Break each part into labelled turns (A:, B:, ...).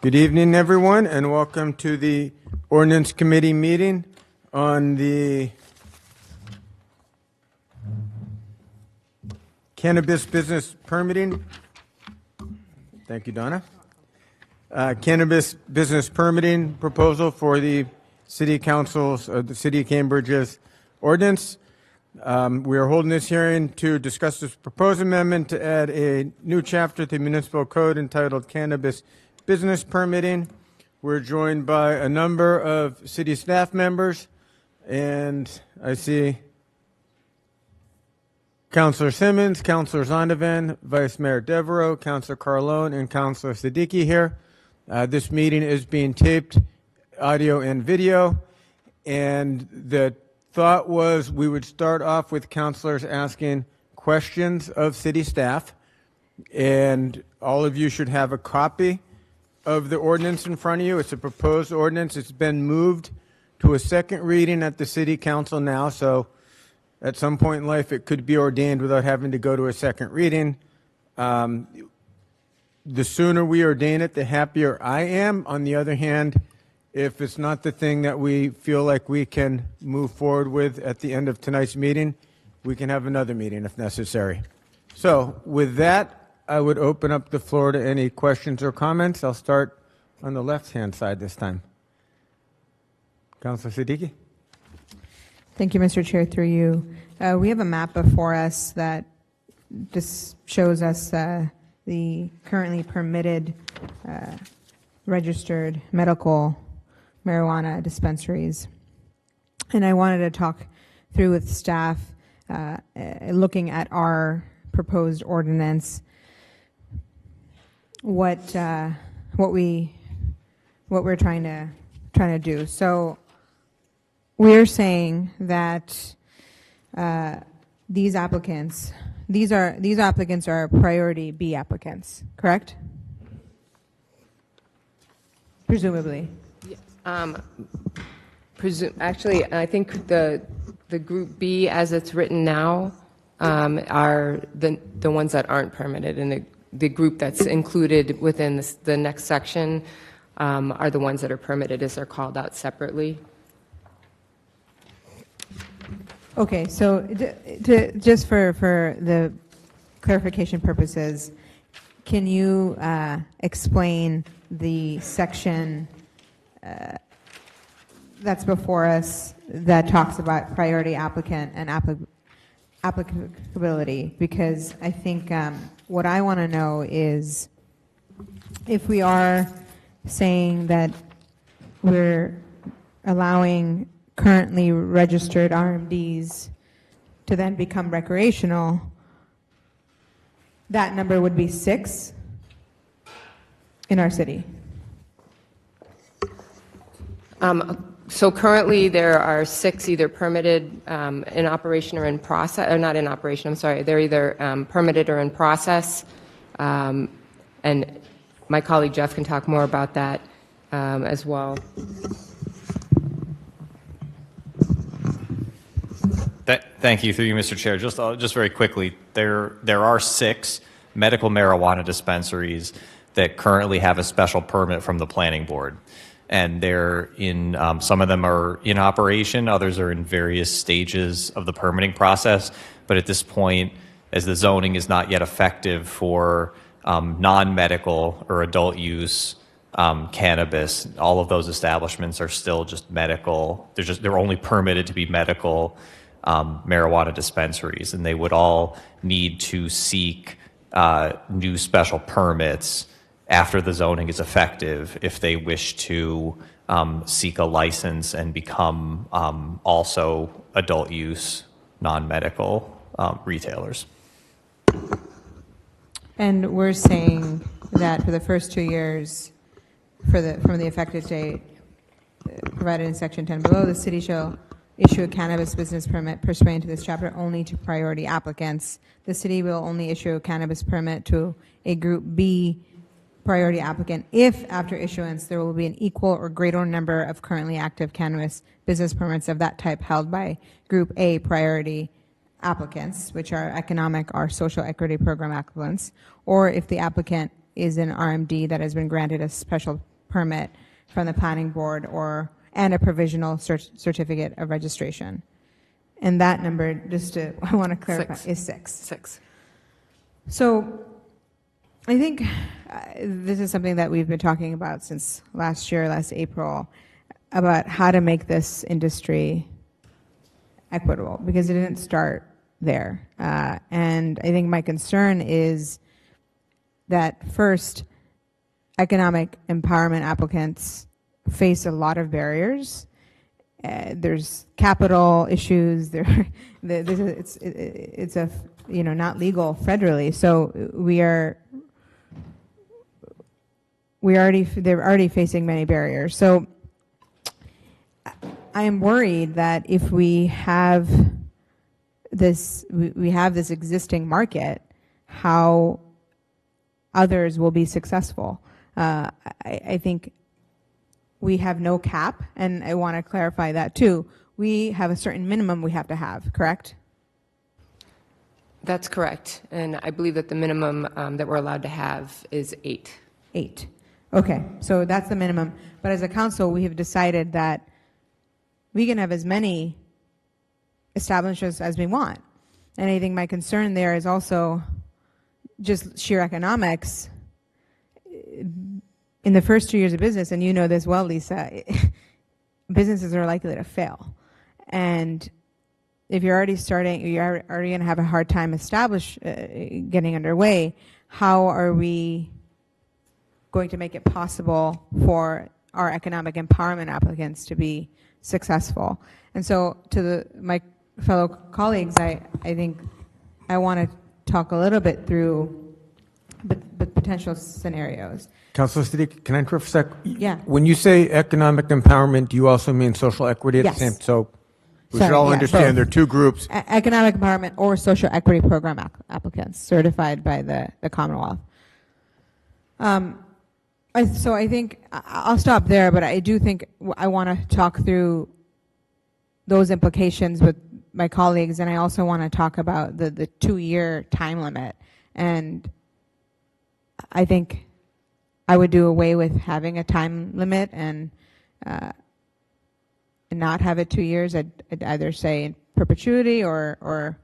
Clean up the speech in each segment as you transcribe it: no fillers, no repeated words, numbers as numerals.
A: Good evening, everyone, and welcome to the Ordinance Committee meeting on the cannabis business permitting. Thank you, Donna. Cannabis business permitting proposal for the City Council's, the City of Cambridge's ordinance. We are holding this hearing to discuss this proposed amendment to add a new chapter to the municipal code entitled Cannabis Business Permitting. We're joined by a number of city staff members, and I see Councilor Simmons, Councilor Zondervan, Vice Mayor Devereaux, Councilor Carlone, and Councilor Siddiqui here. This meeting is being taped, audio and video, and the thought was we would start off with councilors asking questions of city staff, and all of you should have a copy of the ordinance in front of you. It's a proposed ordinance. It's been moved to a second reading at the City Council now, so at some point in life it could be ordained without having to go to a second reading. The sooner we ordain it, the happier I am. On the other hand, if it's not the thing that we feel like we can move forward with at the end of tonight's meeting, we can have another meeting if necessary. So with that, I would open up the floor to any questions or comments. I'll start on the left-hand side this time. Councilor Siddiqui.
B: Thank you, Mr. Chair. Through you. We have a map before us that just shows us the currently permitted registered medical marijuana dispensaries. And I wanted to talk through with staff looking at our proposed ordinance what we're trying to do. So we're saying that these applicants are priority B applicants, correct? Presumably.
C: Actually, I think the group B, as it's written now, are the ones that aren't permitted, and the group that's included within the next section are the ones that are permitted, as they're called out separately.
B: Okay, so just for the clarification purposes, can you explain the section that's before us that talks about priority applicant and applicability? Because I think what I want to know is if we are saying that we're allowing currently registered RMDs to then become recreational, that number would be 6 in our city.
C: So currently there are 6 either permitted in operation or in process, or not in operation, I'm sorry. They're either permitted or in process. And my colleague Jeff can talk more about that as well.
D: Thank you, through you, Mr. Chair. Just very quickly, there are 6 medical marijuana dispensaries that currently have a special permit from the planning board, and they're in. Some of them are in operation, others are in various stages of the permitting process. But at this point, as the zoning is not yet effective for non-medical or adult use cannabis, all of those establishments are still just medical. They're only permitted to be medical marijuana dispensaries, and they would all need to seek new special permits after the zoning is effective if they wish to seek a license and become also adult use non-medical retailers.
B: And we're saying that for the first 2 years from the effective date provided in section 10 below, the city shall issue a cannabis business permit pursuant to this chapter only to priority applicants. The city will only issue a cannabis permit to a group B priority applicant if after issuance there will be an equal or greater number of currently active cannabis business permits of that type held by group A priority applicants, which are economic or social equity program applicants, or if the applicant is an RMD that has been granted a special permit from the planning board and a provisional certificate of registration. And that number, I want to clarify, is 6.
C: 6.
B: So I think this is something that we've been talking about since last April, about how to make this industry equitable, because it didn't start there. And I think my concern is that, first, economic empowerment applicants face a lot of barriers. There's capital issues. It's not legal federally. So they're already facing many barriers. So I am worried that if we have this existing market, how others will be successful. I think we have no cap, and I want to clarify that too. We have a certain minimum we have to have, correct?
C: That's correct. And I believe that the minimum that we're allowed to have is 8.
B: 8. Okay, so that's the minimum. But as a council, we have decided that we can have as many establishments as we want. And I think my concern there is also just sheer economics. In the first 2 years of business, and you know this well, Lisa, businesses are likely to fail. And if you're already going to have a hard time getting underway, how are we going to make it possible for our economic empowerment applicants to be successful? And so to my fellow colleagues, I think I want to talk a little bit through the potential scenarios.
A: Councilor Siddiqui, can I interrupt for a sec?
B: Yeah.
A: When you say economic empowerment, do you also mean social equity at
B: Yes.
A: the same? So we
B: Sorry,
A: should all
B: yeah,
A: understand
B: both.
A: there are two groups.
B: Economic empowerment or social equity program applicants certified by the Commonwealth. So I think I'll stop there, but I do think I want to talk through those implications with my colleagues, and I also want to talk about the 2-year time limit. And I think I would do away with having a time limit and not have it 2 years. I'd either say in perpetuity or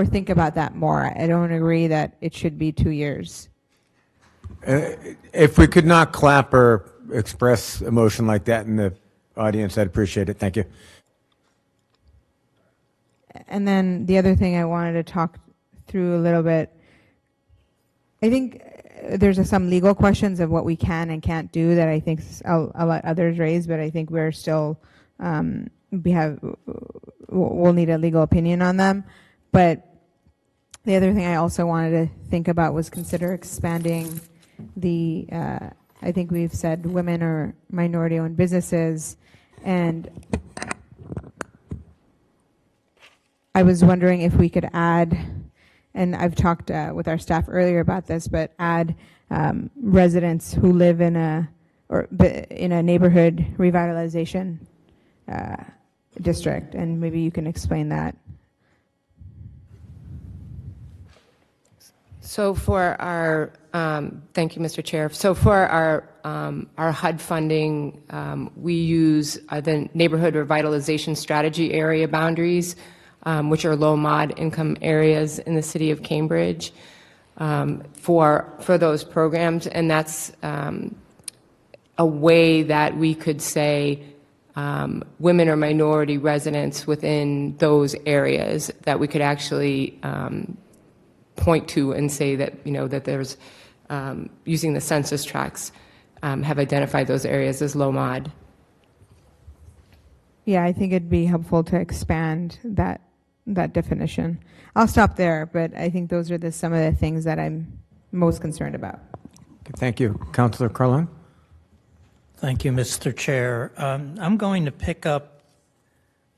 B: think about that more. I don't agree that it should be 2 years.
A: If we could not clap or express emotion like that in the audience, I'd appreciate it. Thank you.
B: And then the other thing I wanted to talk through a little bit, I think there's some legal questions of what we can and can't do that I think I'll let others raise, but I think we're still, we'll need a legal opinion on them. But the other thing I also wanted to think about was consider expanding I think we've said women or minority-owned businesses, and I was wondering if we could add, and I've talked with our staff earlier about this, but add residents who live in a neighborhood revitalization district, and maybe you can explain that.
C: So for our, thank you, Mr. Chair. So for our HUD funding, we use the neighborhood revitalization strategy area boundaries, which are low mod income areas in the city of Cambridge, for those programs. And that's a way that we could say women or minority residents within those areas that we could actually point to and say that, that there's, using the census tracts, have identified those areas as low mod.
B: Yeah, I think it'd be helpful to expand that definition. I'll stop there, but I think those are some of the things that I'm most concerned about.
A: Okay, thank you. Councilor Carlone?
E: Thank you, Mr. Chair. I'm going to pick up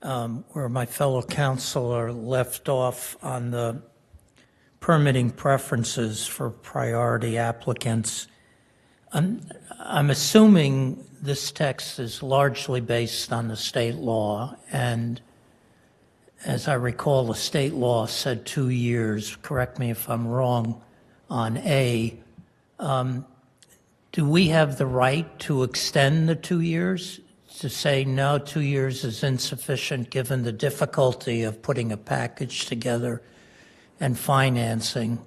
E: where my fellow councilor left off on the permitting preferences for priority applicants. I'm assuming this text is largely based on the state law, and as I recall, the state law said 2 years. Correct me if I'm wrong on A. Do we have the right to extend the 2 years? To say, no, 2 years is insufficient given the difficulty of putting a package together and financing?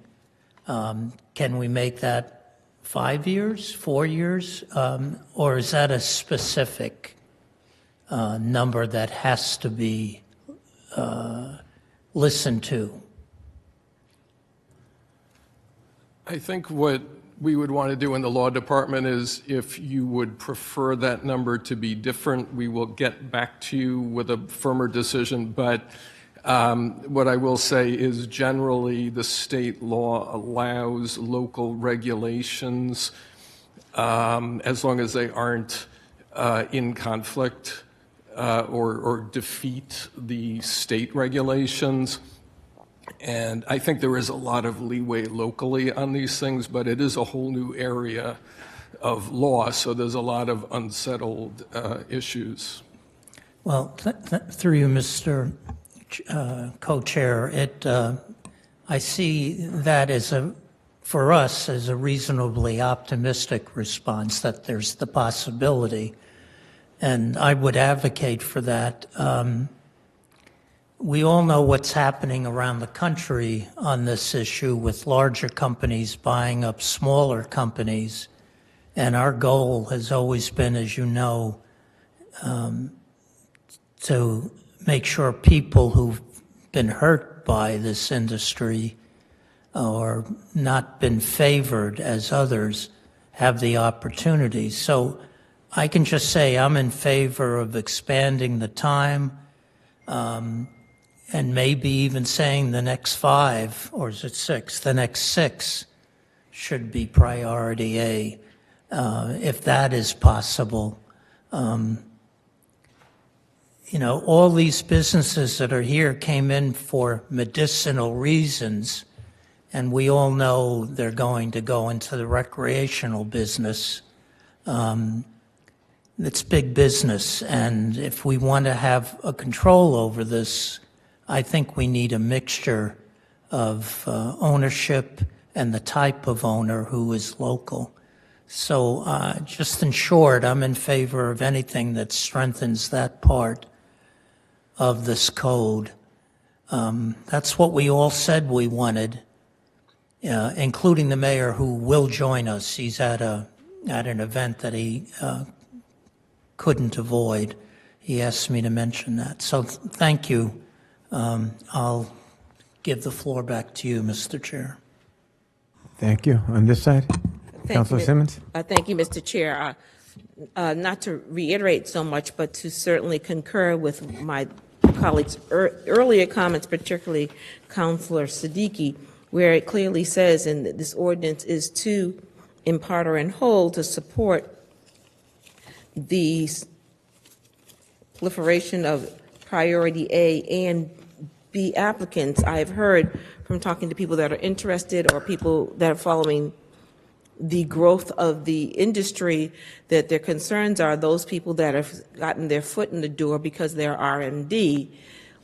E: Can we make that 5 years, 4 years? Or is that a specific number that has to be listened to?
F: I think what we would want to do in the law department is, if you would prefer that number to be different, we will get back to you with a firmer decision. But what I will say is, generally, the state law allows local regulations as long as they aren't in conflict or defeat the state regulations. And I think there is a lot of leeway locally on these things, but it is a whole new area of law, so there's a lot of unsettled issues.
E: Well, through you, Mr. Co-Chair, I see that for us as a reasonably optimistic response, that there's the possibility, and I would advocate for that. We all know what's happening around the country on this issue, with larger companies buying up smaller companies. And our goal has always been, as you know, to make sure people who've been hurt by this industry or not been favored as others have the opportunity. So I can just say I'm in favor of expanding the time, and maybe even saying the next 5, or is it 6? The next 6 should be priority A, if that is possible. All these businesses that are here came in for medicinal reasons, and we all know they're going to go into the recreational business. It's big business, and if we want to have a control over this, I think we need a mixture of ownership and the type of owner who is local. So just in short, I'm in favor of anything that strengthens that part of this code. That's what we all said we wanted, including the mayor, who will join us. He's at an event that he couldn't avoid. He asked me to mention that. So thank you. I'll give the floor back to you, Mr. Chair.
A: Thank you. On this side, Councilor Simmons.
G: Thank you, Mr. Chair. Not to reiterate so much, but to certainly concur with my colleagues' earlier comments, particularly Councilor Siddiqui, where it clearly says, and this ordinance is to, in part or in whole, to support the proliferation of priority A and B applicants. I've heard from talking to people that are interested or people that are following the growth of the industry that their concerns are those people that have gotten their foot in the door because they're RMD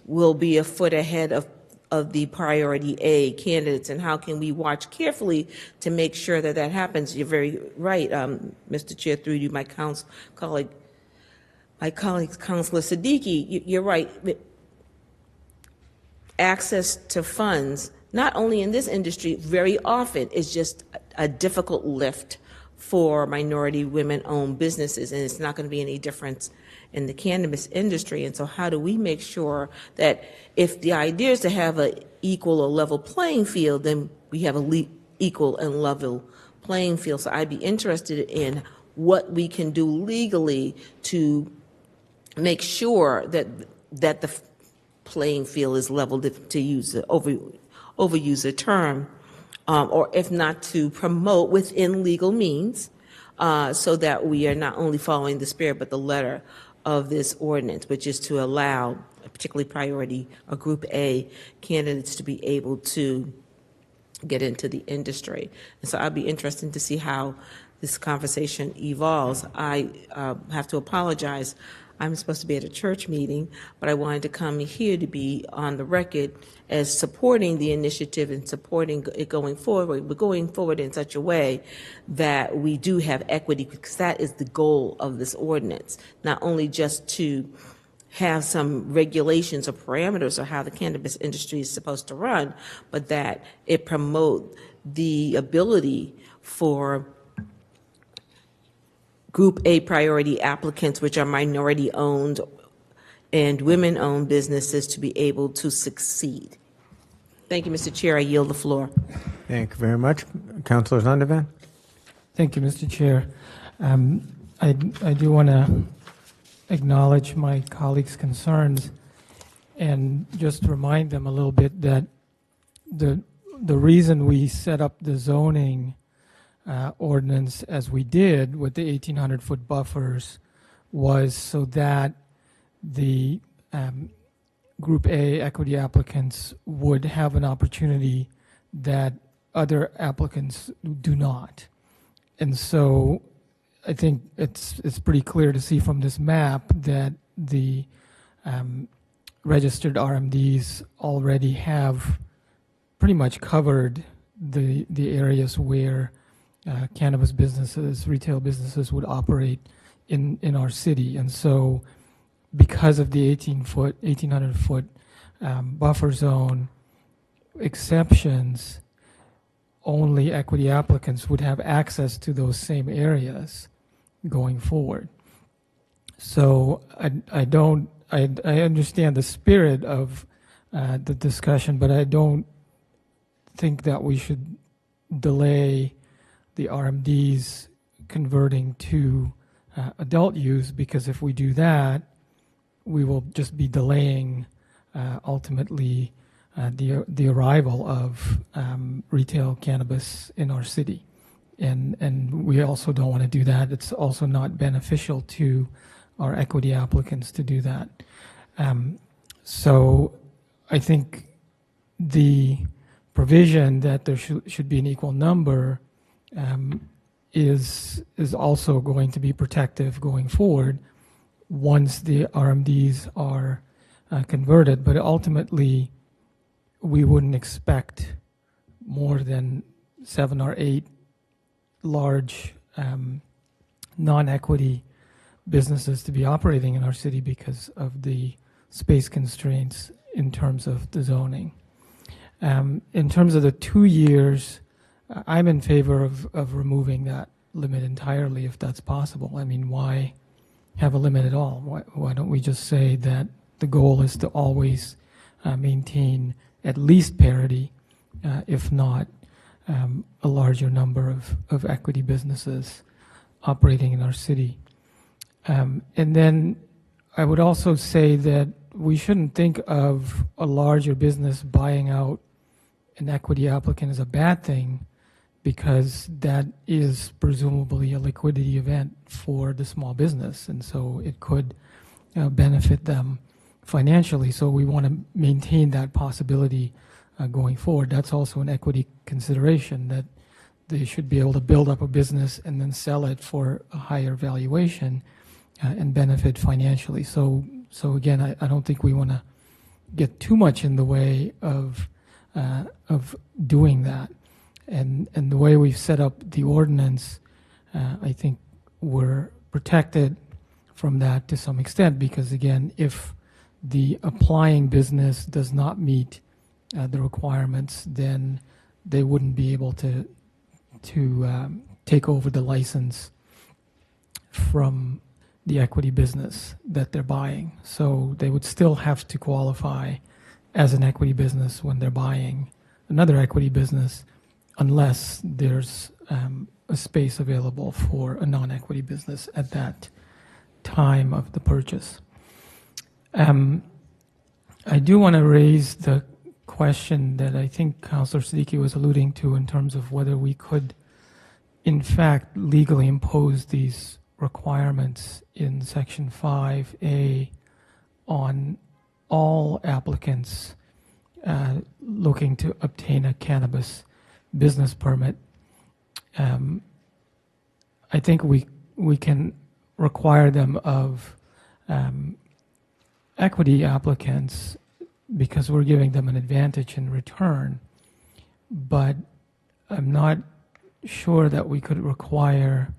G: will be a foot ahead of the priority A candidates, and how can we watch carefully to make sure that that happens? You're very right, Mr. Chair, through you, my colleague, Councilor Siddiqui, you're right. Access to funds, not only in this industry, very often is just a difficult lift for minority women-owned businesses, and it's not going to be any difference in the cannabis industry. And so how do we make sure that if the idea is to have an equal or level playing field, then we have an equal and level playing field? So I'd be interested in what we can do legally to make sure that the playing field is leveled, to use the overuse the term, or if not, to promote within legal means, so that we are not only following the spirit but the letter of this ordinance, which is to allow, particularly priority or Group A candidates, to be able to get into the industry. And so I'd be interested to see how this conversation evolves. I have to apologize. I'm supposed to be at a church meeting, but I wanted to come here to be on the record as supporting the initiative and supporting it going forward. We're going forward in such a way that we do have equity, because that is the goal of this ordinance, not only just to have some regulations or parameters of how the cannabis industry is supposed to run, but that it promote the ability for Group A priority applicants, which are minority-owned and women-owned businesses, to be able to succeed. Thank you, Mr. Chair. I yield the floor.
A: Thank you very much. Councilor Zondervan?
H: Thank you, Mr. Chair. I do want to acknowledge my colleagues' concerns and just remind them a little bit that the reason we set up the zoning ordinance as we did with the 1,800-foot buffers was so that the Group A equity applicants would have an opportunity that other applicants do not. And so I think it's pretty clear to see from this map that the registered RMDs already have pretty much covered the areas where cannabis businesses, retail businesses would operate in our city. And so because of the 1,800-foot buffer zone exceptions, only equity applicants would have access to those same areas going forward. So I understand the spirit of the discussion, but I don't think that we should delay the RMDs converting to adult use, because if we do that, we will just be delaying ultimately the arrival of retail cannabis in our city. And we also don't want to do that. It's also not beneficial to our equity applicants to do that. So I think the provision that there should be an equal number is also going to be protective going forward once the RMDs are converted. But ultimately, we wouldn't expect more than 7 or 8 large non-equity businesses to be operating in our city because of the space constraints in terms of the zoning. In terms of the 2 years, I'm in favor of removing that limit entirely if that's possible. I mean, why have a limit at all? Why don't we just say that the goal is to always maintain at least parity, if not a larger number of equity businesses operating in our city. And then I would also say that we shouldn't think of a larger business buying out an equity applicant as a bad thing, because that is presumably a liquidity event for the small business, and so it could benefit them financially. So we want to maintain that possibility going forward. That's also an equity consideration, that they should be able to build up a business and then sell it for a higher valuation and benefit financially. So again, I don't think we want to get too much in the way of doing that. And the way we've set up the ordinance, I think we're protected from that to some extent, because again, if the applying business does not meet the requirements, then they wouldn't be able to take over the license from the equity business that they're buying. So they would still have to qualify as an equity business when they're buying another equity business, unless there's a space available for a non-equity business at that time of the purchase. I do want to raise the question that I think Councillor Siddiqui was alluding to in terms of whether we could, in fact, legally impose these requirements in Section 5A on all applicants looking to obtain a cannabis business permit. I think we can require them of equity applicants because we're giving them an advantage in return, but I'm not sure that we could require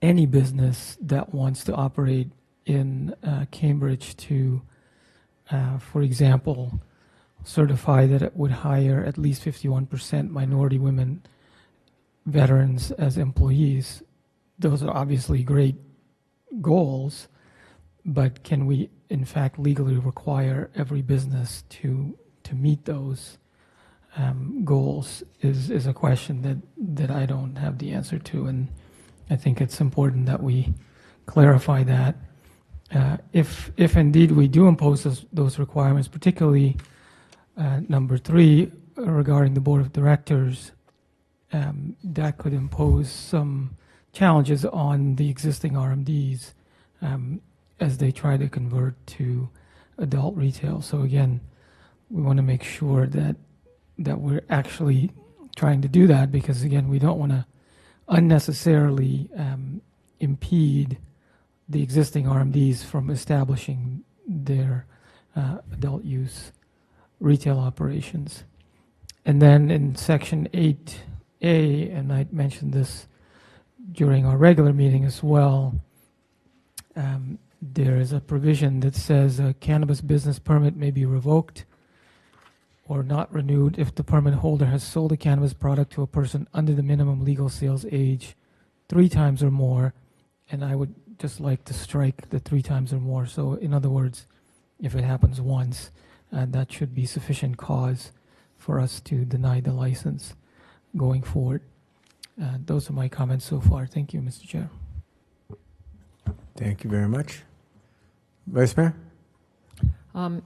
H: any business that wants to operate in Cambridge to, for example, certify that it would hire at least 51% minority women veterans as employees. Those are obviously great goals, but can we in fact legally require every business to meet those goals is a question that I don't have the answer to, and I think it's important that we clarify that. If indeed we do impose those requirements, particularly number 3 regarding the board of directors, that could impose some challenges on the existing RMDs as they try to convert to adult retail. So again, we want to make sure that we're actually trying to do that, because again, we don't want to unnecessarily impede the existing RMDs from establishing their adult use retail operations. And then in section 8A, and I mentioned this during our regular meeting as well, there is a provision that says a cannabis business permit may be revoked or not renewed if the permit holder has sold a cannabis product to a person under the minimum legal sales age 3 times or more, and I would just like to strike the 3 times or more. So in other words, if it happens once, that should be sufficient cause for us to deny the license going forward. Those are my comments so far. Thank you, Mr. Chair.
A: Thank you very much. Vice Mayor?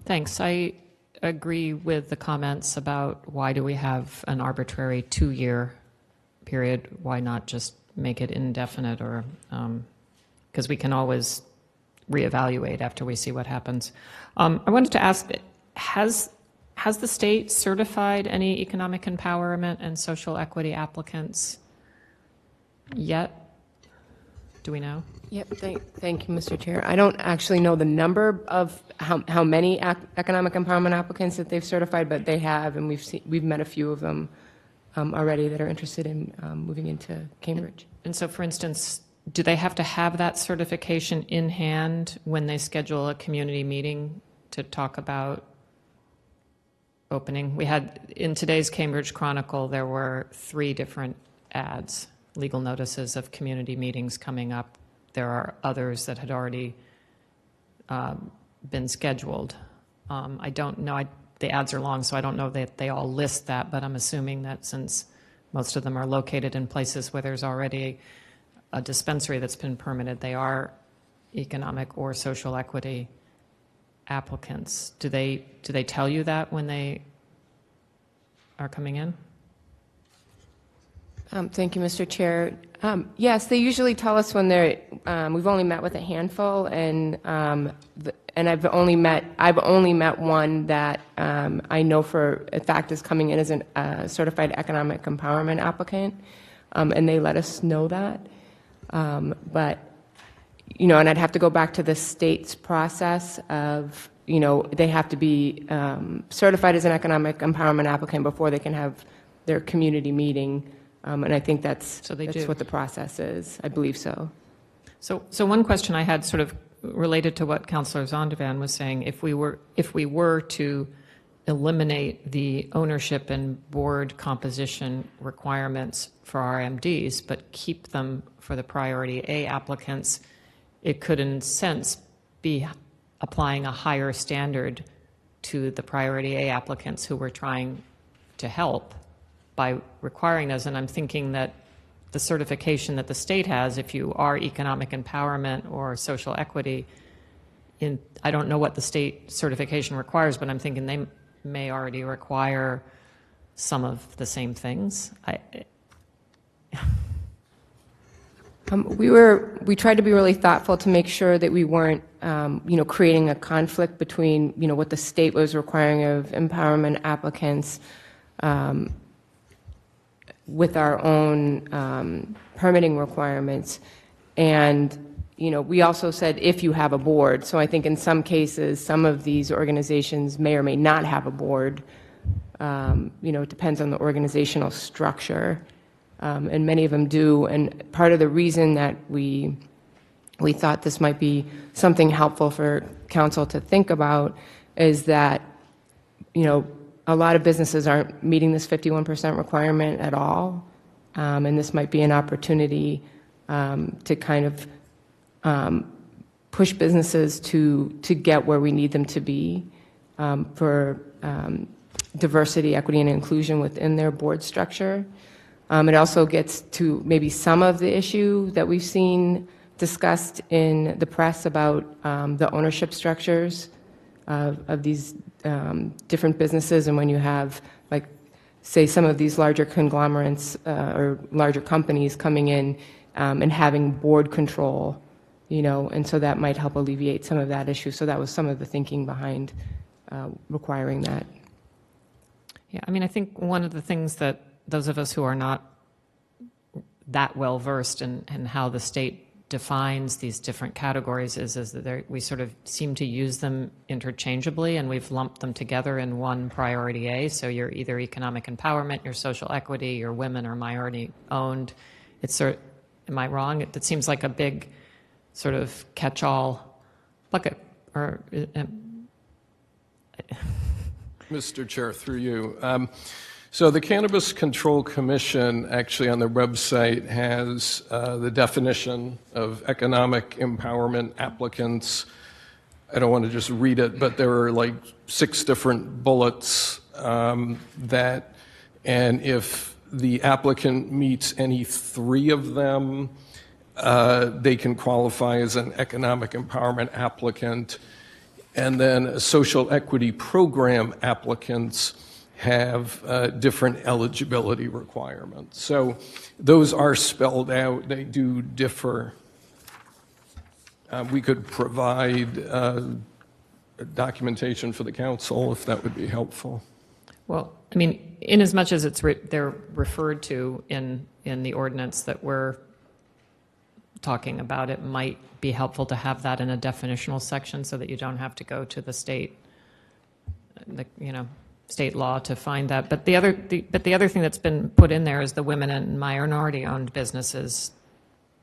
I: Thanks. I agree with the comments about why do we have an arbitrary 2-year period? Why not just make it indefinite, or because we can always reevaluate after we see what happens. I wanted to ask, has the state certified any economic empowerment and social equity applicants yet? Do we know?
C: Yep, thank you, Mr. Chair. I don't actually know the number of how many economic empowerment applicants that they've certified, but they have, and we've met a few of them already that are interested in moving into Cambridge.
I: And so, for instance, do they have to have that certification in hand when they schedule a community meeting to talk about opening? We had, in today's Cambridge Chronicle, there were 3 different ads, legal notices of community meetings coming up. There are others that had already been scheduled. I don't know, the ads are long, so I don't know that they all list that, but I'm assuming that since most of them are located in places where there's already a dispensary that's been permitted, they are economic or social equity applicants. Do they tell you that when they are coming in?
C: Thank you, Mr. Chair. Yes, they usually tell us when they're. We've only met with a handful, and I've only met one that I know for a fact is coming in as a certified economic empowerment applicant, and they let us know that. But and I'd have to go back to the state's process of they have to be certified as an economic empowerment applicant before they can have their community meeting. And I think that's what the process is. I believe so.
I: So one question I had, sort of related to what Councillor Zondervan was saying, if we were to eliminate the ownership and board composition requirements for RMDs, but keep them for the priority A applicants, it could, in a sense, be applying a higher standard to the priority A applicants who we're trying to help by requiring those. And I'm thinking that the certification that the state has, if you are economic empowerment or social equity, I don't know what the state certification requires, but I'm thinking they may already require some of the same things.
C: We tried to be really thoughtful to make sure that we weren't, creating a conflict between, what the state was requiring of empowerment applicants with our own permitting requirements. And, we also said if you have a board. So I think in some cases, some of these organizations may or may not have a board. It depends on the organizational structure, and many of them do. And part of the reason that we thought this might be something helpful for council to think about is that, a lot of businesses aren't meeting this 51% requirement at all, and this might be an opportunity to kind of push businesses to get where we need them to be for diversity, equity, and inclusion within their board structure. It also gets to maybe some of the issue that we've seen discussed in the press about the ownership structures of these different businesses, and when you have, like, say, some of these larger conglomerates or larger companies coming in and having board control, and so that might help alleviate some of that issue. So that was some of the thinking behind requiring that.
I: Yeah, I think one of the things that those of us who are not that well versed in how the state defines these different categories is that we sort of seem to use them interchangeably, and we've lumped them together in one priority A. So you're either economic empowerment, you're social equity, you're women or minority owned. Am I wrong? It seems like a big sort of catch-all bucket. Or
F: Mr. Chair, through you. So the Cannabis Control Commission actually on their website has the definition of economic empowerment applicants. I don't want to just read it, but there are like 6 different bullets and if the applicant meets any 3 of them, they can qualify as an economic empowerment applicant. And then social equity program applicants have different eligibility requirements. So those are spelled out. They do differ. We could provide documentation for the council if that would be helpful.
I: Well, in as much as they're referred to in the ordinance that we're talking about, it might be helpful to have that in a definitional section so that you don't have to go to the state law to find that. But the other thing that's been put in there is the women and minority-owned businesses,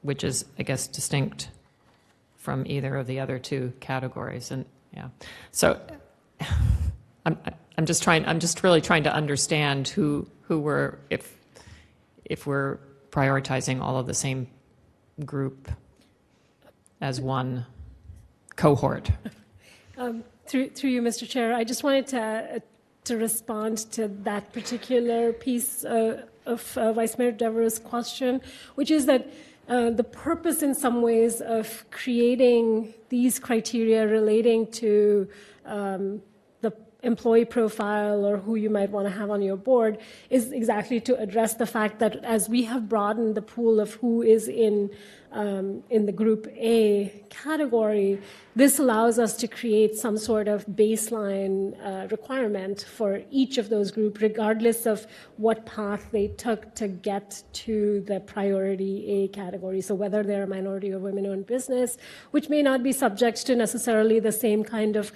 I: which is, I guess, distinct from either of the other 2 categories. And yeah, so I'm just really trying to understand who we're if we're prioritizing all of the same group as one cohort.
J: Through you, Mr. Chair, I just wanted to respond to that particular piece of Vice Mayor Devereaux's question, which is that the purpose in some ways of creating these criteria relating to the employee profile or who you might want to have on your board is exactly to address the fact that as we have broadened the pool of who is in the Group A category, this allows us to create some sort of baseline requirement for each of those groups, regardless of what path they took to get to the priority A category. So whether they're a minority or women-owned business, which may not be subject to necessarily the same kind of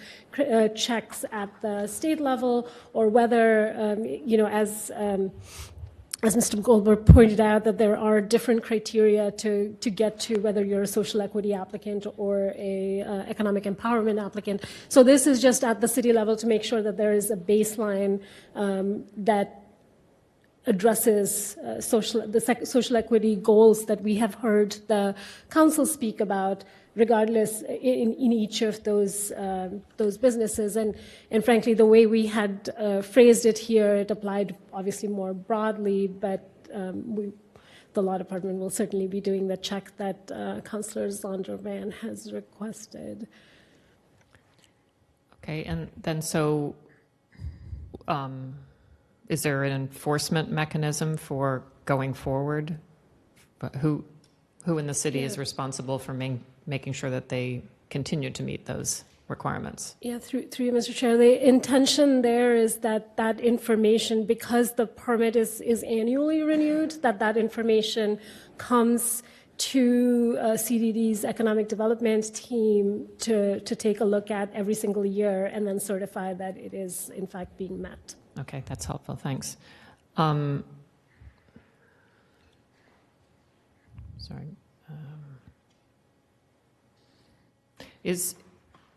J: checks at the state level, or whether, as Mr. Goldberg pointed out, that there are different criteria to get to whether you're a social equity applicant or a economic empowerment applicant. So this is just at the city level to make sure that there is a baseline that addresses social equity goals that we have heard the council speak about, regardless in each of those businesses. And frankly, the way we had phrased it here, it applied obviously more broadly, but the law department will certainly be doing the check that Councillor Zondervan has requested.
I: Okay, and then so is there an enforcement mechanism for going forward? Who in the city is responsible for making sure that they continue to meet those requirements?
J: Yeah, through you, Mr. Chair, the intention there is that information, because the permit is annually renewed, that information comes to CDD's economic development team to take a look at every single year and then certify that it is in fact being met.
I: Okay, that's helpful. Thanks. Sorry.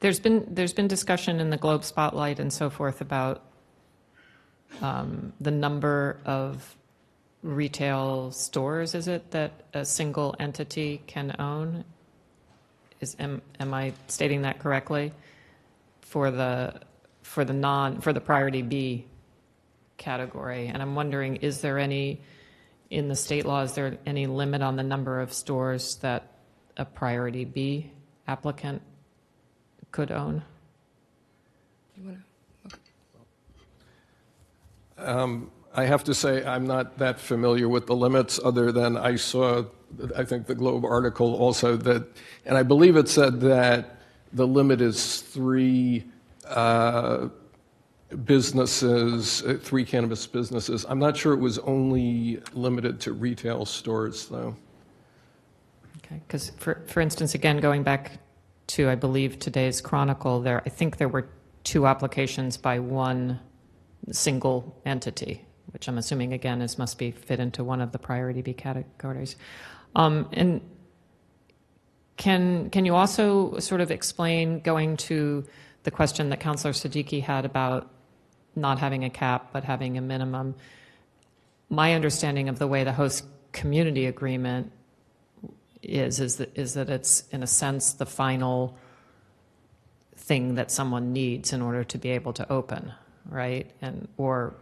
I: There's been discussion in the Globe Spotlight and so forth about the number of retail stores, is it, that a single entity can own? Am I stating that correctly? For the priority B category, and I'm wondering, is there any in the state law? Is there any limit on the number of stores that a priority B applicant could own?
F: I have to say I'm not that familiar with the limits, other than I saw, I think, the Globe article also that, and I believe it said that the limit is 3 businesses, 3 cannabis businesses. I'm not sure it was only limited to retail stores, though.
I: Okay, because for instance, again, going back to, I believe, today's Chronicle, I think there were 2 applications by one single entity, which I'm assuming, again, must be fit into one of the priority B categories. And can you also sort of explain, going to the question that Councillor Siddiqui had about not having a cap but having a minimum, my understanding of the way the host community agreement is that it's, in a sense, the final thing that someone needs in order to be able to open, right? Or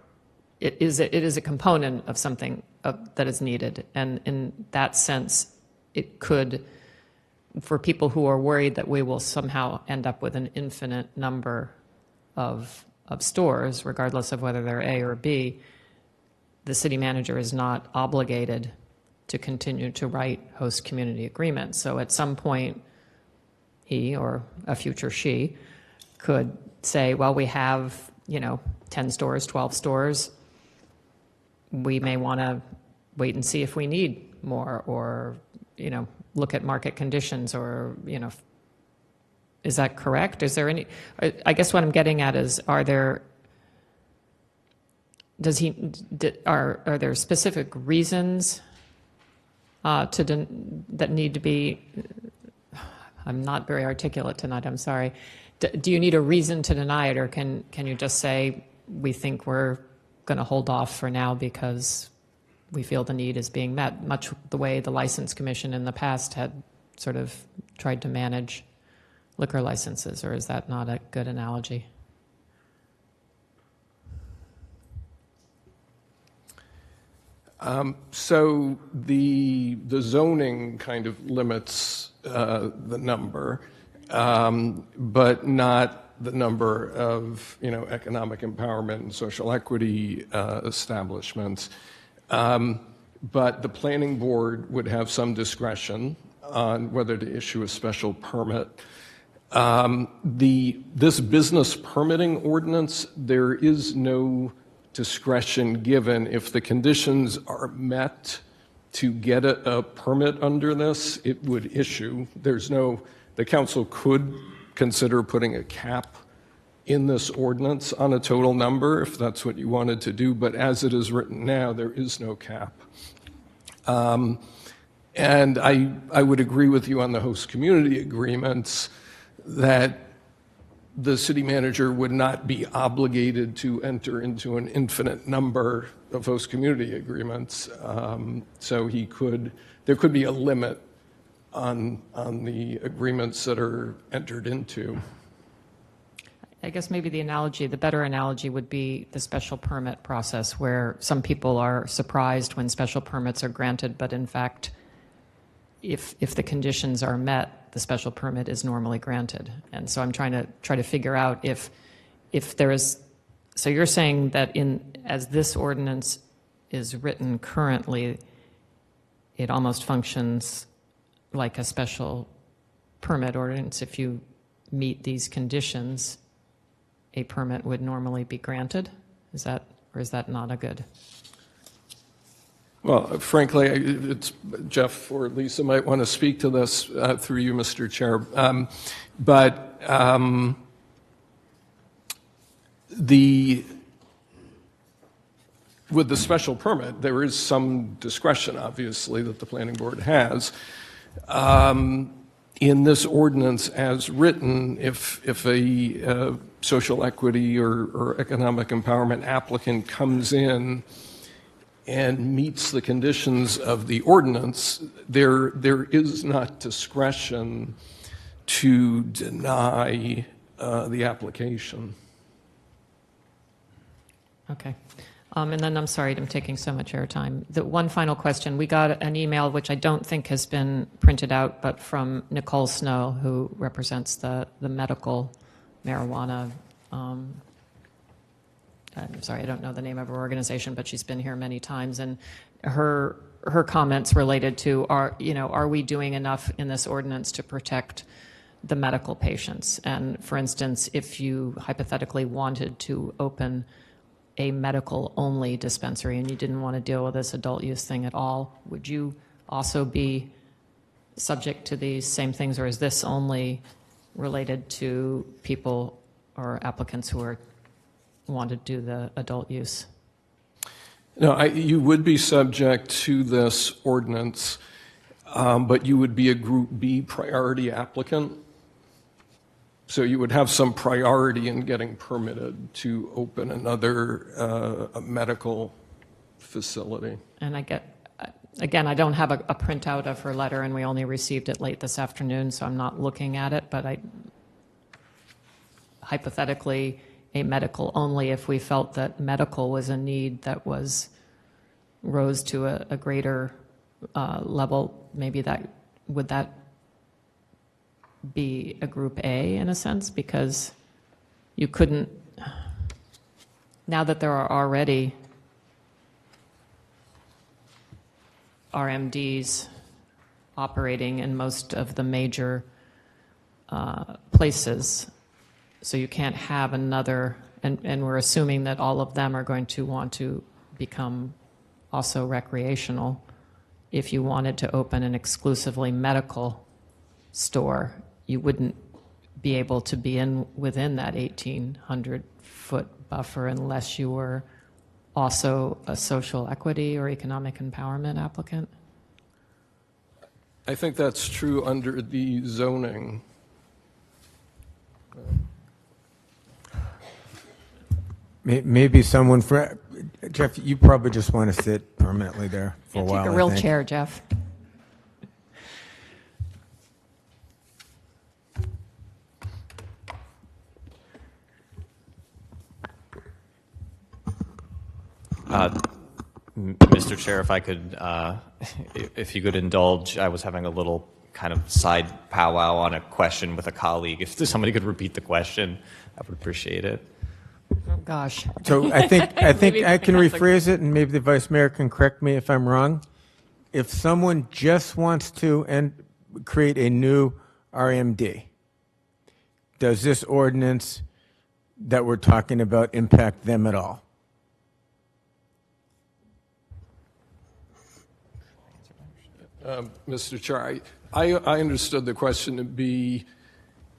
I: it is a component of something that is needed, and in that sense, it could, for people who are worried that we will somehow end up with an infinite number of stores, regardless of whether they're A or B, the city manager is not obligated to continue to write host community agreements. So at some point, he or a future she could say, well, we have, 10 stores, 12 stores. We may want to wait and see if we need more, or, look at market conditions, or, is that correct? Is there any, I guess what I'm getting at is, are there specific reasons that need to be, I'm not very articulate tonight, I'm sorry. Do you need a reason to deny it, or can you just say, we think we're going to hold off for now because we feel the need is being met, much the way the License Commission in the past had sort of tried to manage liquor licenses, or is that not a good analogy?
F: So the zoning kind of limits the number, but not the number of economic empowerment and social equity establishments. But the planning board would have some discretion on whether to issue a special permit. This business permitting ordinance, there is no discretion given. If the conditions are met to get a permit under this, it would issue. The council could consider putting a cap in this ordinance on a total number if that's what you wanted to do, but as it is written now, there is no cap. And I would agree with you on the host community agreements that the city manager would not be obligated to enter into an infinite number of host community agreements. So there could be a limit on the agreements that are entered into.
I: I guess maybe the better analogy would be the special permit process, where some people are surprised when special permits are granted, but in fact, if the conditions are met, the special permit is normally granted. And so I'm trying to figure out if there is. So you're saying that as this ordinance is written currently, it almost functions like a special permit ordinance. If you meet these conditions, a permit would normally be granted. Is that not a good?
F: Well, frankly, it's Jeff or Lisa might want to speak to this through you, Mr. Chair. With the special permit, there is some discretion, obviously, that the planning board has. In this ordinance as written, if a social equity or economic empowerment applicant comes in and meets the conditions of the ordinance, there is not discretion to deny the application.
I: Okay. And then I'm sorry I'm taking so much airtime. The one final question. We got an email, which I don't think has been printed out, but from Nicole Snow, who represents the medical marijuana. I'm sorry, I don't know the name of her organization, but she's been here many times. And her comments related to, are we doing enough in this ordinance to protect the medical patients? And for instance, if you hypothetically wanted to open a medical-only dispensary and you didn't want to deal with this adult use thing at all, would you also be subject to these same things, or is this only related to people or applicants who want to do the adult use?
F: No, you would be subject to this ordinance, but you would be a Group B priority applicant. So you would have some priority in getting permitted to open another medical facility.
I: And again, I don't have a printout of her letter, and we only received it late this afternoon, so I'm not looking at it, but hypothetically, a medical only, if we felt that medical was a need that rose to a greater level, maybe would that be a Group A in a sense? Because you couldn't, now that there are already RMDs operating in most of the major places, so you can't have another, and we're assuming that all of them are going to want to become also recreational. If you wanted to open an exclusively medical store, you wouldn't be able to be within that 1,800-foot buffer unless you were also a social equity or economic empowerment applicant?
F: I think that's true under the zoning.
A: Maybe someone for Jeff, you probably just want to sit permanently there for a while.
I: Take a real chair, Jeff.
D: Mr. Chair, if I could, if you could indulge, I was having a little kind of side powwow on a question with a colleague. If somebody could repeat the question, I would appreciate it.
I: Oh, gosh.
A: So I think I can
I: that's
A: rephrase it, and maybe the vice mayor can correct me if I'm wrong. If someone just wants to create a new RMD, does this ordinance that we're talking about impact them at all?
F: Mr. Chair, I understood the question to be,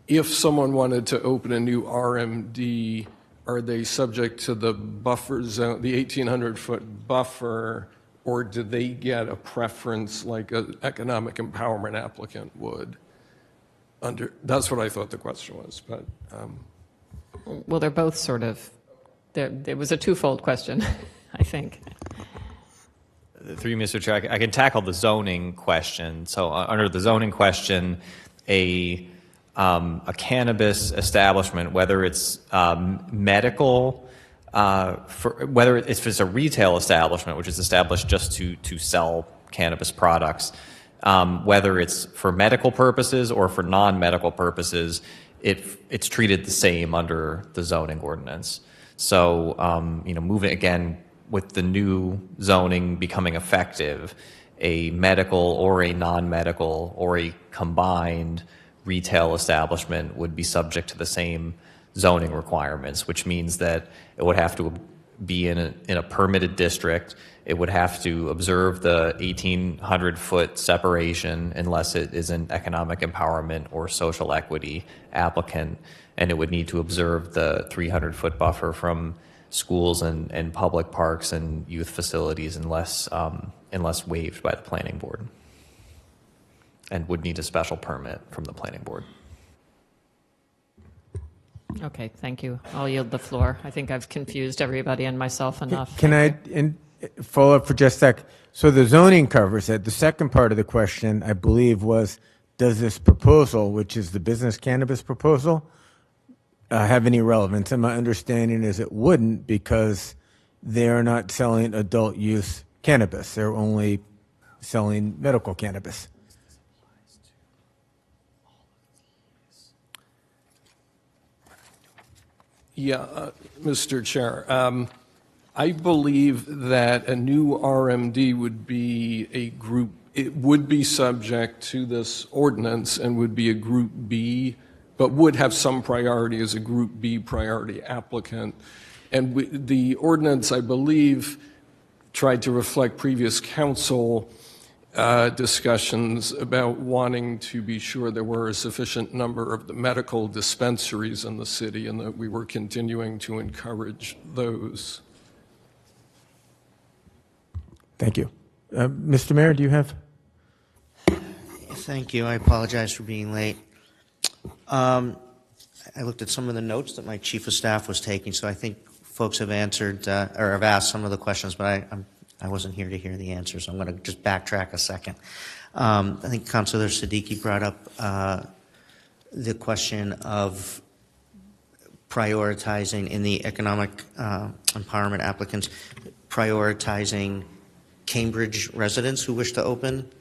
F: if someone wanted to open a new RMD, are they subject to the buffer zone, the 1,800-foot buffer, or do they get a preference like an economic empowerment applicant would? That's what I thought the question was. But
I: Well, they're both sort of, it was a twofold question, I think.
D: Through you, Mr. Chair, I can tackle the zoning question. So under the zoning question, a cannabis establishment, whether it's medical, whether if it's a retail establishment, which is established just to sell cannabis products, whether it's for medical purposes or for non-medical purposes, it's treated the same under the zoning ordinance. So, moving again, with the new zoning becoming effective, a medical or a non-medical or a combined retail establishment would be subject to the same zoning requirements, which means that it would have to be in a permitted district. It would have to observe the 1,800-foot separation unless it is an economic empowerment or social equity applicant, and it would need to observe the 300-foot buffer from schools and public parks and youth facilities unless waived by the planning board, and would need a special permit from the planning board.
I: Okay, thank you. I'll yield the floor. I think I've confused everybody and myself enough.
A: Can I follow up for just a sec? So the zoning covers it. The second part of the question, I believe, was, does this proposal, which is the business cannabis proposal, have any relevance? And my understanding is it wouldn't, because they are not selling adult use cannabis. They're only selling medical cannabis.
F: Yeah, Mr. Chair. I believe that a new RMD would be a group, it would be subject to this ordinance and would be a Group B, but would have some priority as a Group B priority applicant. And the ordinance, I believe, tried to reflect previous council discussions about wanting to be sure there were a sufficient number of the medical dispensaries in the city and that we were continuing to encourage those.
A: Thank you. Mr. Mayor, do you have?
K: Thank you. I apologize for being late. I looked at some of the notes that my chief of staff was taking, so I think folks have answered or have asked some of the questions, but I wasn't here to hear the answers. I'm going to just backtrack a second. I think Councilor Siddiqui brought up the question of prioritizing in the economic empowerment applicants, prioritizing Cambridge residents who wish to open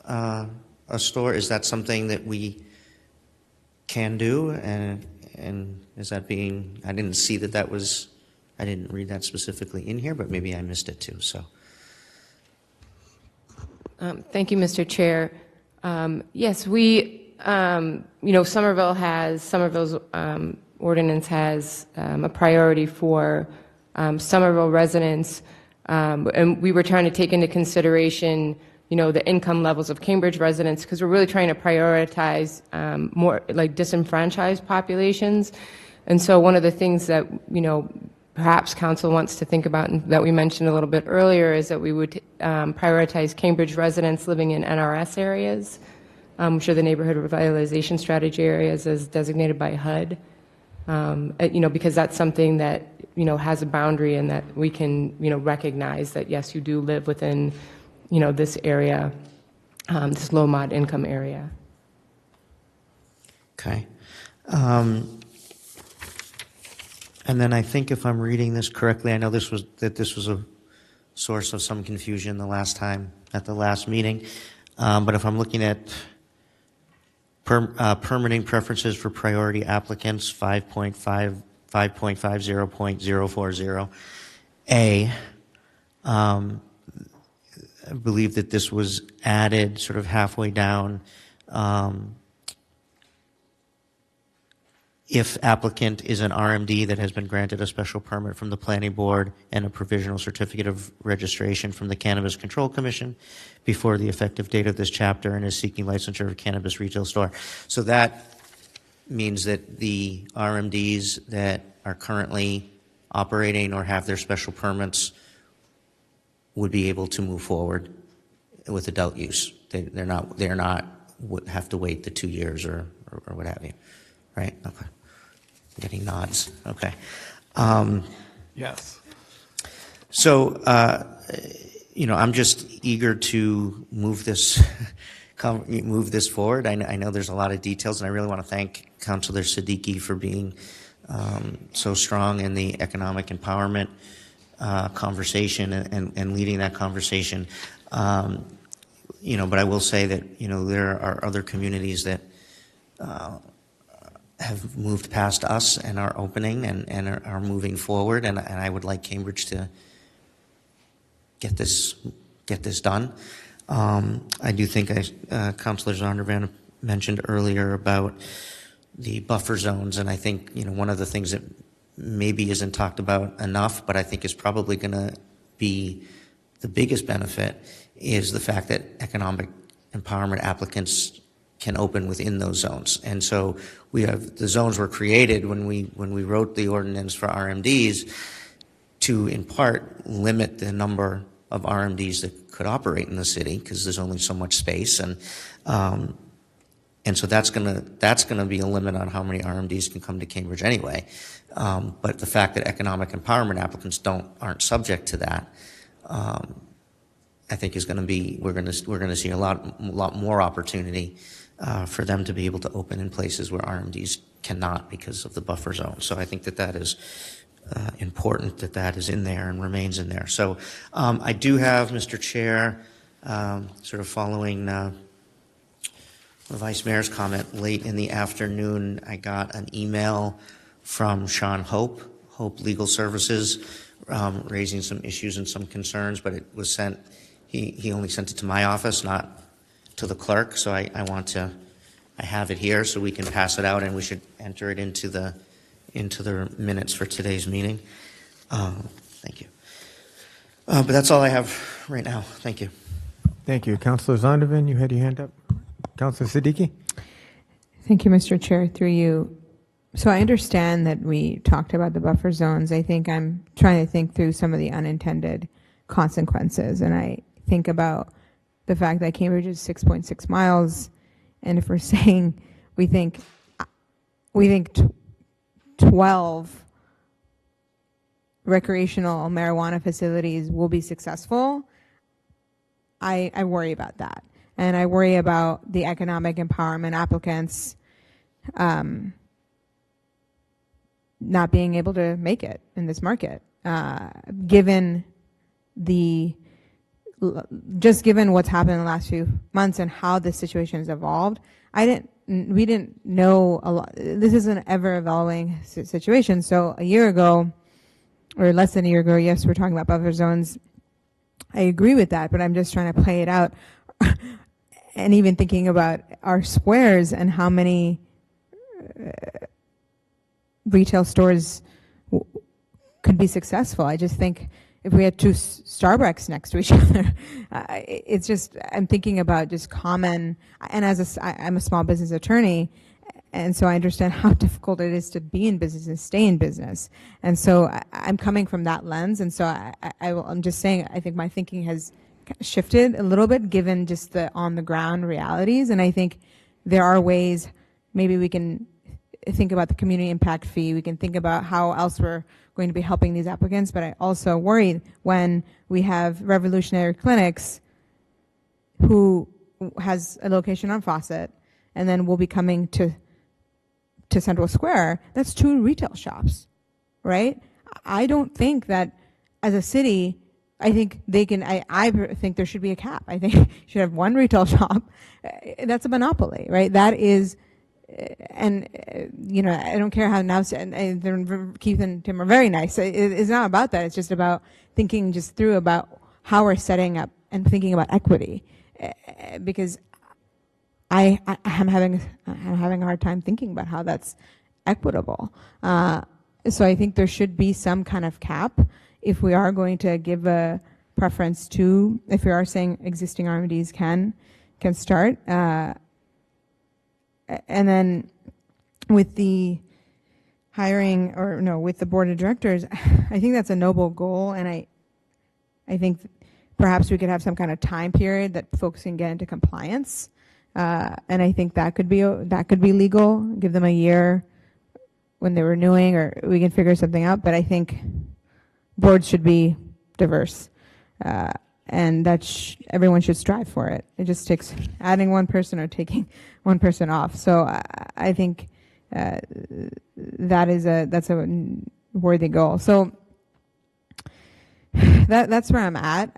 K: a store. Is that something that we can do? And is that being, I didn't see that was, I didn't read that specifically in here, but maybe I missed it too, so.
C: Thank you, Mr. Chair. Yes, we, Somerville's ordinance has a priority for Somerville residents, and we were trying to take into consideration, the income levels of Cambridge residents, because we're really trying to prioritize more like disenfranchised populations. And so one of the things that, perhaps council wants to think about and that we mentioned a little bit earlier is that we would prioritize Cambridge residents living in NRS areas, which are the neighborhood revitalization strategy areas as designated by HUD. Because that's something that, has a boundary and that we can, recognize that, yes, you do live within, this area, this low mod income area.
K: Okay. And then I think if I'm reading this correctly, I know this was a source of some confusion the last time at the last meeting. But if I'm looking at permitting preferences for priority applicants, 5.50.040A, I believe that this was added sort of halfway down. If applicant is an RMD that has been granted a special permit from the planning board and a provisional certificate of registration from the Cannabis Control Commission before the effective date of this chapter and is seeking licensure of a cannabis retail store. So that means that the RMDs that are currently operating or have their special permits would be able to move forward with adult use. They're not would have to wait the 2 years or what have you, right? Okay. Getting nods. Okay.
F: Yes.
K: So, I'm just eager to move this forward. I know there's a lot of details, and I really want to thank Councilor Siddiqui for being so strong in the economic empowerment conversation and leading that conversation. But I will say that there are other communities that have moved past us and are opening and are moving forward, and I would like Cambridge to get this done. I do think Councilor Zondervan mentioned earlier about the buffer zones, and I think one of the things that maybe isn't talked about enough, but I think is probably going to be the biggest benefit, is the fact that economic empowerment applicants can open within those zones. And so the zones were created when we wrote the ordinance for RMDs to, in part, limit the number of RMDs that could operate in the city, because there's only so much space, and so that's gonna be a limit on how many RMDs can come to Cambridge anyway. But the fact that economic empowerment applicants aren't subject to that, I think is going to be, we're going to see a lot more opportunity for them to be able to open in places where RMDs cannot because of the buffer zone. So I think that is important, that is in there and remains in there. So I do have, Mr. Chair, sort of following the Vice Mayor's comment, late in the afternoon, I got an email from Sean Hope Legal Services, raising some issues and some concerns, but it was sent, he only sent it to my office, not to the clerk, so I have it here so we can pass it out, and we should enter it into the minutes for today's meeting. Thank you. But that's all I have right now. Thank you.
A: Thank you. Councilor Zondervan, you had your hand up. Councilor Siddiqui?
B: Thank you, Mr. Chair. Through you. So I understand that we talked about the buffer zones. I think I'm trying to think through some of the unintended consequences. And I think about the fact that Cambridge is 6.6 miles. And if we're saying we think 12 recreational marijuana facilities will be successful, I worry about that. And I worry about the economic empowerment applicants not being able to make it in this market, given what's happened in the last few months and how this situation has evolved. We didn't know a lot. This is an ever-evolving situation. So a year ago, or less than a year ago, yes, we're talking about buffer zones. I agree with that, but I'm just trying to play it out. And even thinking about our squares and how many retail stores could be successful. I just think if we had two Starbucks next to each other, it's just, I'm thinking about just common, and I'm a small business attorney, and so I understand how difficult it is to be in business and stay in business. And so I'm coming from that lens, and so I'm just saying, I think my thinking has shifted a little bit given just the on-the-ground realities, and I think there are ways maybe we can think about the community impact fee, we can think about how else we're going to be helping these applicants, but I also worry when we have Revolutionary Clinics who has a location on Fawcett and then will be coming to Central Square. That's 2 retail shops, right? I don't think that as a city, I think they can, I think there should be a cap. I think you should have 1 retail shop. That's a monopoly, right? That is, and I don't care how now, and Keith and Tim are very nice. It's not about that. It's just about thinking just through about how we're setting up and thinking about equity, because I'm having a hard time thinking about how that's equitable. So I think there should be some kind of cap if we are going to give a preference to, if we are saying existing RMDs can start. And then with the hiring, with the board of directors, I think that's a noble goal, and I think perhaps we could have some kind of time period that folks can get into compliance, and I think that could be legal. Give them a year when they're renewing, or we can figure something out. But I think boards should be diverse, and that everyone should strive for it. It just takes adding one person or taking one person off. So I think that's a worthy goal. So that's where I'm at.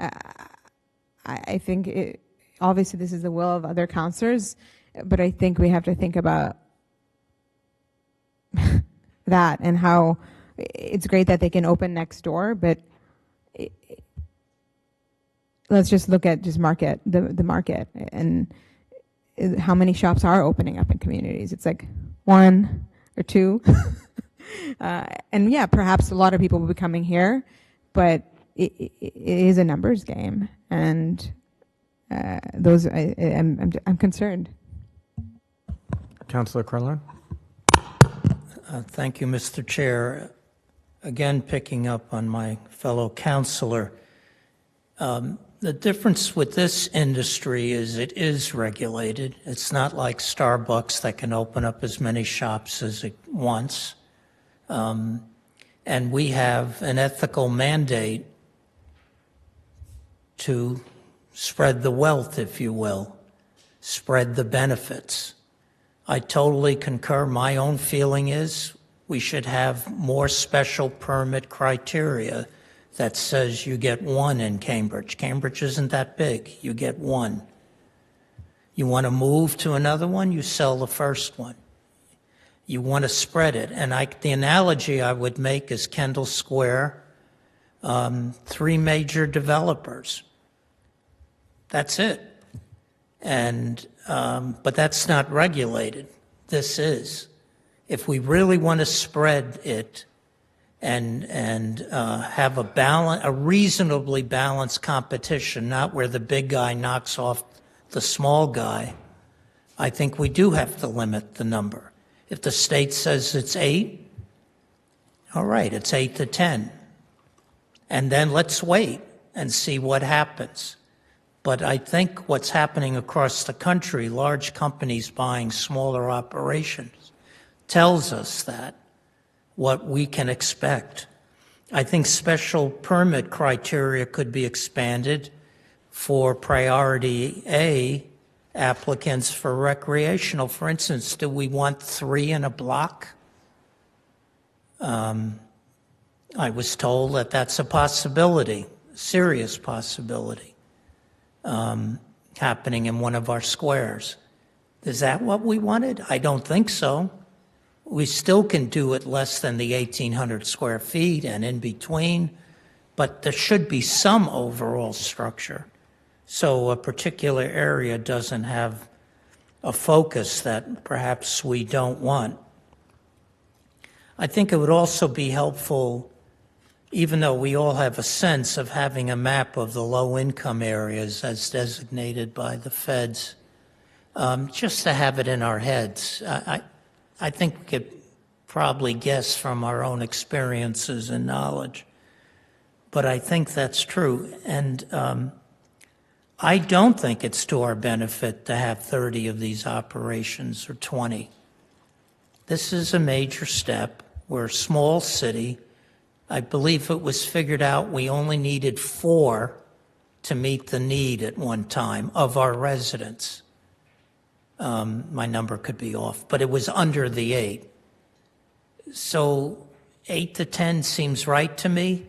B: I think obviously this is the will of other counselors, but I think we have to think about that and how it's great that they can open next door, but let's just look at just the market and how many shops are opening up in communities. It's like 1 or 2. And yeah, perhaps a lot of people will be coming here, but it is a numbers game, and I'm concerned.
A: Councilor Carlone?
E: Thank you, Mr. Chair. Again, picking up on my fellow councilor, the difference with this industry is it is regulated. It's not like Starbucks that can open up as many shops as it wants. And we have an ethical mandate to spread the wealth, if you will, spread the benefits. I totally concur. My own feeling is we should have more special permit criteria that says you get one in Cambridge. Cambridge isn't that big. You get one. You want to move to another one, you sell the first one. You want to spread it. And the analogy I would make is Kendall Square, 3 major developers. That's it. And but that's not regulated. This is. If we really want to spread it and have a reasonably balanced competition, not where the big guy knocks off the small guy, I think we do have to limit the number. If the state says it's 8, all right, it's 8 to 10. And then let's wait and see what happens. But I think what's happening across the country, large companies buying smaller operations, tells us that, what we can expect. I think special permit criteria could be expanded for priority A applicants for recreational. For instance, do we want 3 in a block? I was told that that's a possibility, serious possibility. Happening in one of our squares. Is that what we wanted? I don't think so. We still can do it less than the 1,800 square feet and in between, but there should be some overall structure. So a particular area doesn't have a focus that perhaps we don't want. I think it would also be helpful, even though we all have a sense of having a map of the low-income areas as designated by the feds, just to have it in our heads. I think we could probably guess from our own experiences and knowledge, but I think that's true. And I don't think it's to our benefit to have 30 of these operations or 20. This is a major step. We're a small city. I believe it was figured out we only needed 4 to meet the need at one time of our residents. My number could be off, but it was under the 8. So 8 to 10 seems right to me.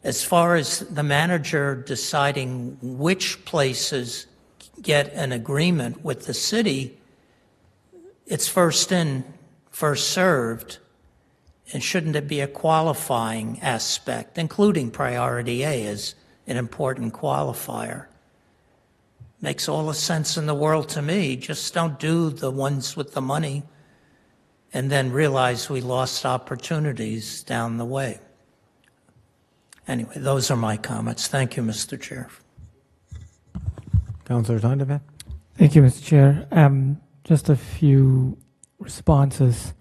E: As far as the manager deciding which places get an agreement with the city, it's first in, first served. And shouldn't it be a qualifying aspect, including priority A as an important qualifier? Makes all the sense in the world to me. Just don't do the ones with the money and then realize we lost opportunities down the way. Anyway, those are my comments. Thank you, Mr. Chair.
A: Councilor Zondervan?
H: Thank you, Mr. Chair. Just a few responses.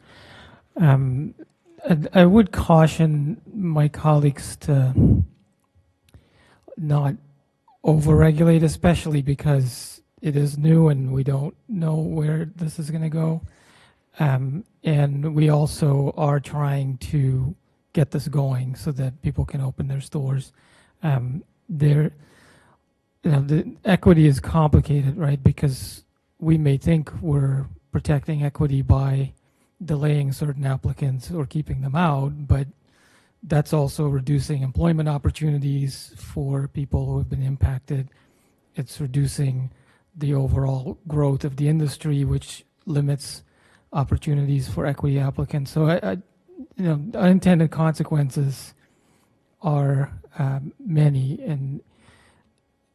H: I would caution my colleagues to not overregulate, especially because it is new and we don't know where this is going to go. And we also are trying to get this going so that people can open their stores. The equity is complicated, right? Because we may think we're protecting equity by delaying certain applicants or keeping them out, but that's also reducing employment opportunities for people who have been impacted. It's reducing the overall growth of the industry, which limits opportunities for equity applicants. So, unintended consequences are many. And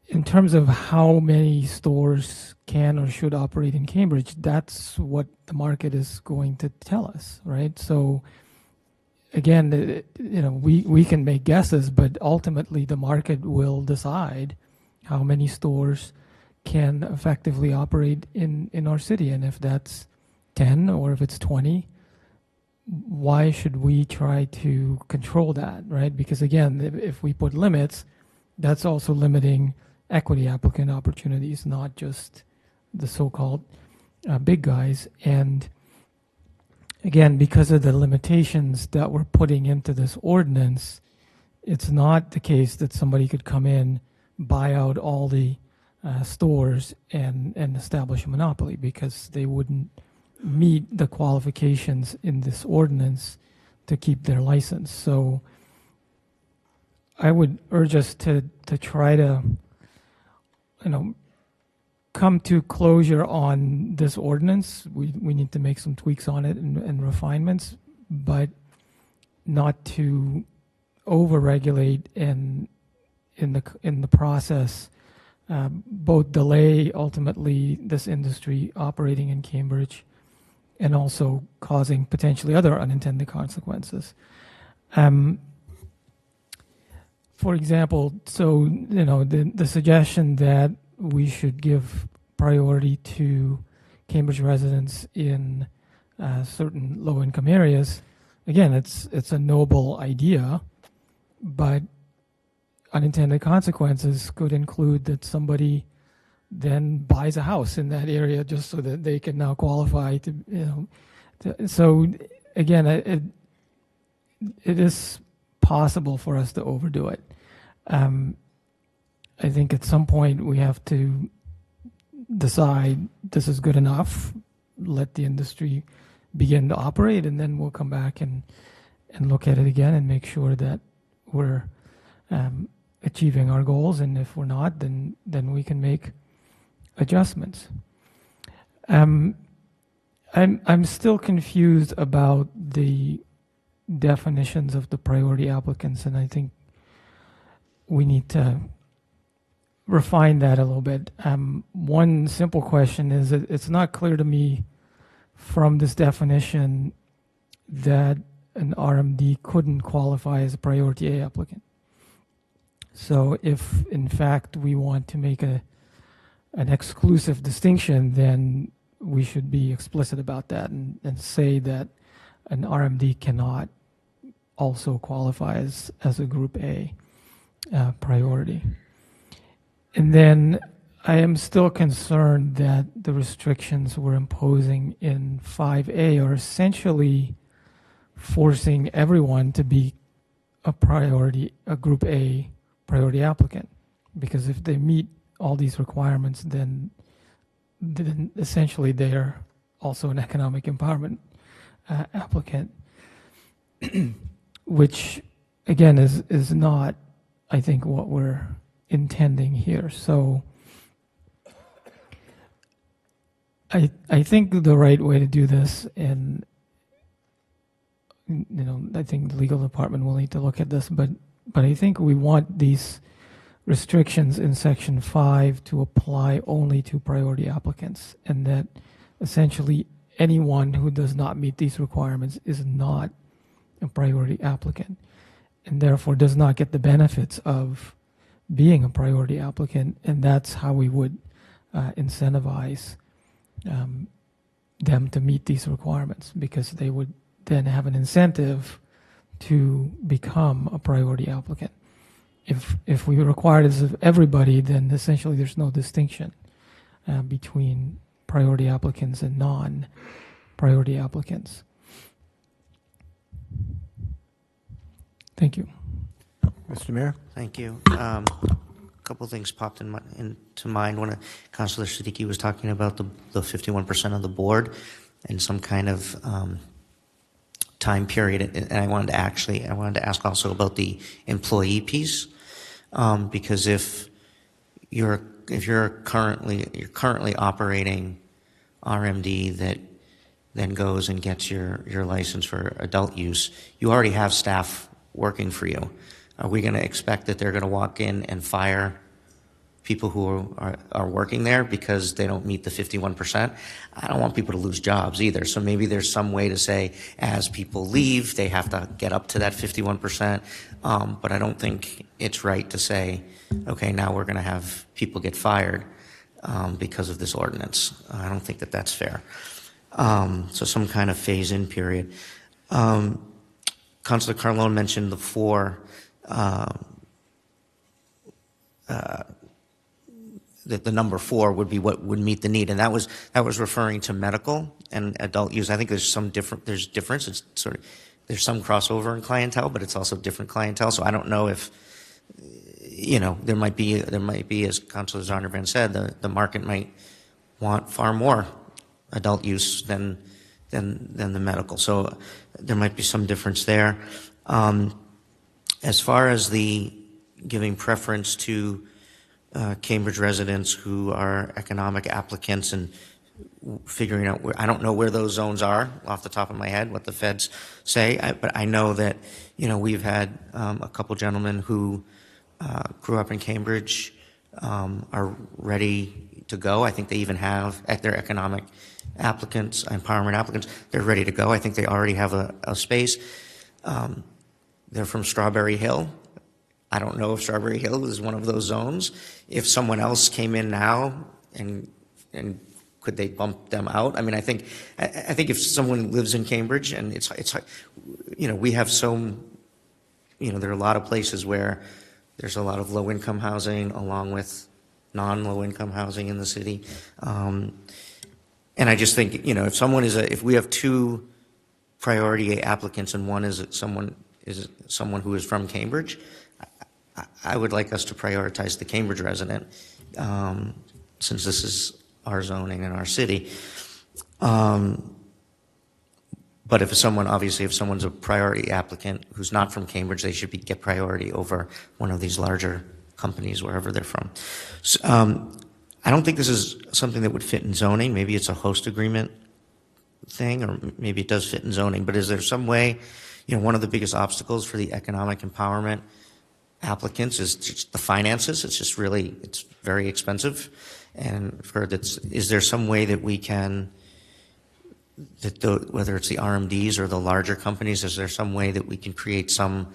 H: in terms of how many stores can or should operate in Cambridge, that's what the market is going to tell us, right? So again, we can make guesses, but ultimately the market will decide how many stores can effectively operate in our city. And if that's 10 or if it's 20, why should we try to control that, right? Because again, if we put limits, that's also limiting equity applicant opportunities, not just the so-called big guys. And again, because of the limitations that we're putting into this ordinance, it's not the case that somebody could come in, buy out all the stores and establish a monopoly, because they wouldn't meet the qualifications in this ordinance to keep their license. So I would urge us to try to, come to closure on this ordinance. We need to make some tweaks on it and refinements, but not to overregulate and in the process both delay ultimately this industry operating in Cambridge and also causing potentially other unintended consequences. For example, so the suggestion that we should give priority to Cambridge residents in certain low-income areas, again, it's a noble idea, but unintended consequences could include that somebody then buys a house in that area just so that they can now qualify to, so again, it is possible for us to overdo it. I think at some point we have to decide this is good enough, let the industry begin to operate, and then we'll come back and look at it again and make sure that we're achieving our goals, and if we're not, then we can make adjustments. I'm still confused about the definitions of the priority applicants, and I think we need to refine that a little bit. One simple question is that it's not clear to me from this definition that an RMD couldn't qualify as a priority A applicant. So if in fact we want to make an exclusive distinction, then we should be explicit about that and say that an RMD cannot also qualify as a Group A priority. And then I am still concerned that the restrictions we're imposing in 5A are essentially forcing everyone to be a Group A priority applicant. Because if they meet all these requirements, then essentially they're also an economic empowerment applicant, which again is not, I think, what we're intending here. So I think the right way to do this, and I think the legal department will need to look at this, but I think we want these restrictions in Section 5 to apply only to priority applicants, and that essentially anyone who does not meet these requirements is not a priority applicant and therefore does not get the benefits of being a priority applicant, and that's how we would incentivize them to meet these requirements, because they would then have an incentive to become a priority applicant. If we require this of everybody, then essentially there's no distinction between priority applicants and non-priority applicants. Thank you.
A: Mr. Mayor?
K: Thank you. A couple of things popped into mind when Councilor Siddiqui was talking about the 51% of the board and some kind of time period, and I wanted to ask also about the employee piece, because if you're currently operating RMD that then goes and gets your license for adult use, you already have staff working for you. Are we going to expect that they're going to walk in and fire people who are working there because they don't meet the 51%. I don't want people to lose jobs either. So maybe there's some way to say as people leave, they have to get up to that 51%. But I don't think it's right to say, okay, now we're going to have people get fired because of this ordinance. I don't think that that's fair. So some kind of phase-in period. Councilor Carlone mentioned the four that the number 4 would be what would meet the need, and that was referring to medical and adult use. I think there's difference. It's sort of, there's some crossover in clientele, but it's also different clientele. So I don't know if, there might be, as Councilor Zondervan said, the market might want far more adult use than the medical. So there might be some difference there. As far as the giving preference to Cambridge residents who are economic applicants and figuring out where, I don't know where those zones are off the top of my head, what the feds say, but I know that, we've had a couple gentlemen who grew up in Cambridge, are ready to go. I think they even have, at their economic applicants, empowerment applicants, they're ready to go. I think they already have a space. They're from Strawberry Hill. I don't know if Strawberry Hill is one of those zones. If someone else came in now, and could they bump them out? I mean, I think if someone lives in Cambridge, and it's we have there are a lot of places where there's a lot of low-income housing along with non-low-income housing in the city. And I just think, if we have 2 priority A applicants and one is someone who is from Cambridge, I would like us to prioritize the Cambridge resident, since this is our zoning in our city. But if someone's a priority applicant who's not from Cambridge, they should get priority over one of these larger companies, wherever they're from. So, I don't think this is something that would fit in zoning. Maybe it's a host agreement thing, or maybe it does fit in zoning. But is there some way, one of the biggest obstacles for the economic empowerment applicants is just the finances. It's very expensive. And is there some way that we can, whether it's the RMDs or the larger companies, is there some way that we can create some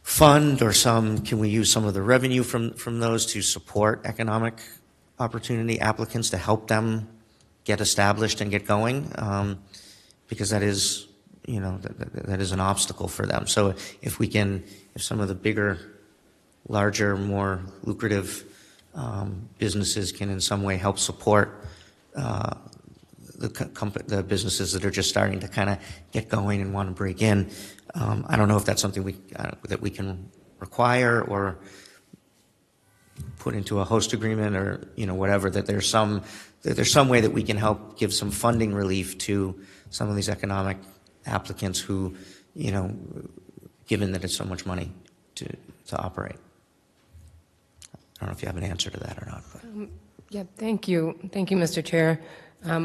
K: fund or can we use some of the revenue from those to support economic opportunity applicants to help them get established and get going? Because that is, that is an obstacle for them. So if some of the bigger, larger, more lucrative businesses can in some way help support the businesses that are just starting to kind of get going and want to break in. I don't know if that's something that we can require or put into a host agreement or whatever. That there's some way that we can help give some funding relief to some of these economic applicants who, given that it's so much money to operate. I don't know if you have an answer to that or not. But.
C: Yeah, thank you, Mr. Chair.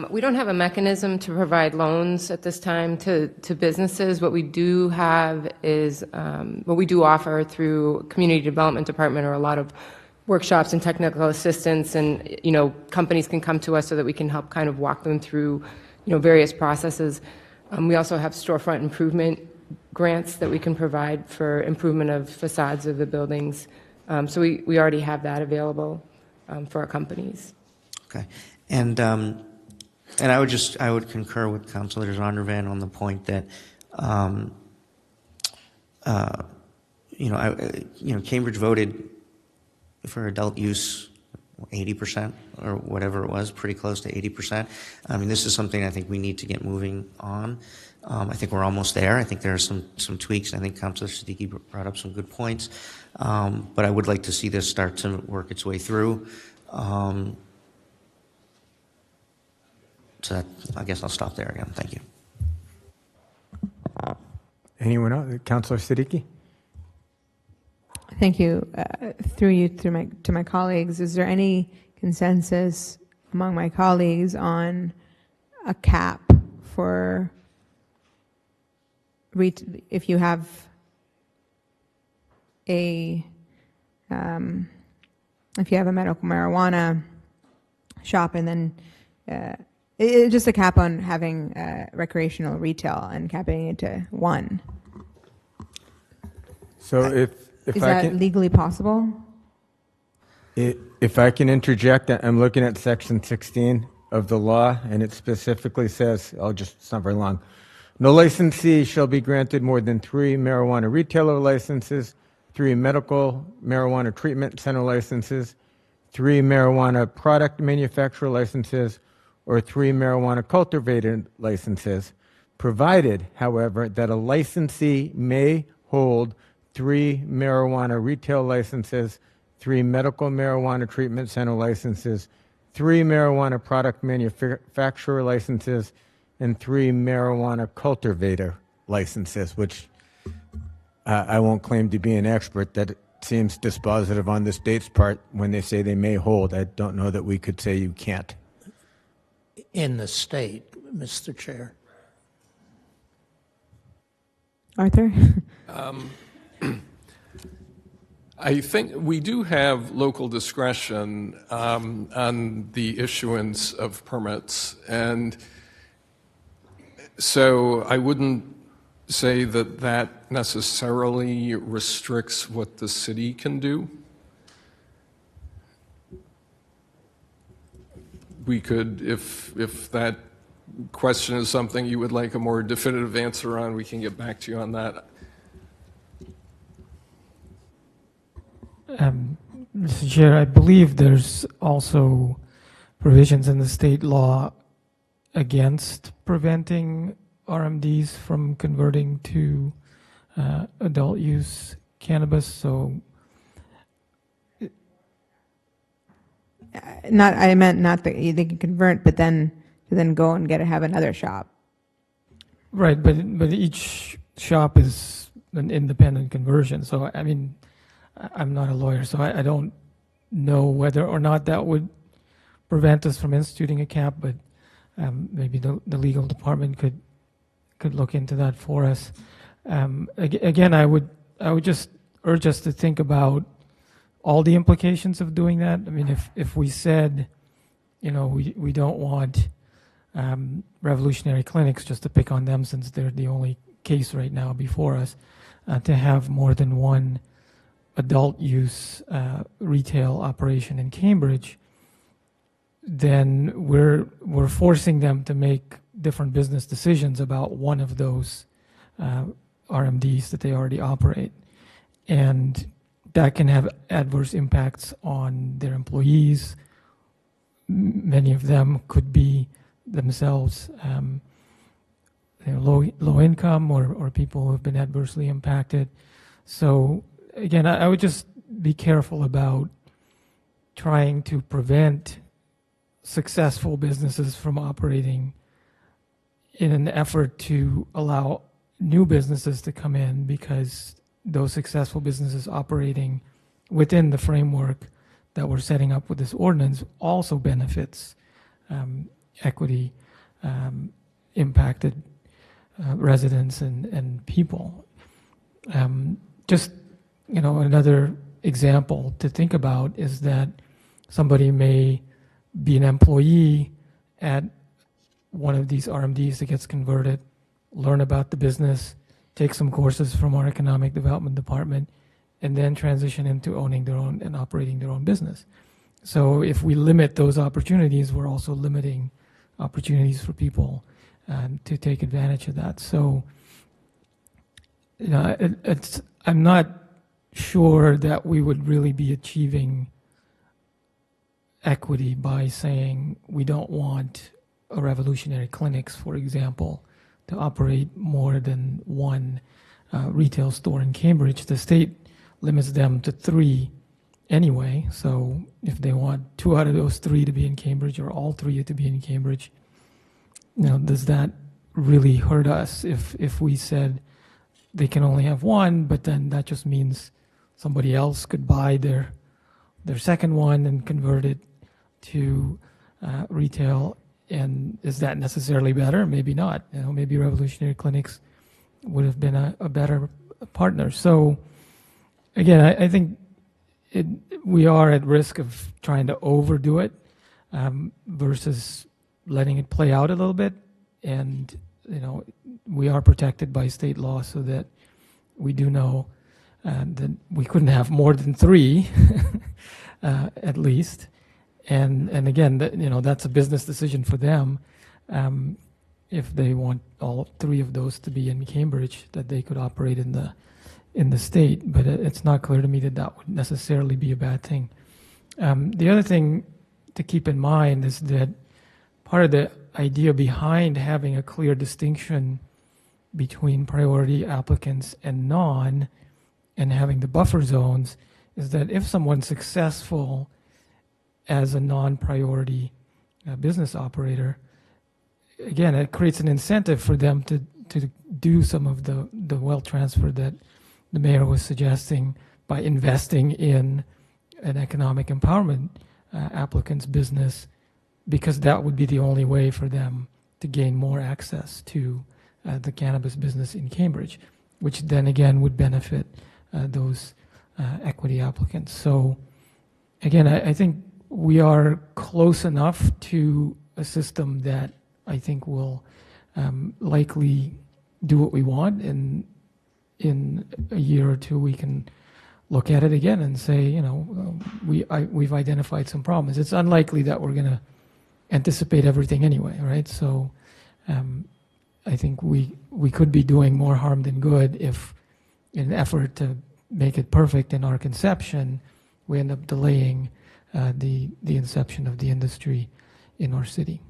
C: We don't have a mechanism to provide loans at this time to businesses. What we do have is, what we do offer through Community Development Department are a lot of workshops and technical assistance, and companies can come to us so that we can help kind of walk them through various processes. We also have storefront improvement grants that we can provide for improvement of facades of the buildings. So we already have that available for our companies.
K: Okay, and I would concur with Councilor Zondervan on the point that Cambridge voted for adult use 80% or whatever it was, pretty close to 80%. I mean, this is something I think we need to get moving on. I think we're almost there. I think there are some tweaks. I think Councilor Siddiqui brought up some good points. But I would like to see this start to work its way through. So I guess I'll stop there again. Thank you.
A: Anyone else? Councilor Siddiqui?
B: Thank you. To my colleagues, is there any consensus among my colleagues on a cap for if you have a if you have a medical marijuana shop and then it's just a cap on having recreational retail and capping it to one.
A: So if
B: Is
A: I
B: that
A: can,
B: legally possible?
A: if I can interject, I'm looking at section 16 of the law, and it specifically says, it's not very long. No licensee shall be granted more than 3 marijuana retailer licenses, 3 medical marijuana treatment center licenses, 3 marijuana product manufacturer licenses, or 3 marijuana cultivator licenses, provided, however, that a licensee may hold 3 marijuana retail licenses, 3 medical marijuana treatment center licenses, 3 marijuana product manufacturer licenses, and 3 marijuana cultivator licenses, which I won't claim to be an expert. That seems dispositive on the state's part when they say they may hold. I don't know that we could say you can't.
E: In the state, Mr. Chair.
B: Arthur?
F: I think we do have local discretion on the issuance of permits, and so I wouldn't say that that necessarily restricts what the city can do. We could, if that question is something you would like a more definitive answer on, we can get back to you on that.
H: Mr. Chair, I believe there's also provisions in the state law against preventing RMDs from converting to adult use cannabis. So,
B: I meant not that they can convert, but then go and have another shop.
H: right, but each shop is an independent conversion. So, I mean, I'm not a lawyer, so I don't know whether or not that would prevent us from instituting a cap, but maybe the legal department could look into that for us. Again, I would just urge us to think about all the implications of doing that. I mean, if we said, we don't want revolutionary clinics, just to pick on them since they're the only case right now before us, to have more than one adult use retail operation in Cambridge, then we're forcing them to make different business decisions about one of those RMDs that they already operate. And that can have adverse impacts on their employees. Many of them could be themselves low income or people who have been adversely impacted. So again, I would just be careful about trying to prevent successful businesses from operating in an effort to allow new businesses to come in, because those successful businesses operating within the framework that we're setting up with this ordinance also benefits equity impacted residents and people. Just another example to think about is that somebody may be an employee at one of these RMDs that gets converted, learn about the business, take some courses from our economic development department, and then transition into owning their own and operating their own business. So if we limit those opportunities, we're also limiting opportunities for people to take advantage of that. So, I'm not sure that we would really be achieving equity by saying we don't want a revolutionary clinics, for example, to operate more than one retail store in Cambridge. The state limits them to 3 anyway. So if they want 2 out of those 3 to be in Cambridge, or all 3 to be in Cambridge, does that really hurt us if we said they can only have 1, but then that just means somebody else could buy their second one and convert it to retail? And is that necessarily better? Maybe not. Maybe revolutionary clinics would have been a better partner. So again, I think we are at risk of trying to overdo it versus letting it play out a little bit. And, we are protected by state law so that we do know that we couldn't have more than 3 at least. And again, that's a business decision for them. If they want all 3 of those to be in Cambridge, that they could operate in the state. But it's not clear to me that that would necessarily be a bad thing. The other thing to keep in mind is that part of the idea behind having a clear distinction between priority applicants and non, and having the buffer zones, is that if someone's successful as a non-priority business operator, again, it creates an incentive for them to do some of the wealth transfer that the mayor was suggesting by investing in an economic empowerment applicant's business, because that would be the only way for them to gain more access to the cannabis business in Cambridge, which then again would benefit those equity applicants. So again, I think we are close enough to a system that I think will likely do what we want, and in a year or 2 we can look at it again and say, we've identified some problems. It's unlikely that we're going to anticipate everything anyway, right? So I think we could be doing more harm than good if, in an effort to make it perfect in our conception, we end up delaying the inception of the industry in our city.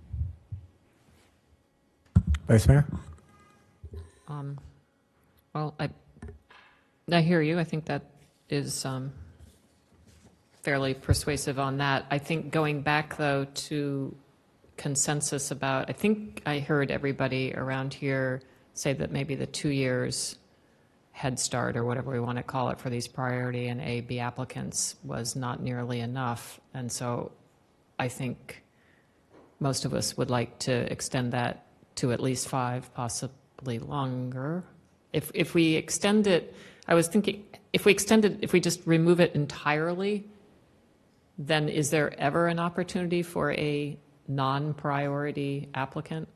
A: Vice Mayor?
I: Well, I hear you. I think that is fairly persuasive on that. I think going back, though, to consensus about, I think I heard everybody around here say that maybe the 2 years head start, or whatever we want to call it, for these priority and A, B applicants was not nearly enough. And so I think most of us would like to extend that to at least 5, possibly longer. If we extend it, I was thinking, if we just remove it entirely, then is there ever an opportunity for a non-priority applicant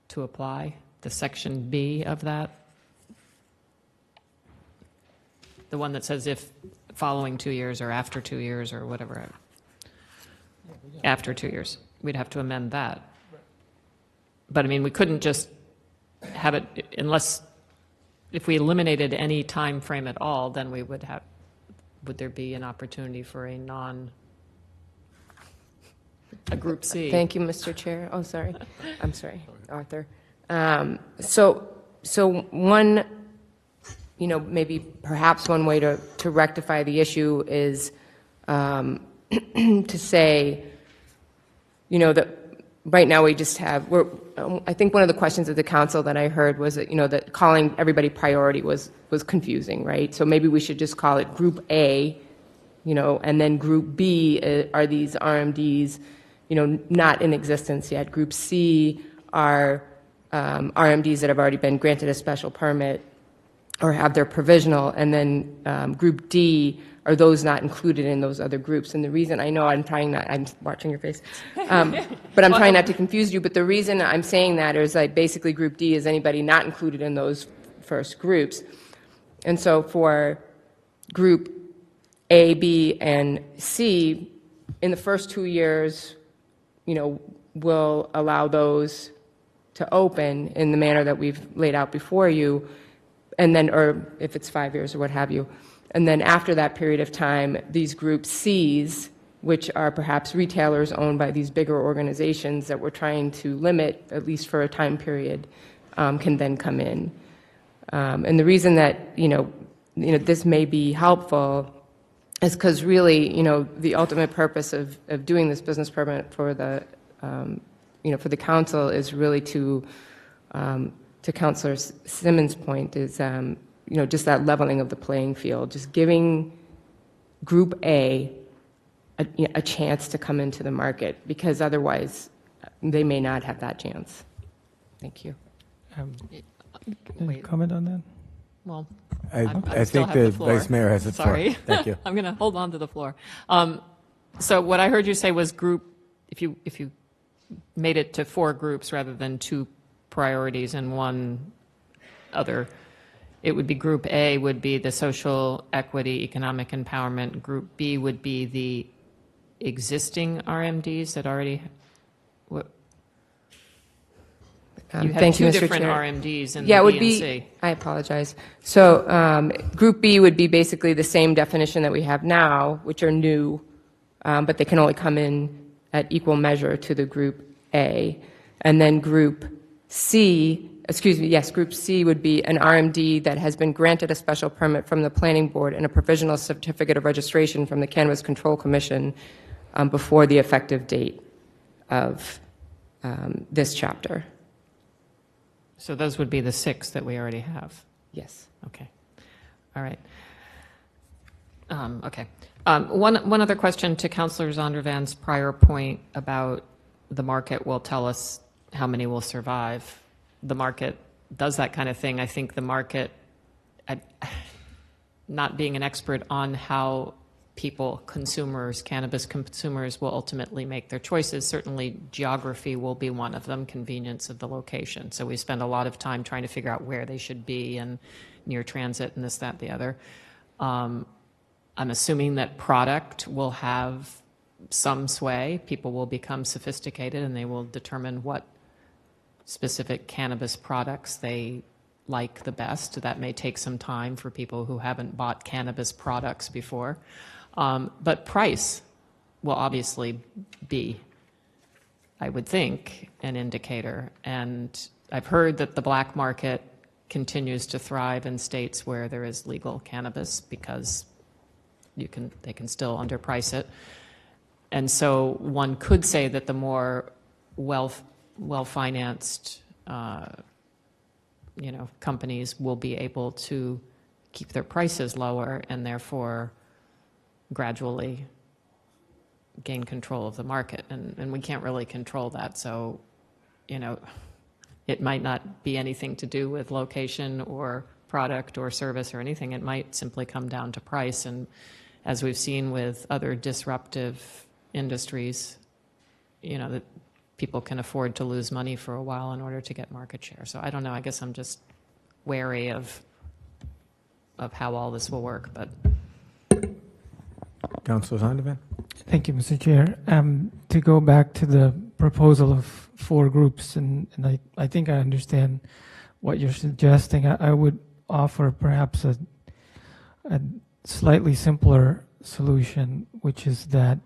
I: to apply? The section B of that? The one that says if following 2 years or after 2 years or whatever. After 2 years. We'd have to amend that. But I mean, we couldn't just have it, unless, if we eliminated any time frame at all, then we would have, would there be an opportunity for a Group C?
C: Thank you, Mr. Chair. Oh, sorry. I'm sorry, Arthur. So one, maybe perhaps one way to rectify the issue is to say, that right now we just have, I think one of the questions of the council that I heard was that, that calling everybody priority was confusing, right? So maybe we should just call it Group A, and then Group B are these RMDs, not in existence yet. Group C are RMDs that have already been granted a special permit or have their provisional, and then Group D are those not included in those other groups. And the reason, I know I'm watching your face, but I'm trying not to confuse you, but the reason I'm saying that is that basically Group D is anybody not included in those first groups. And so for Group A, B, and C, in the first 2 years, we'll allow those to open in the manner that we've laid out before you, and then, or if it's 5 years or what have you. And then after that period of time, these Group Cs, which are perhaps retailers owned by these bigger organizations that we're trying to limit, at least for a time period, can then come in. And the reason that, this may be helpful is because really, the ultimate purpose of doing this business permit for the, for the council is really to Councilor Simmons' point is, just that leveling of the playing field, just giving Group A a chance to come into the market, because otherwise they may not have that chance. Thank you.
H: Any comment on that?
I: well,
A: I
I: still
A: think
I: have
A: the
I: floor.
A: Vice Mayor has the floor.
I: Sorry.
A: Thank you.
I: I'm going to hold on to the floor. So what I heard you say was group, if you made it to 4 groups rather than 2 priorities and 1 other, it would be Group A would be the social equity, economic empowerment. Group B would be the existing RMDs that already, you have
C: Thank you,
I: 2
C: Mr.
I: different
C: Chair.
I: RMDs in
C: Yeah, it
I: the
C: would
I: B and
C: be,
I: C.
C: I apologize. So Group B would be basically the same definition that we have now, which are new, but they can only come in at equal measure to the Group A. And then Group C, Group C would be an RMD that has been granted a special permit from the Planning Board and a provisional certificate of registration from the Cannabis Control Commission before the effective date of this chapter.
I: So those would be the 6 that we already have.
C: Yes.
I: Okay. All right. Okay. One other question to Councillor Zondervan's prior point about the market will tell us how many will survive. The market does that kind of thing. I think the market, not being an expert on how people, consumers, cannabis consumers will ultimately make their choices, certainly geography will be one of them, convenience of the location. So we spend a lot of time trying to figure out where they should be and near transit and this, that, the other. I'm assuming that product will have some sway. People will become sophisticated and they will determine what specific cannabis products they like the best. That may take some time for people who haven't bought cannabis products before. But price will obviously be, I would think, an indicator. And I've heard that the black market continues to thrive in states where there is legal cannabis because they can still underprice it. And so one could say that the more well-financed companies will be able to keep their prices lower and therefore gradually gain control of the market. And we can't really control that. So, it might not be anything to do with location or product or service or anything. It might simply come down to price. And as we've seen with other disruptive industries, that people can afford to lose money for a while in order to get market share. So I don't know. I guess I'm just wary of how all this will work. But
A: Councilor Zondervan?
H: Thank you, Mr. Chair. To go back to the proposal of 4 groups, and I think I understand what you're suggesting. I would offer perhaps a slightly simpler solution, which is that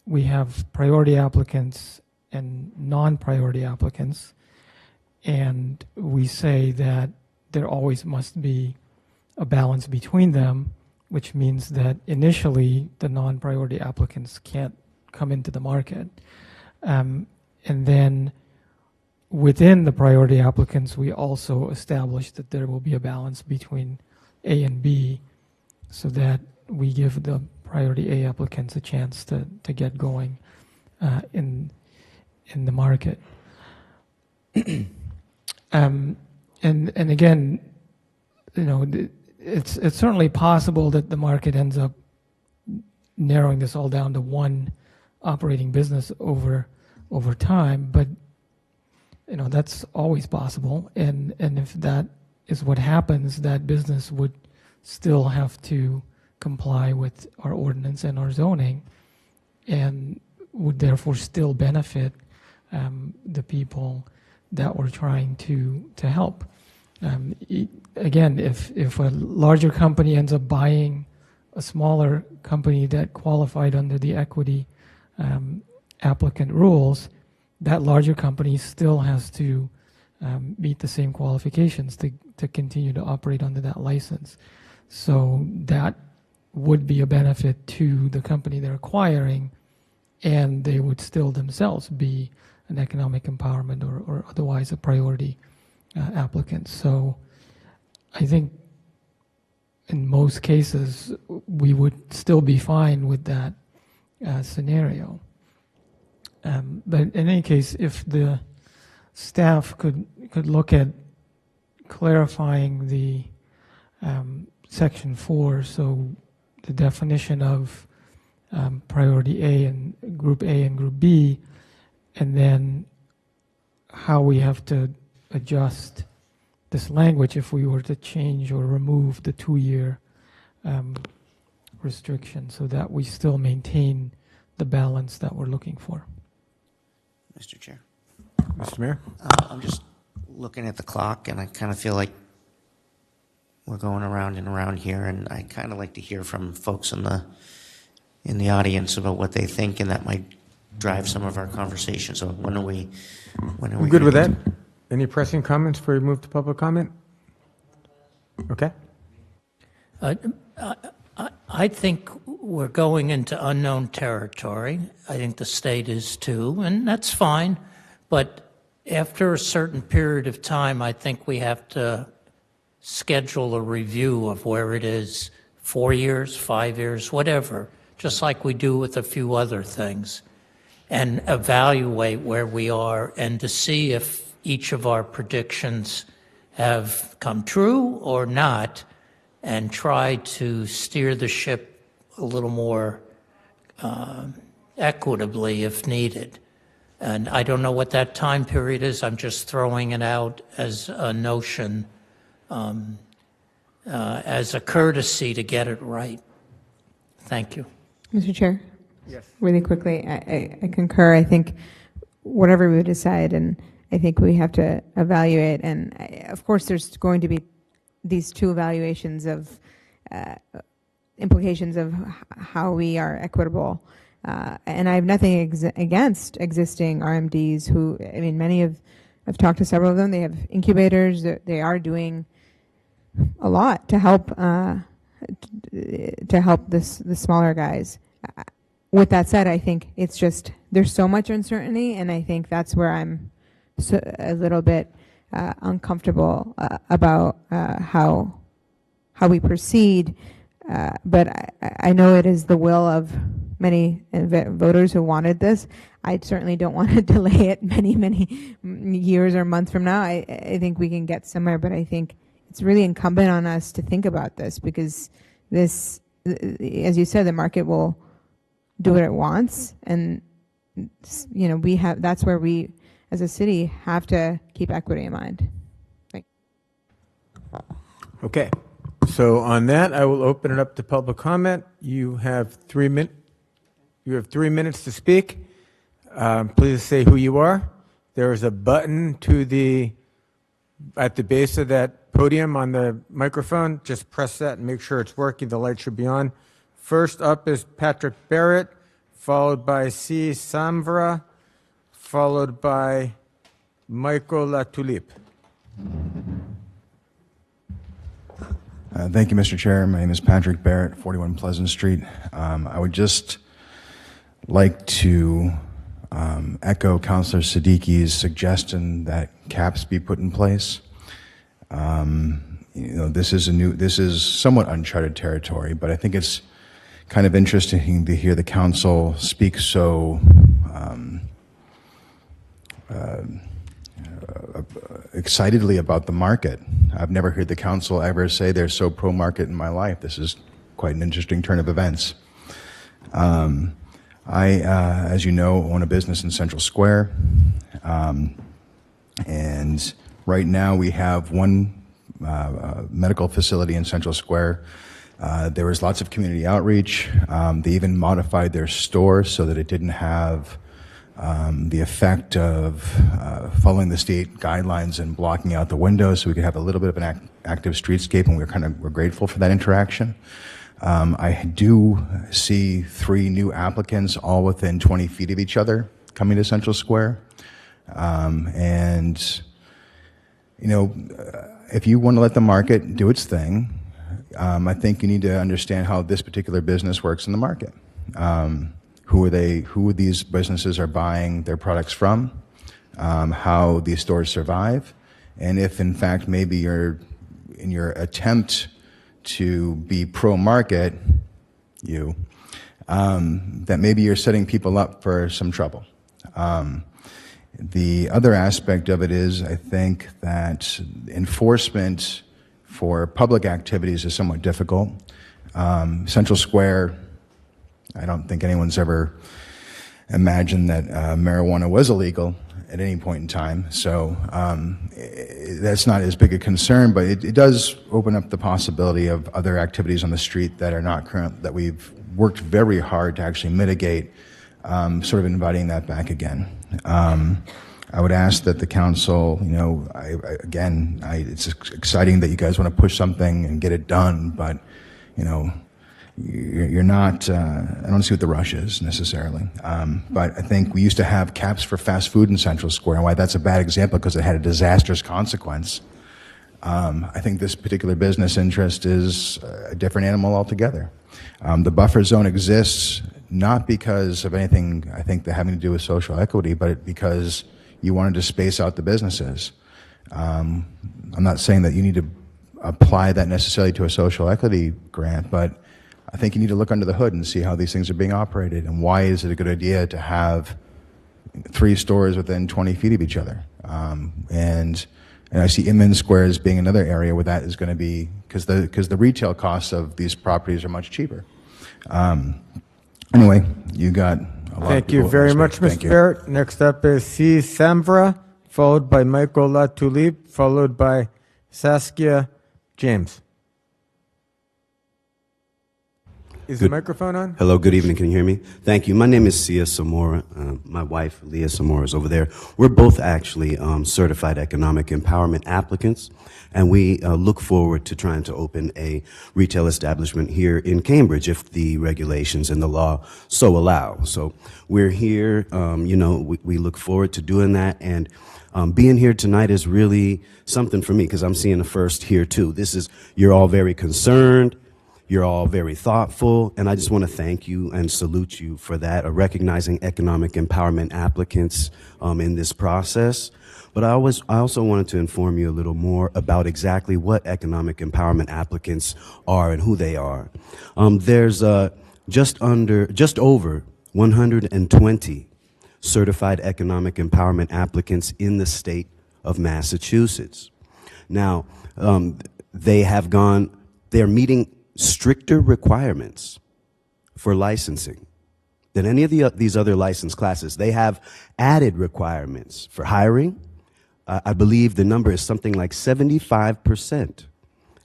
H: we have priority applicants and non-priority applicants, and we say that there always must be a balance between them, which means that initially the non-priority applicants can't come into the market. And then within the priority applicants, we also establish that there will be a balance between A and B so that we give the priority A applicants a chance to get going in the market. And again, it's certainly possible that the market ends up narrowing this all down to one operating business over time, but that's always possible. And if that is what happens, that business would still have to comply with our ordinance and our zoning, and would therefore still benefit the people that we're trying to help. Again, if a larger company ends up buying a smaller company that qualified under the equity applicant rules, that larger company still has to meet the same qualifications to continue to operate under that license. So that would be a benefit to the company they're acquiring, and they would still themselves be an economic empowerment or otherwise a priority applicant. So I think in most cases we would still be fine with that scenario. But in any case, if the staff could look at clarifying the Section 4, so the definition of priority A and Group B, and then how we have to adjust this language if we were to change or remove the 2-year restriction so that we still maintain the balance that we're looking for.
K: Mr. Chair.
A: Mr. Mayor?
K: I'm just looking at the clock, and I kind of feel like we're going around and around here, and I kind of like to hear from folks in the audience about what they think, and that might drive some of our conversation. So when are we
A: I'm good with
K: gonna
A: that. Any pressing comments before we move to public comment? Okay.
E: I think we're going into unknown territory. I think the state is too, and that's fine. But after a certain period of time, I think we have to schedule a review of where it is, 4 years, 5 years, whatever, just like we do with a few other things, and evaluate where we are and to see if each of our predictions have come true or not, and try to steer the ship a little more equitably if needed. And I don't know what that time period is. I'm just throwing it out as a notion, as a courtesy to get it right. Thank you.
B: Mr. Chair?
A: Yes.
B: Really quickly, I concur. I think whatever we decide, and I think we have to evaluate, and of course there's going to be these two evaluations of implications of how we are equitable. And I have nothing against existing RMDs who, I mean, I've talked to several of them. They have incubators. They are doing a lot to help the smaller guys. With that said, I think it's just, there's so much uncertainty, and I think that's where I'm a little bit uncomfortable about how we proceed. But I know it is the will of many voters who wanted this. I certainly don't want to delay it many years or months from now. I think we can get somewhere, but I think it's really incumbent on us to think about this, because this, as you said, the market will do what it wants, and that's where we as a city have to keep equity in mind.
A: Okay. So on that, I will open it up to public comment. You have 3 minutes. You have 3 minutes to speak. Please say who you are. There is a button at the base of that podium on the microphone. Just press that and make sure it's working. The light should be on. First up is Patrick Barrett, followed by C. Samvra, followed by Michael Latulippe.
L: Thank you, Mr. Chair. My name is Patrick Barrett, 41 Pleasant Street. I would just like to echo Councilor Siddiqui's suggestion that caps be put in place. This is somewhat uncharted territory, but I think it's kind of interesting to hear the council speak so excitedly about the market. I've never heard the council ever say they're so pro-market in my life. This is quite an interesting turn of events. I, as you know, own a business in Central Square, and right now we have one medical facility in Central Square. There was lots of community outreach. They even modified their store so that it didn't have the effect of following the state guidelines and blocking out the windows, so we could have a little bit of an active streetscape, and we're grateful for that interaction. I do see 3 new applicants all within 20 feet of each other coming to Central Square. If you want to let the market do its thing, I think you need to understand how this particular business works in the market. Who these businesses are buying their products from, how these stores survive, and if in fact maybe in your attempt to be pro-market, that maybe you're setting people up for some trouble. The other aspect of it is, I think that enforcement for public activities is somewhat difficult. Central Square, I don't think anyone's ever imagined that marijuana was illegal at any point in time, so that's not as big a concern, but it does open up the possibility of other activities on the street that are not current, that we've worked very hard to actually mitigate, sort of inviting that back again. I would ask that the council, you know, it's exciting that you guys want to push something and get it done, but, you know, you're not, I don't see what the rush is necessarily. But I think we used to have caps for fast food in Central Square, and why that's a bad example because it had a disastrous consequence. I think this particular business interest is a different animal altogether. The buffer zone exists not because of anything, I think, that having to do with social equity, but because you wanted to space out the businesses. I'm not saying that you need to apply that necessarily to a social equity grant, but I think you need to look under the hood and see how these things are being operated, and why is it a good idea to have 3 stores within 20 feet of each other. And I see Inman Square as being another area where that is going to be, because the retail costs of these properties are much cheaper. Anyway, you got a lot.
A: Thank you very much, Mr. Barrett. Next up is C. Samvra, followed by Michael Latulip, followed by Saskia James. Is the microphone on?
M: Hello, good evening. Can you hear me? Thank you. My name is Sia Samora. My wife, Leah Samora, is over there. We're both actually certified economic empowerment applicants, and we look forward to trying to open a retail establishment here in Cambridge if the regulations and the law so allow. So we're here, you know, we look forward to doing that, and being here tonight is really something for me because I'm seeing a first here too. You're all very concerned. You're all very thoughtful, and I just want to thank you and salute you for that, recognizing economic empowerment applicants in this process. But I also wanted to inform you a little more about exactly what economic empowerment applicants are and who they are. There's just over 120 certified economic empowerment applicants in the state of Massachusetts. Now, they're meeting stricter requirements for licensing than any of these other license classes. They have added requirements for hiring. I believe the number is something like 75%,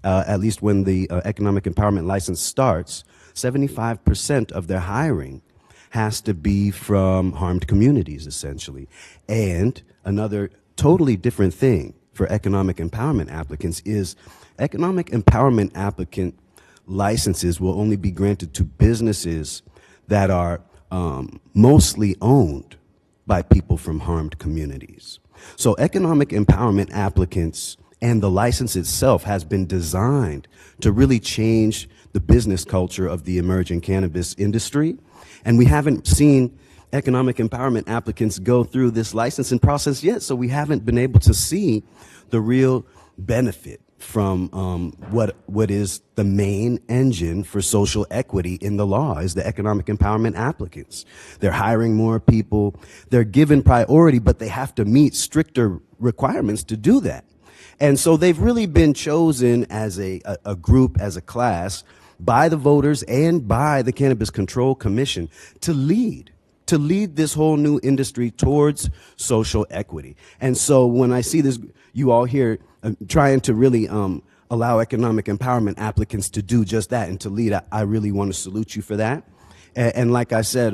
M: at least when the economic empowerment license starts, 75% of their hiring has to be from harmed communities, essentially. And another totally different thing for economic empowerment applicants is economic empowerment applicant licenses will only be granted to businesses that are mostly owned by people from harmed communities. So economic empowerment applicants and the license itself has been designed to really change the business culture of the emerging cannabis industry. And we haven't seen economic empowerment applicants go through this licensing process yet, so we haven't been able to see the real benefit from what is the main engine for social equity in the law is the economic empowerment applicants. They're hiring more people. They're given priority, but they have to meet stricter requirements to do that. And so they've really been chosen as a group, as a class, by the voters and by the Cannabis Control Commission to lead this whole new industry towards social equity. And so when I see this, you all here trying to really allow economic empowerment applicants to do just that and to lead, I really want to salute you for that. And like I said,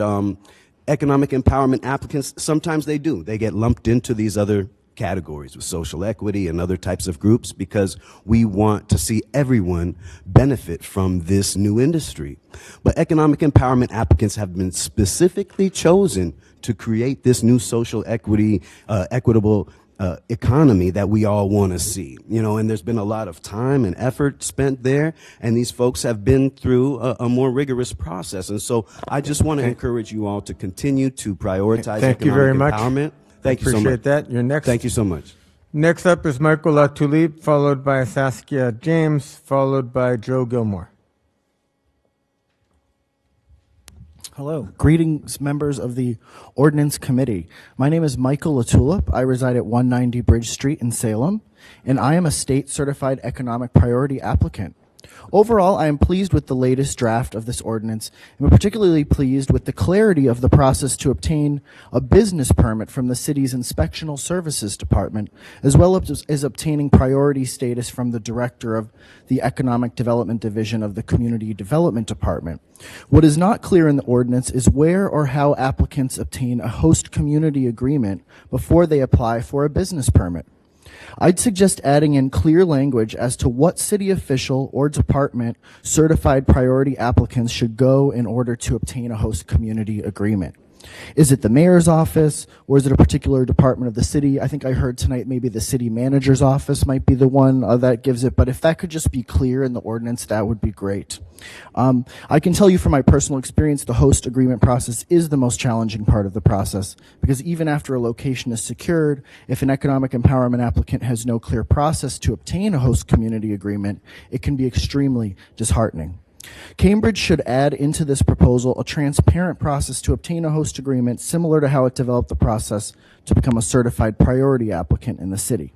M: economic empowerment applicants, sometimes they get lumped into these other categories with social equity and other types of groups because we want to see everyone benefit from this new industry. But economic empowerment applicants have been specifically chosen to create this new social equity, equitable economy that we all want to see, you know, and there's been a lot of time and effort spent there, and these folks have been through a more rigorous process. And so I just want to encourage you all to continue to prioritize
A: Thank you very much.
M: empowerment. Thank you so much.
A: Appreciate that. Your next.
M: Thank you so much.
A: Next up is Michael Latulip, followed by Saskia James, followed by Joe Gilmore.
N: Hello. Greetings, members of the Ordinance Committee. My name is Michael Latulip. I reside at 190 Bridge Street in Salem, and I am a state certified economic priority applicant. Overall, I am pleased with the latest draft of this ordinance, and I'm particularly pleased with the clarity of the process to obtain a business permit from the city's Inspectional Services Department, as well as obtaining priority status from the Director of the Economic Development Division of the Community Development Department. What is not clear in the ordinance is where or how applicants obtain a host community agreement before they apply for a business permit. I'd suggest adding in clear language as to what city official or department certified priority applicants should go in order to obtain a host community agreement. Is it the mayor's office, or is it a particular department of the city? I think I heard tonight maybe the city manager's office might be the one that gives it, but if that could just be clear in the ordinance, that would be great. I can tell you from my personal experience, the host agreement process is the most challenging part of the process, because even after a location is secured, if an economic empowerment applicant has no clear process to obtain a host community agreement, it can be extremely disheartening. Cambridge should add into this proposal a transparent process to obtain a host agreement similar to how it developed the process to become a certified priority applicant in the city.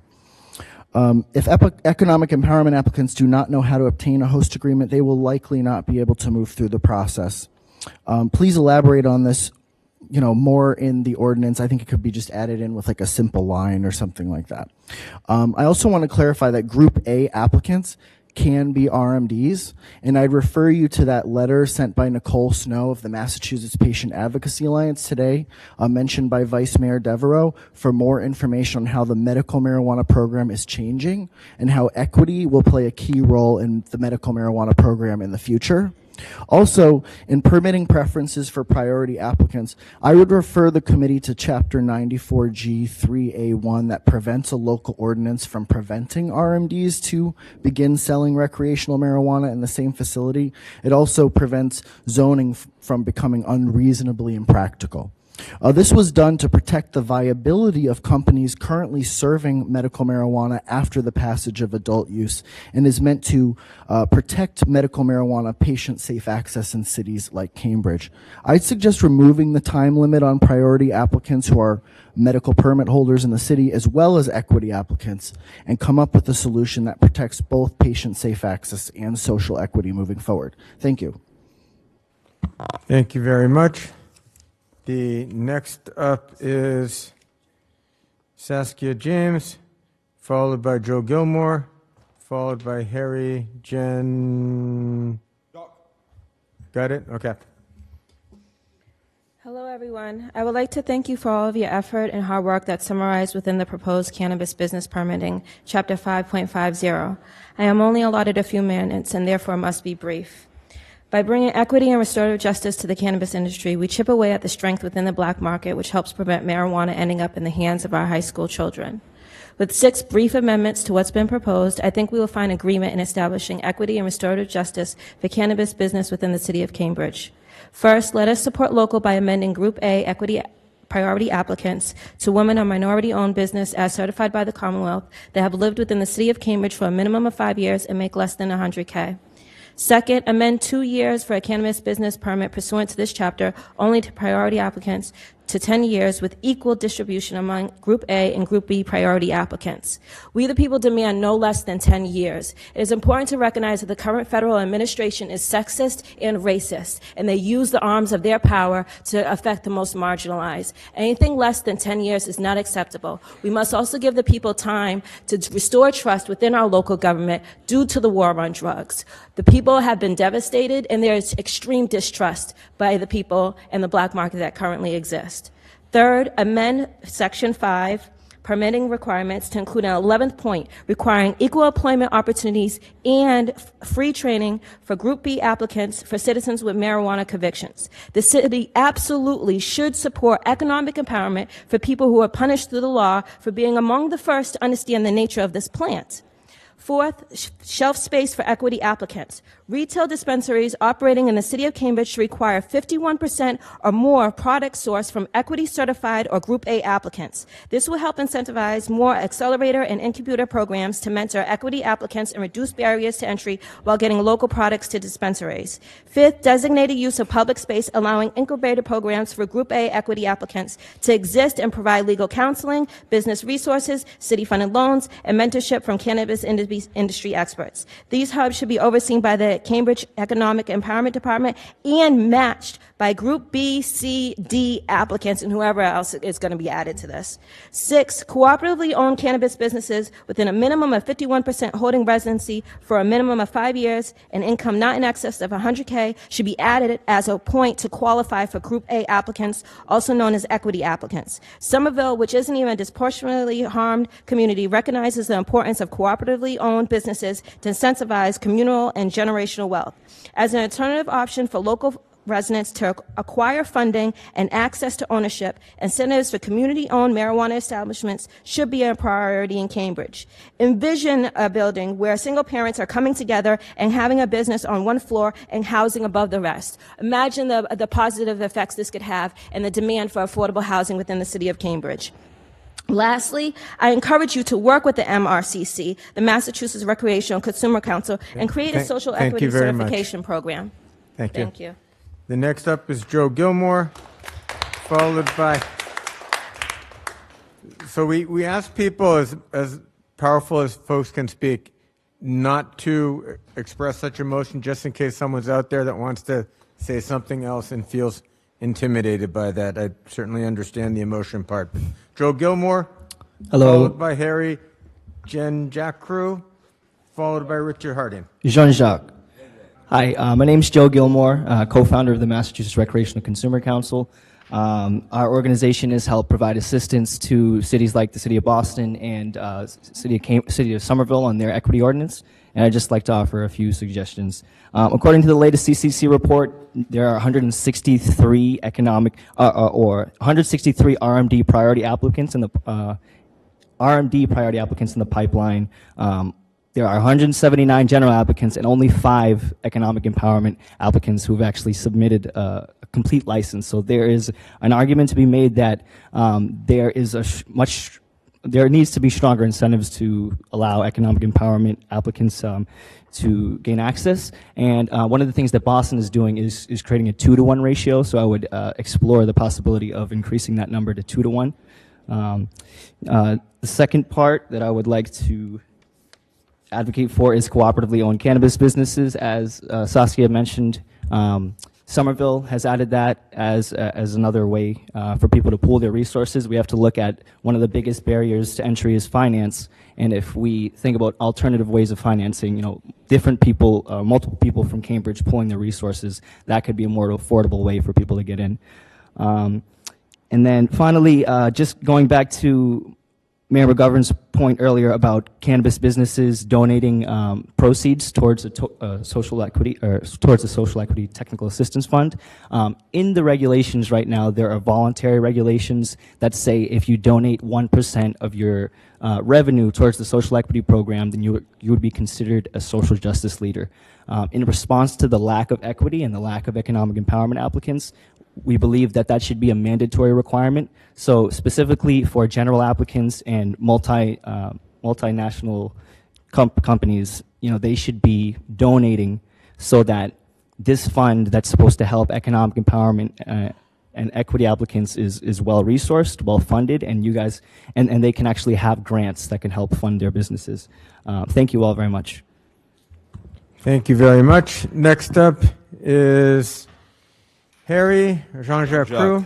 N: If economic empowerment applicants do not know how to obtain a host agreement, they will likely not be able to move through the process. Please elaborate on this, more in the ordinance. I think it could be just added in with like a simple line or something like that. I also want to clarify that Group A applicants can be RMDs, and I'd refer you to that letter sent by Nicole Snow of the Massachusetts Patient Advocacy Alliance today, mentioned by Vice Mayor Devereaux, for more information on how the medical marijuana program is changing and how equity will play a key role in the medical marijuana program in the future. Also, in permitting preferences for priority applicants, I would refer the committee to Chapter 94G 3A1 that prevents a local ordinance from preventing RMDs to begin selling recreational marijuana in the same facility. It also prevents zoning from becoming unreasonably impractical. This was done to protect the viability of companies currently serving medical marijuana after the passage of adult use, and is meant to protect medical marijuana patient-safe access in cities like Cambridge. I'd suggest removing the time limit on priority applicants who are medical permit holders in the city, as well as equity applicants, and come up with a solution that protects both patient-safe access and social equity moving forward. Thank you.
A: Thank you very much. The next up is Saskia James, followed by Joe Gilmore, followed by Harry Jen. Got it? Okay.
O: Hello, everyone. I would like to thank you for all of your effort and hard work that's summarized within the proposed cannabis business permitting, Chapter 5.50. I am only allotted a few minutes and therefore must be brief. By bringing equity and restorative justice to the cannabis industry, we chip away at the strength within the black market, which helps prevent marijuana ending up in the hands of our high school children. With 6 brief amendments to what's been proposed, I think we will find agreement in establishing equity and restorative justice for cannabis business within the city of Cambridge. First, let us support local by amending Group A equity priority applicants to women or minority-owned business as certified by the Commonwealth that have lived within the city of Cambridge for a minimum of 5 years and make less than $100K. Second, amend 2 years for a cannabis business permit pursuant to this chapter only to priority applicants to 10 years with equal distribution among Group A and Group B priority applicants. We the people demand no less than 10 years. It is important to recognize that the current federal administration is sexist and racist, and they use the arms of their power to affect the most marginalized. Anything less than 10 years is not acceptable. We must also give the people time to restore trust within our local government due to the war on drugs. The people have been devastated, and there is extreme distrust by the people and the black market that currently exists. Third, amend Section 5, permitting requirements to include an 11th point requiring equal employment opportunities and free training for Group B applicants for citizens with marijuana convictions. The city absolutely should support economic empowerment for people who are punished through the law for being among the first to understand the nature of this plant. Fourth, shelf space for equity applicants. Retail dispensaries operating in the city of Cambridge should require 51% or more product sourced from equity certified or Group A applicants. This will help incentivize more accelerator and incubator programs to mentor equity applicants and reduce barriers to entry while getting local products to dispensaries. Fifth, designated use of public space allowing incubator programs for Group A equity applicants to exist and provide legal counseling, business resources, city-funded loans, and mentorship from cannabis industry experts. These hubs should be overseen by the Cambridge Economic Empowerment Department and matched by Group B, C, D applicants and whoever else is going to be added to this. 6, cooperatively owned cannabis businesses within a minimum of 51% holding residency for a minimum of 5 years and income not in excess of $100K should be added as a point to qualify for Group A applicants, also known as equity applicants. Somerville, which isn't even a disproportionately harmed community, recognizes the importance of cooperatively owned businesses to incentivize communal and generational wealth. As an alternative option for local residents to acquire funding and access to ownership, incentives for community-owned marijuana establishments should be a priority in Cambridge. Envision a building where single parents are coming together and having a business on one floor and housing above the rest. Imagine the positive effects this could have and the demand for affordable housing within the city of Cambridge. Lastly, I encourage you to work with the MRCC, the Massachusetts Recreational Consumer Council, and create a social equity certification program.
A: Thank
O: you.
A: The next up is Joe Gilmore, followed by. So we ask people, as powerful as folks can speak, not to express such emotion just in case someone's out there that wants to say something else and feels intimidated by that. I certainly understand the emotion part. Joe Gilmore,
P: hello.
A: Followed by Harry Jean-Jacques, followed by Richard Harding.
P: Jean-Jacques. Hi, my name is Joe Gilmore, co-founder of the Massachusetts Recreational Consumer Council. Our organization has helped provide assistance to cities like the City of Boston and City of Somerville on their equity ordinance, and I'd just like to offer a few suggestions. According to the latest CCC report, there are 163 or 163 RMD priority applicants in the pipeline. There are 179 general applicants and only 5 economic empowerment applicants who've actually submitted a complete license. So there is an argument to be made that there needs to be stronger incentives to allow economic empowerment applicants to gain access. And one of the things that Boston is doing is creating a 2-to-1 ratio. So I would explore the possibility of increasing that number to 2-to-1. The second part that I would like to advocate for is cooperatively owned cannabis businesses. As Saskia mentioned, Somerville has added that as another way for people to pool their resources. We have to look at one of the biggest barriers to entry is finance, and if we think about alternative ways of financing, different people, multiple people from Cambridge pooling their resources, that could be a more affordable way for people to get in. And then finally, just going back to Mayor McGovern's point earlier about cannabis businesses donating proceeds towards a social equity or towards a social equity technical assistance fund. In the regulations right now, there are voluntary regulations that say if you donate 1% of your revenue towards the social equity program, then you would be considered a social justice leader. In response to the lack of equity and the lack of economic empowerment applicants, we believe that should be a mandatory requirement. So specifically for general applicants and multinational companies, they should be donating so that this fund that's supposed to help economic empowerment and equity applicants is well resourced, well funded, and you guys and they can actually have grants that can help fund their businesses. Thank you all very much.
A: Thank you very much. Next up is Harry Jean-Jacques,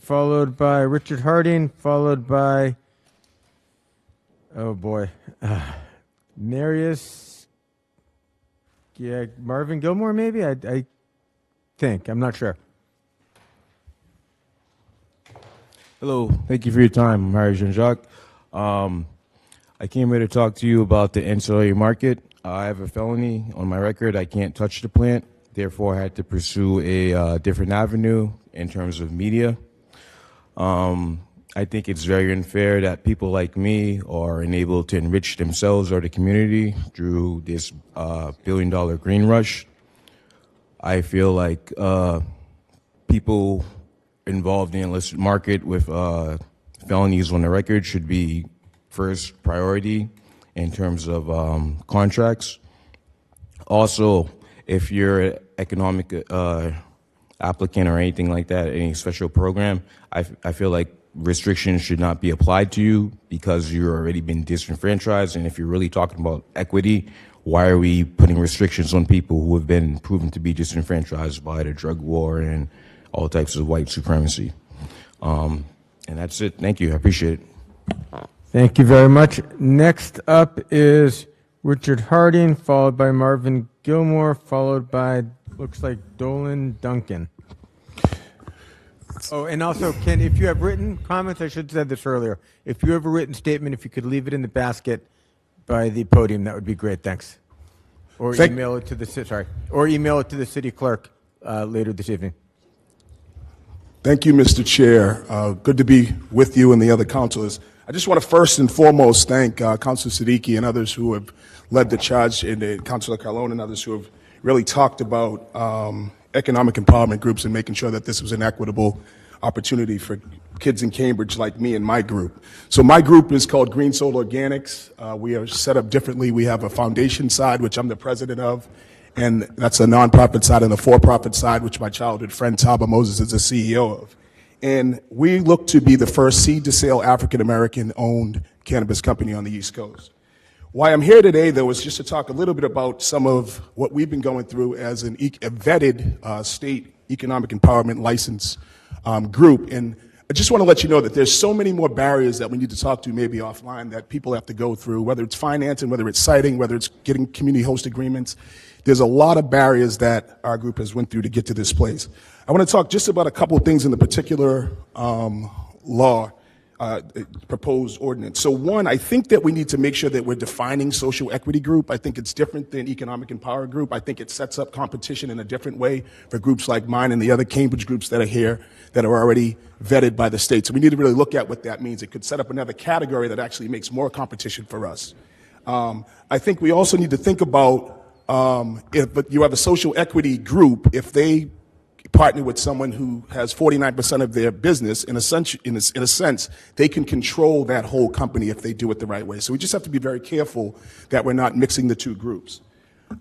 A: followed by Richard Harding, followed by, Marius, Marvin Gilmore, maybe? I think. I'm not sure.
Q: Hello. Thank you for your time. I'm Harry Jean-Jacques. I came here to talk to you about the ancillary market. I have a felony on my record. I can't touch the plant. Therefore, I had to pursue a different avenue in terms of media. I think it's very unfair that people like me are enabled to enrich themselves or the community through this billion-dollar green rush. I feel like people involved in the illicit market with felonies on the record should be first priority in terms of contracts. Also, if you're an economic applicant or anything like that, any special program, I feel like restrictions should not be applied to you because you've already been disenfranchised. And if you're really talking about equity, why are we putting restrictions on people who have been proven to be disenfranchised by the drug war and all types of white supremacy? And that's it. Thank you. I appreciate it.
A: Thank you very much. Next up is Richard Harding, followed by Marvin Gilmore, followed by, looks like, Dolan Duncan. Oh, and also, Ken, if you have written comments, I should have said this earlier. If you have a written statement, if you could leave it in the basket by the podium, that would be great. Thanks. Or email it to the city clerk later this evening.
R: Thank you, Mr. Chair. Good to be with you and the other councilors. I just want to first and foremost thank Councilor Siddiqui and others who have led the charge, and Councilor Carlone and others who have really talked about economic empowerment groups and making sure that this was an equitable opportunity for kids in Cambridge like me and my group. So my group is called Green Soul Organics. We are set up differently. We have a foundation side, which I'm the president of, and that's a nonprofit side, and the for-profit side, which my childhood friend Taba Moses is the CEO of. And we look to be the first seed-to-sale African-American owned cannabis company on the East Coast. Why I'm here today, though, is just to talk a little bit about some of what we've been going through as a vetted state economic empowerment license group. And I just want to let you know that there's so many more barriers that we need to talk to maybe offline that people have to go through, whether it's financing, whether it's siting, whether it's getting community host agreements. There's a lot of barriers that our group has went through to get to this place. I want to talk just about a couple of things in the particular law, proposed ordinance. So one, I think that we need to make sure that we're defining social equity group. I think it's different than economic empower group. I think it sets up competition in a different way for groups like mine and the other Cambridge groups that are here that are already vetted by the state. So we need to really look at what that means. It could set up another category that actually makes more competition for us. I think we also need to think about if you have a social equity group, if they partner with someone who has 49% of their business, in a sense, they can control that whole company if they do it the right way. So we just have to be very careful that we're not mixing the two groups.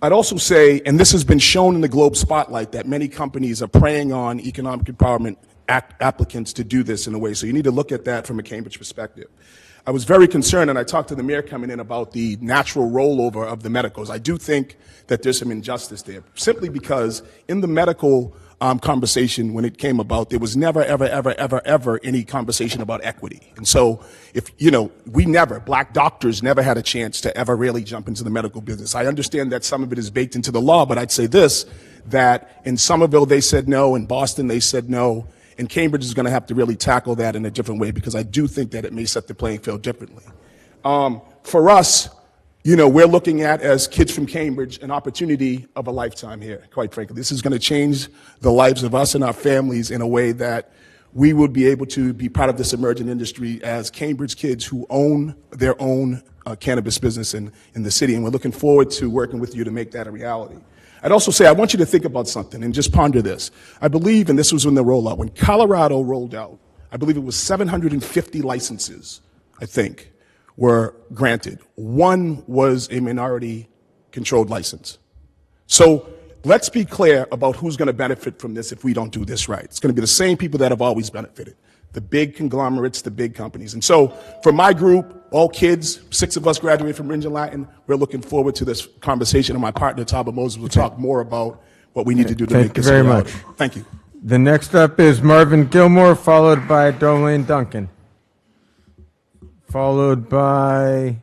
R: I'd also say, and this has been shown in the Globe Spotlight, that many companies are preying on economic empowerment applicants to do this in a way. So you need to look at that from a Cambridge perspective. I was very concerned, and I talked to the mayor coming in about the natural rollover of the medicals. I do think that there's some injustice there, simply because in the medical conversation when it came about, there was never, ever any conversation about equity. And so if, black doctors never had a chance to ever really jump into the medical business. I understand that some of it is baked into the law, but I'd say this, that in Somerville they said no, in Boston they said no, and Cambridge is going to have to really tackle that in a different way because I do think that it may set the playing field differently. For us, we're looking at, as kids from Cambridge, an opportunity of a lifetime here, quite frankly. This is going to change the lives of us and our families in a way that we would be able to be part of this emerging industry as Cambridge kids who own their own cannabis business in the city, and we're looking forward to working with you to make that a reality. I'd also say I want you to think about something and just ponder this. I believe, and this was when the rollout, when Colorado rolled out, I believe it was 750 licenses, I think, were granted. One was a minority-controlled license. So let's be clear about who's going to benefit from this if we don't do this right. It's going to be the same people that have always benefited, the big conglomerates, the big companies. And so for my group, all kids, 6 of us graduated from Ringe and Latin, we're looking forward to this conversation, and my partner, Taba Moses, will talk more about what we need to do to make this a reality.
A: Thank you very much.
R: Thank you.
A: The next up is Marvin Gilmore, followed by Dolan Duncan. Followed by,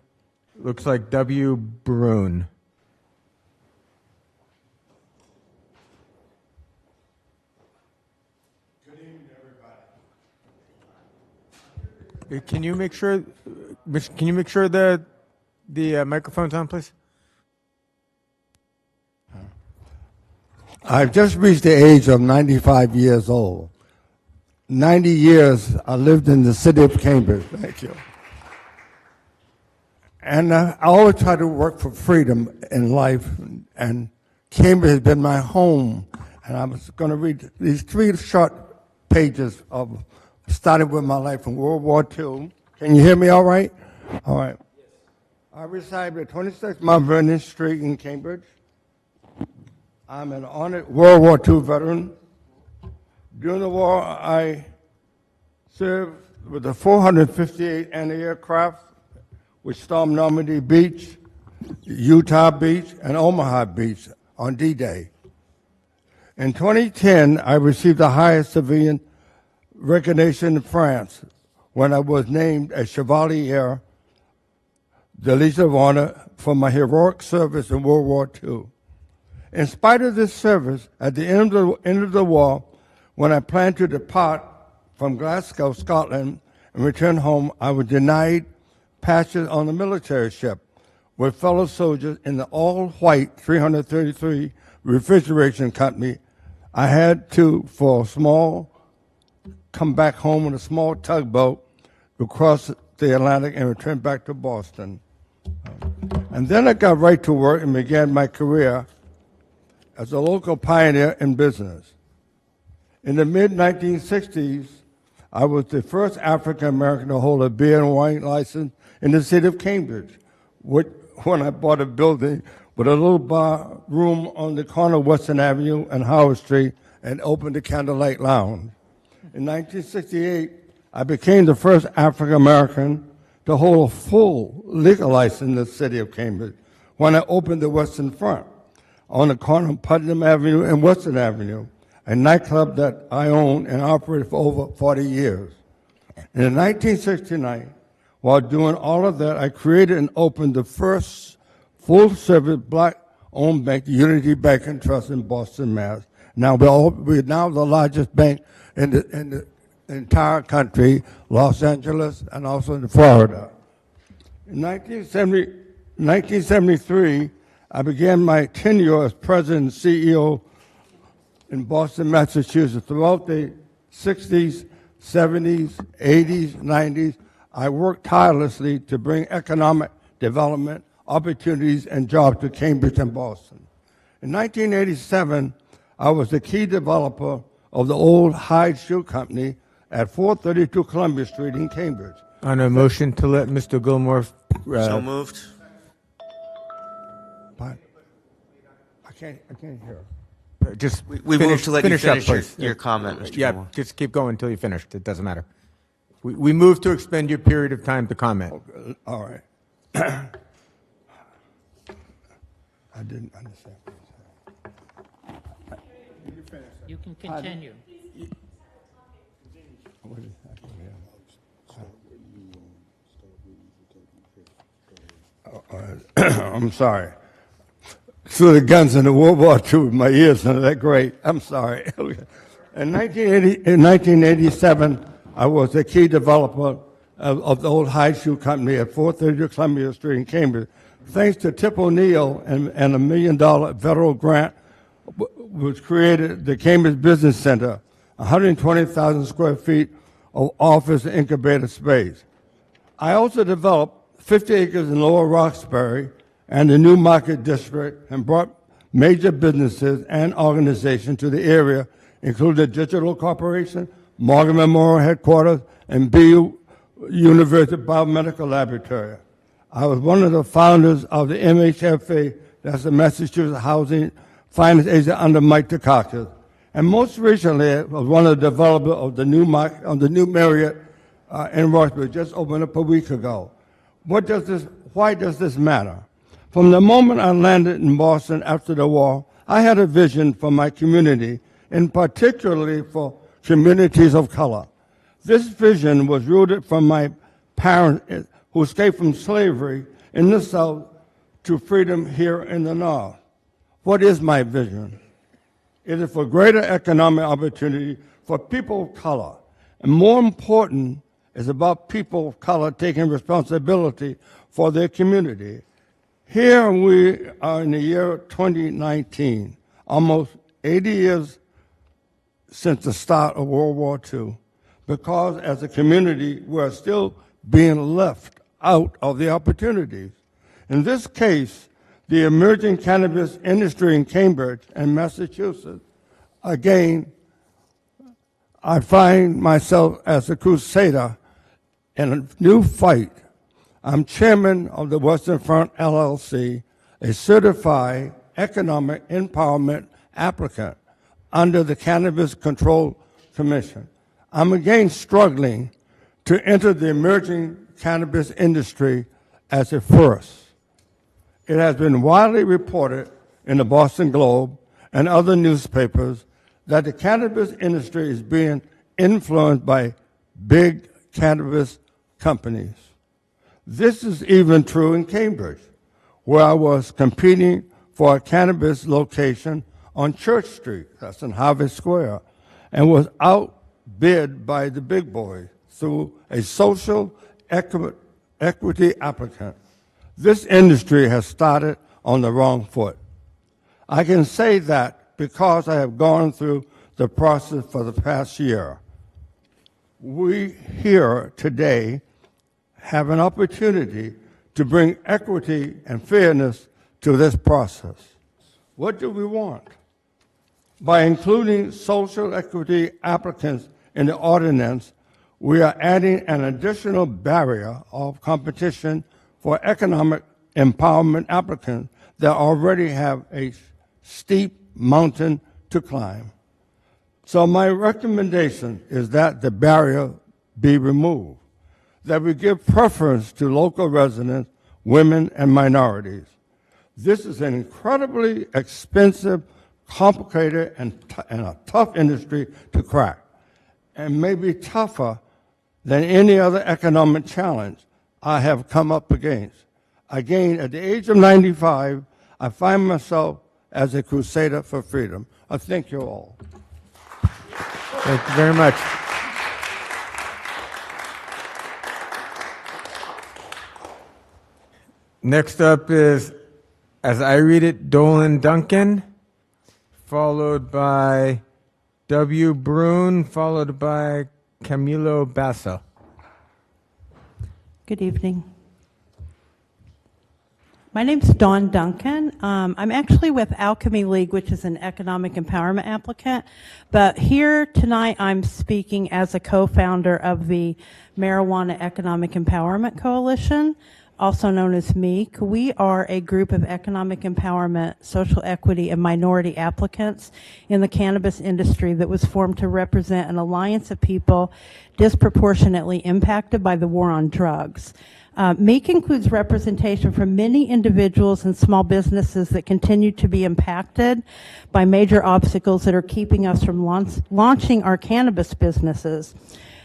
A: looks like W. Brune.
S: Good evening, everybody.
A: Can you make sure that the microphone's on, please?
S: I've just reached the age of 95 years old. 90 years I lived in the city of Cambridge. Thank you. And I always try to work for freedom in life, and Cambridge has been my home And I was going to read these 3 short pages of starting with my life in World War II. Can you hear me all right? All right. I reside at 26 Mount Vernon Street in Cambridge. I'm an honored World War II veteran. During the war, I served with the 458th Anti-Aircraft, which stormed Normandy Beach, Utah Beach, and Omaha Beach on D-Day. In 2010, I received the highest civilian recognition in France when I was named a Chevalier the Legion of Honor for my heroic service in World War II. In spite of this service, at the end of the war, when I planned to depart from Glasgow, Scotland, and return home, I was denied passage on the military ship with fellow soldiers in the all-white 333 refrigeration company. I had to, come back home in a small tugboat to cross the Atlantic and return back to Boston. And then I got right to work and began my career as a local pioneer in business. In the mid-1960s, I was the first African American to hold a beer and wine license in the city of Cambridge, when I bought a building with a little bar room on the corner of Western Avenue and Howard Street and opened the Candlelight Lounge. In 1968, I became the first African American to hold a full liquor license in the city of Cambridge when I opened the Western Front on the corner of Putnam Avenue and Western Avenue, a nightclub that I owned and operated for over 40 years. And in 1969, while doing all of that, I created and opened the first full-service black-owned bank, Unity Bank and Trust in Boston, Mass. Now we're now the largest bank in the entire country, Los Angeles, and also in Florida. In 1973, I began my tenure as president and CEO in Boston, Massachusetts. Throughout the 60s, 70s, 80s, 90s, I worked tirelessly to bring economic development, opportunities, and jobs to Cambridge and Boston. In 1987, I was the key developer of the old Hyde Shoe Company at 432 Columbia Street in Cambridge.
A: On a motion to let Mr. Gilmore.
K: So moved.
S: I can't hear.
A: Just
K: We moved to let you finish
A: up,
K: your comment, Mr.
A: Yeah,
K: Gilmore.
A: just keep going until you finish. It doesn't matter. We moved to expend your period of time to comment.
S: Okay, all right. I didn't understand.
E: You can continue.
S: I'm sorry. Through the guns in the World War II, my ears aren't that great. I'm sorry. In 1987, I was the key developer of the old Hyde Shoe Company at 432 Columbia Street in Cambridge. Thanks to Tip O'Neill and $1 million federal grant, was created the Cambridge Business Center, 120,000 square feet of office and incubator space. I also developed 50 acres in Lower Roxbury and the New Market District and brought major businesses and organizations to the area, including the Digital Corporation, Morgan Memorial Headquarters, and BU University Biomedical Laboratory. I was one of the founders of the MHFA, that's the Massachusetts Housing Finance Agency under Mike Dukakis. And most recently, I was one of the developers of the new Marriott in Roxbury, just opened up a week ago. Why does this matter? From the moment I landed in Boston after the war, I had a vision for my community, and particularly for communities of color. This vision was rooted from my parents who escaped from slavery in the South to freedom here in the North. What is my vision? It is for greater economic opportunity for people of color. And more important, is about people of color taking responsibility for their community. Here we are in the year 2019, almost 80 years since the start of World War II, because as a community, we're still being left out of the opportunities. In this case, the emerging cannabis industry in Cambridge and Massachusetts again, I find myself as a crusader in a new fight. I'm chairman of the Western Front LLC, a certified economic empowerment applicant under the Cannabis Control Commission. I'm again struggling to enter the emerging cannabis industry as a first. It has been widely reported in the Boston Globe and other newspapers that the cannabis industry is being influenced by big cannabis companies. This is even true in Cambridge, where I was competing for a cannabis location on Church Street, that's in Harvard Square, and was outbid by the big boys through a social equity applicant. This industry has started on the wrong foot. I can say that because I have gone through the process for the past year. We here today have an opportunity to bring equity and fairness to this process. What do we want? By including social equity applicants in the ordinance, we are adding an additional barrier of competition for economic empowerment applicants that already have a steep mountain to climb. So my recommendation is that the barrier be removed, that we give preference to local residents, women, and minorities. This is an incredibly expensive, complicated, and a tough industry to crack, and maybe tougher than any other economic challenge I have come up against. Again, at the age of 95, I find myself as a crusader for freedom. I thank you all.
A: Thank you very much. Next up is, as I read it, Dolan Duncan, followed by W. Brune, followed by Camilo Basso.
T: Good evening. My name's Dawn Duncan. I'm actually with Alchemy League, which is an economic empowerment applicant. But here tonight, I'm speaking as a co-founder of the Marijuana Economic Empowerment Coalition, also known as MEEC. We are a group of economic empowerment, social equity, and minority applicants in the cannabis industry that was formed to represent an alliance of people disproportionately impacted by the war on drugs. MEEC includes representation from many individuals and small businesses that continue to be impacted by major obstacles that are keeping us from launching our cannabis businesses.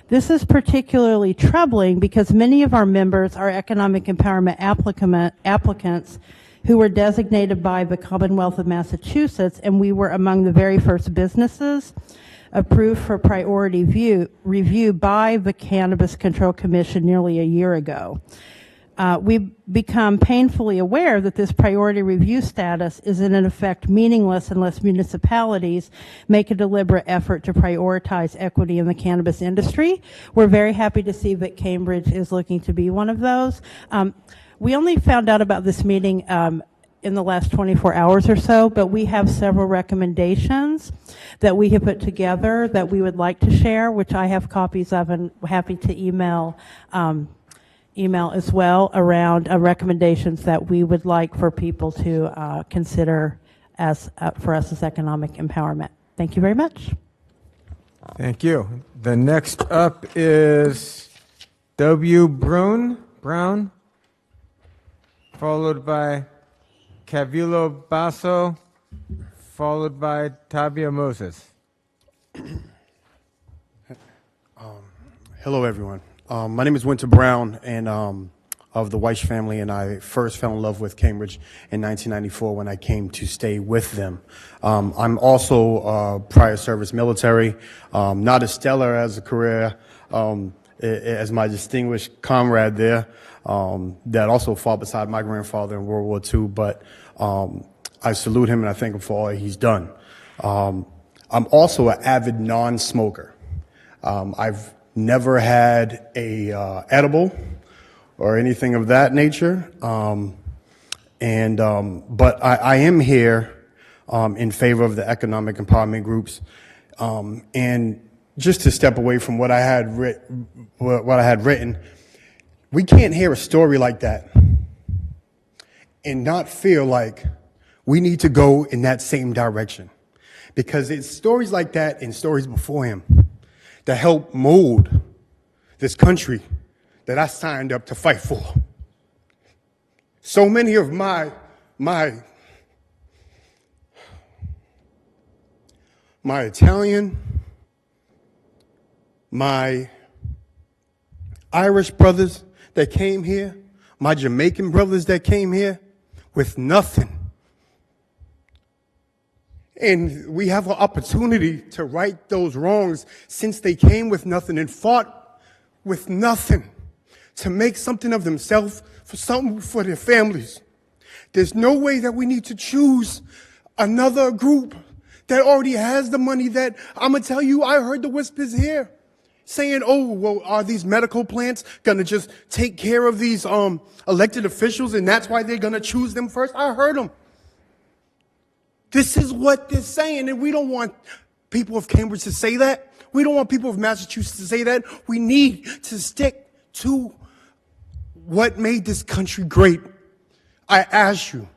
T: This is particularly troubling because many of our members are economic empowerment applicants who were designated by the Commonwealth of Massachusetts, and we were among the very first businesses approved for priority review by the Cannabis Control Commission nearly a year ago. We've become painfully aware that this priority review status is in effect meaningless unless municipalities make a deliberate effort to prioritize equity in the cannabis industry. We're very happy to see that Cambridge is looking to be one of those. We only found out about this meeting in the last 24 hours or so, but we have several recommendations that we have put together that we would like to share, which I have copies of and happy to email as well around recommendations that we would like for people to consider as for us as economic empowerment. Thank you very much.
A: Thank you. The next up is W. Brown, followed by Camilo Basso, followed by Tabia Moses.
U: Hello, everyone. My name is Winter Brown, and of the Weish family, and I first fell in love with Cambridge in 1994 when I came to stay with them. I'm also prior service military, not as stellar as a career as my distinguished comrade there, that also fought beside my grandfather in World War II, but I salute him and I thank him for all he's done. I'm also an avid non-smoker. I've never had a edible or anything of that nature, but I am here in favor of the economic empowerment groups. And just to step away from what I had written, we can't hear a story like that and not feel like we need to go in that same direction. Because it's stories like that and stories before him that help mold this country that I signed up to fight for. So many of my Italian, my Irish brothers that came here, my Jamaican brothers that came here with nothing. And we have an opportunity to right those wrongs since they came with nothing and fought with nothing to make something of themselves, for something for their families. There's no way that we need to choose another group that already has the money that, I'm going to tell you, I heard the whispers here saying, oh, well, are these medical plants going to just take care of these elected officials and that's why they're going to choose them first? I heard them. This is what they're saying, and we don't want people of Cambridge to say that. We don't want people of Massachusetts to say that. We need to stick to what made this country great. I ask you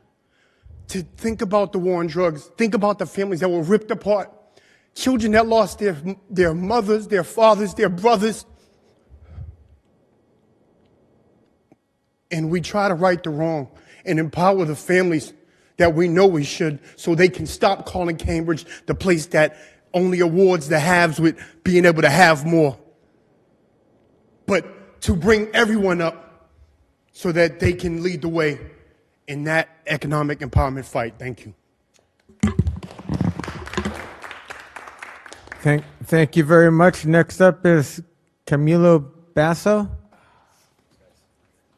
U: to think about the war on drugs. Think about the families that were ripped apart. Children that lost their mothers, their fathers, their brothers. And we try to right the wrong and empower the families that we know we should, so they can stop calling Cambridge the place that only awards the haves with being able to have more. But to bring everyone up so that they can lead the way in that economic empowerment fight. Thank you.
A: Thank you very much. Next up is Camilo Basso,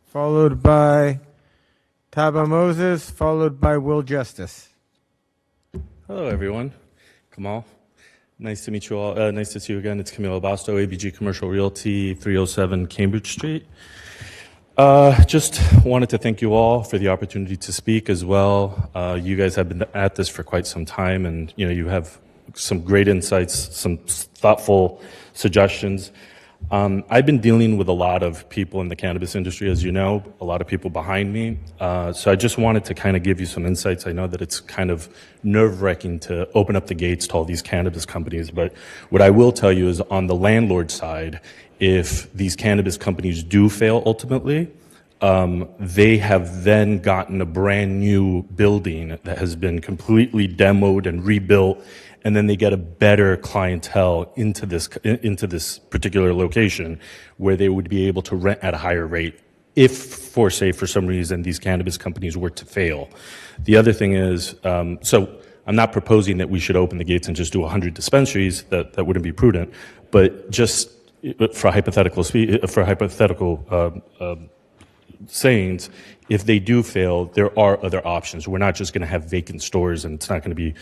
A: followed by Taba Moses, followed by Will Justice.
G: Hello, everyone. Kamal. Nice to meet you all. Nice to see you again. It's Camilo Basto, ABG Commercial Realty, 307 Cambridge Street. Just wanted to thank you all for the opportunity to speak as well. You guys have been at this for quite some time, and you have some great insights, some thoughtful suggestions. I've been dealing with a lot of people in the cannabis industry, as you know, a lot of people behind me. So I just wanted to kind of give you some insights. I know that it's kind of nerve-wracking to open up the gates to all these cannabis companies, but what I will tell you is on the landlord side, if these cannabis companies do fail ultimately, they have then gotten a brand new building that has been completely demoed and rebuilt, and then they get a better clientele into this particular location where they would be able to rent at a higher rate if, for some reason, these cannabis companies were to fail. The other thing is, so I'm not proposing that we should open the gates and just do 100 dispensaries. That wouldn't be prudent. But just for hypothetical sayings, if they do fail, there are other options. We're not just going to have vacant stores and it's not going to be,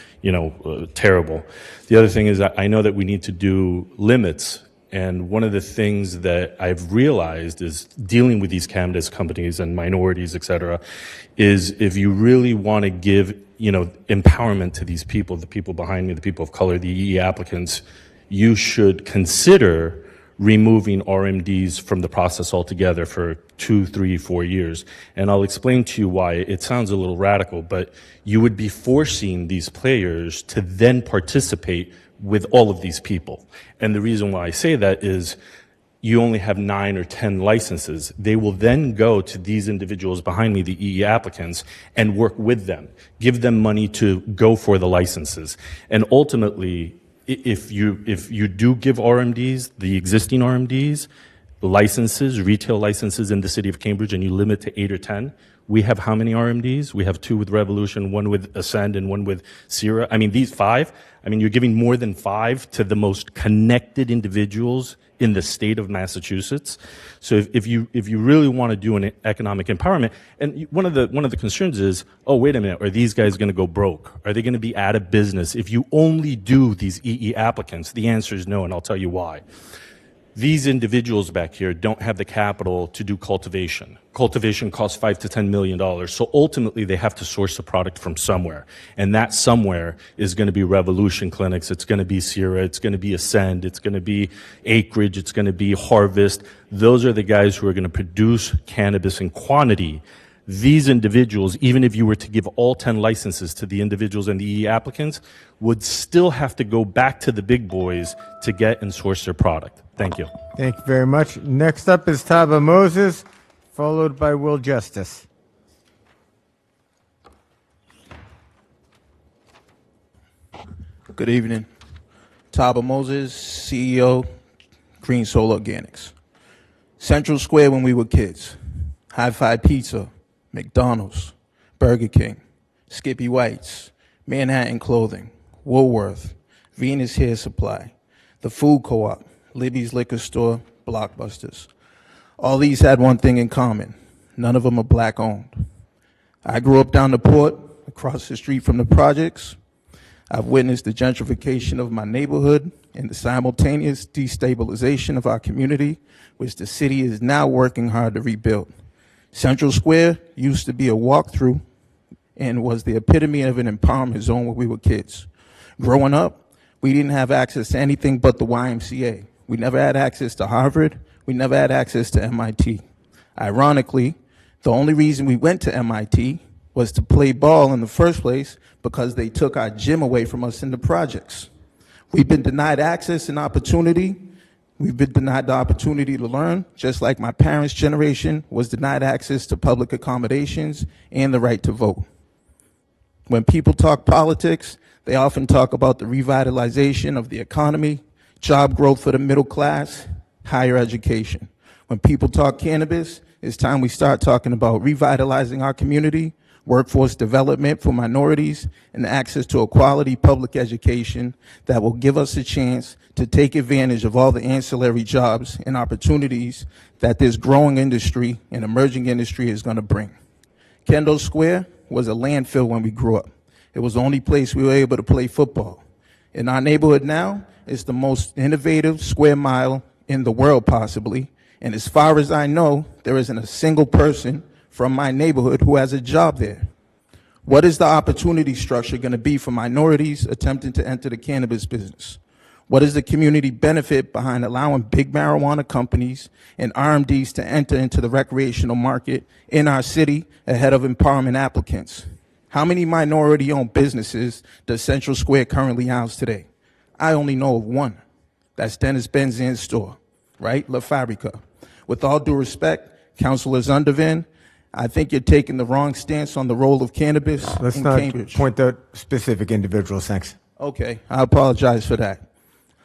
G: terrible. The other thing is I know that we need to do limits. And one of the things that I've realized is dealing with these cannabis companies and minorities, et cetera, is if you really want to give, empowerment to these people, the people behind me, the people of color, the EE applicants, you should consider removing RMDs from the process altogether for 2, 3, 4 years. And I'll explain to you why. It sounds a little radical, but you would be forcing these players to then participate with all of these people. And the reason why I say that is you only have 9 or 10 licenses. They will then go to these individuals behind me, the EE applicants, and work with them, give them money to go for the licenses. And ultimately, if you do give RMDs, the existing RMDs, licenses, retail licenses in the city of Cambridge, and you limit to 8 or 10, we have how many RMDs? We have 2 with Revolution, 1 with Ascend, and 1 with Sierra. I mean, these 5, you're giving more than 5 to the most connected individuals in the state of Massachusetts. So if you really want to do an economic empowerment, and one of the concerns is, oh, wait a minute, are these guys going to go broke? Are they going to be out of business if you only do these EE applicants? The answer is no, and I'll tell you why. These individuals back here don't have the capital to do cultivation. Cultivation costs $5 to $10 million. So ultimately, they have to source the product from somewhere. And that somewhere is going to be Revolution Clinics. It's going to be Sierra. It's going to be Ascend. It's going to be Acreage. It's going to be Harvest. Those are the guys who are going to produce cannabis in quantity. These individuals, even if you were to give all 10 licenses to the individuals and the EE applicants, would still have to go back to the big boys to get and source their product. Thank you.
A: Thank you very much. Next up is Taba Moses, followed by Will Justice.
J: Good evening. Taba Moses, CEO, Green Soul Organics. Central Square when we were kids. Hi-Fi Pizza, McDonald's, Burger King, Skippy White's, Manhattan Clothing, Woolworth, Venus Hair Supply, the Food Co-op, Libby's Liquor Store, Blockbusters. All these had one thing in common. None of them are black owned. I grew up down the port, across the street from the projects. I've witnessed the gentrification of my neighborhood and the simultaneous destabilization of our community, which the city is now working hard to rebuild. Central Square used to be a walkthrough and was the epitome of an empowerment zone when we were kids. Growing up, we didn't have access to anything but the YMCA. We never had access to Harvard. We never had access to MIT. Ironically, the only reason we went to MIT was to play ball in the first place because they took our gym away from us in the projects. We've been denied access and opportunity. We've been denied the opportunity to learn, just like my parents' generation was denied access to public accommodations and the right to vote. When people talk politics, they often talk about the revitalization of the economy, job growth for the middle class, higher education. When people talk cannabis, it's time we start talking about revitalizing our community, workforce development for minorities, and access to a quality public education that will give us a chance to take advantage of all the ancillary jobs and opportunities that this growing industry and emerging industry is going to bring. Kendall Square was a landfill when we grew up. It was the only place we were able to play football. In our neighborhood now, it's the most innovative square mile in the world, possibly. And as far as I know, there isn't a single person from my neighborhood who has a job there. What is the opportunity structure going to be for minorities attempting to enter the cannabis business? What is the community benefit behind allowing big marijuana companies and RMDs to enter into the recreational market in our city ahead of empowerment applicants? How many minority-owned businesses does Central Square currently house today? I only know of one. That's Dennis Benzin's store, right? La Fabrica. With all due respect, Councilor Zondervan, I think you're taking the wrong stance on the role of cannabis
A: Let's
J: in
A: not
J: Cambridge.
A: point out specific individuals, thanks.
J: Okay, I apologize for that.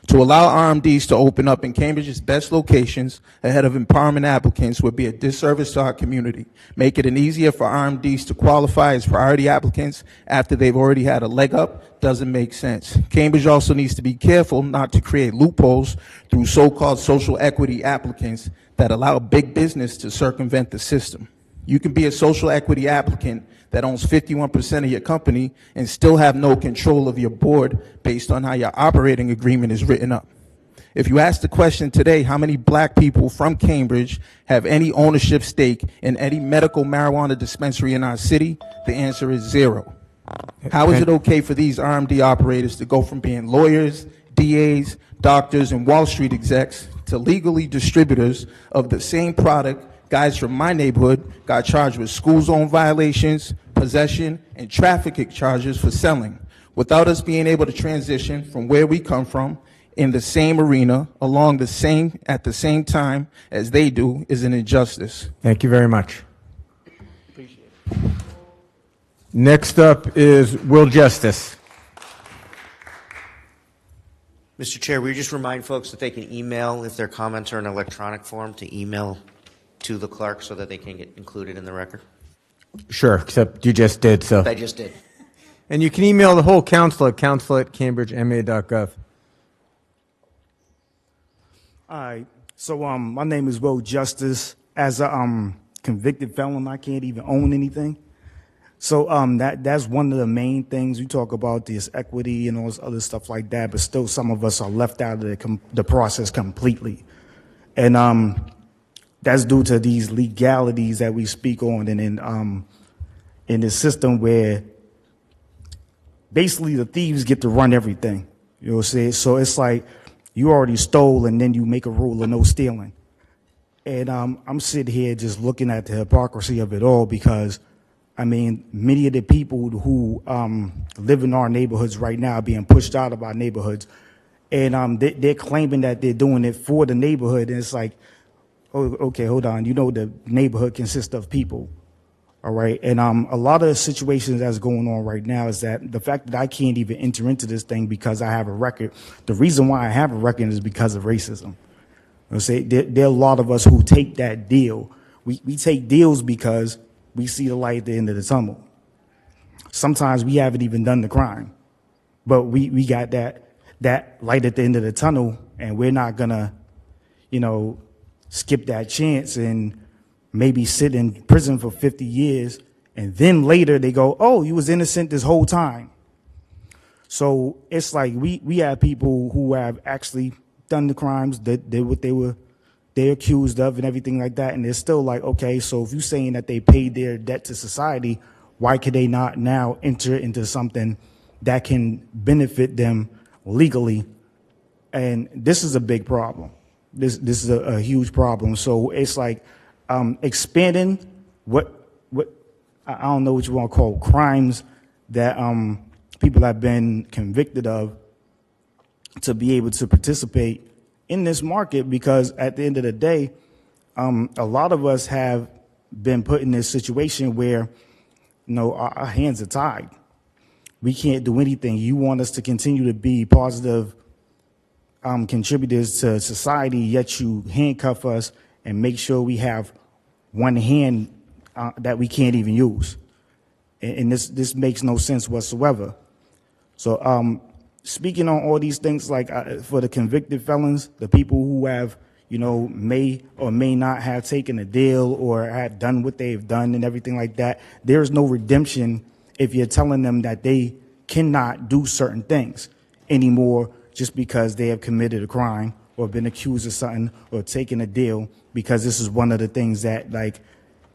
J: To allow RMDs to open up in Cambridge's best locations ahead of empowerment applicants would be a disservice to our community. Make it easier for RMDs to qualify as priority applicants after they've already had a leg up doesn't make sense. Cambridge also needs to be careful not to create loopholes through so-called social equity applicants that allow big business to circumvent the system. You can be a social equity applicant that owns 51% of your company and still have no control of your board based on how your operating agreement is written up. If you ask the question today, how many black people from Cambridge have any ownership stake in any medical marijuana dispensary in our city, the answer is 0. How is it okay for these RMD operators to go from being lawyers, DAs, doctors, and Wall Street execs to legally distributors of the same product? Guys from my neighborhood got charged with school zone violations, possession, and trafficking charges for selling, without us being able to transition from where we come from in the same arena at the same time as they do is an injustice.
A: Thank you very much. Next up is Will Justice.
K: Mr. Chair, will you just remind folks that they can email, if their comments are in electronic form, to email to the clerk so that they can get included in the record?
A: Sure, except you just did, so.
K: I just did.
A: And you can email the whole council at council@cambridgema.gov.
V: All right. So my name is Will Justice. As a convicted felon, I can't even own anything. So that's one of the main things we talk about, this equity and all this other stuff like that, but still some of us are left out of the process completely. And that's due to these legalities that we speak on, and in the system where basically the thieves get to run everything. You know what I'm saying? So it's like you already stole and then you make a rule of no stealing. And I'm sitting here just looking at the hypocrisy of it all, because I mean, many of the people who live in our neighborhoods right now are being pushed out of our neighborhoods, and they're claiming that they're doing it for the neighborhood. And it's like, oh, okay, hold on. You know, the neighborhood consists of people, all right? And a lot of the situations that's going on right now is that the fact that I can't even enter into this thing because I have a record. The reason why I have a record is because of racism. You know, there are a lot of us who take that deal. We take deals because we see the light at the end of the tunnel. Sometimes we haven't even done the crime, but we got that light at the end of the tunnel, and we're not gonna, you know, skip that chance and maybe sit in prison for 50 years, and then later they go, oh, you was innocent this whole time. So it's like we have people who have actually done the crimes, that did what they're accused of and everything like that, and they're still like, okay, so if you're saying that they paid their debt to society, why could they not now enter into something that can benefit them legally? And this is a big problem. This is a huge problem. So it's like expanding what I don't know what you want to call crimes that people have been convicted of, to be able to participate in this market, because at the end of the day, a lot of us have been put in this situation where, you know, our hands are tied. We can't do anything. You want us to continue to be positive contributors to society, yet you handcuff us and make sure we have one hand that we can't even use. And this makes no sense whatsoever. So speaking on all these things, like for the convicted felons, the people who have, you know, may or may not have taken a deal or have done what they've done and everything like that, there's no redemption if you're telling them that they cannot do certain things anymore just because they have committed a crime or been accused of something or taken a deal, because this is one of the things that, like,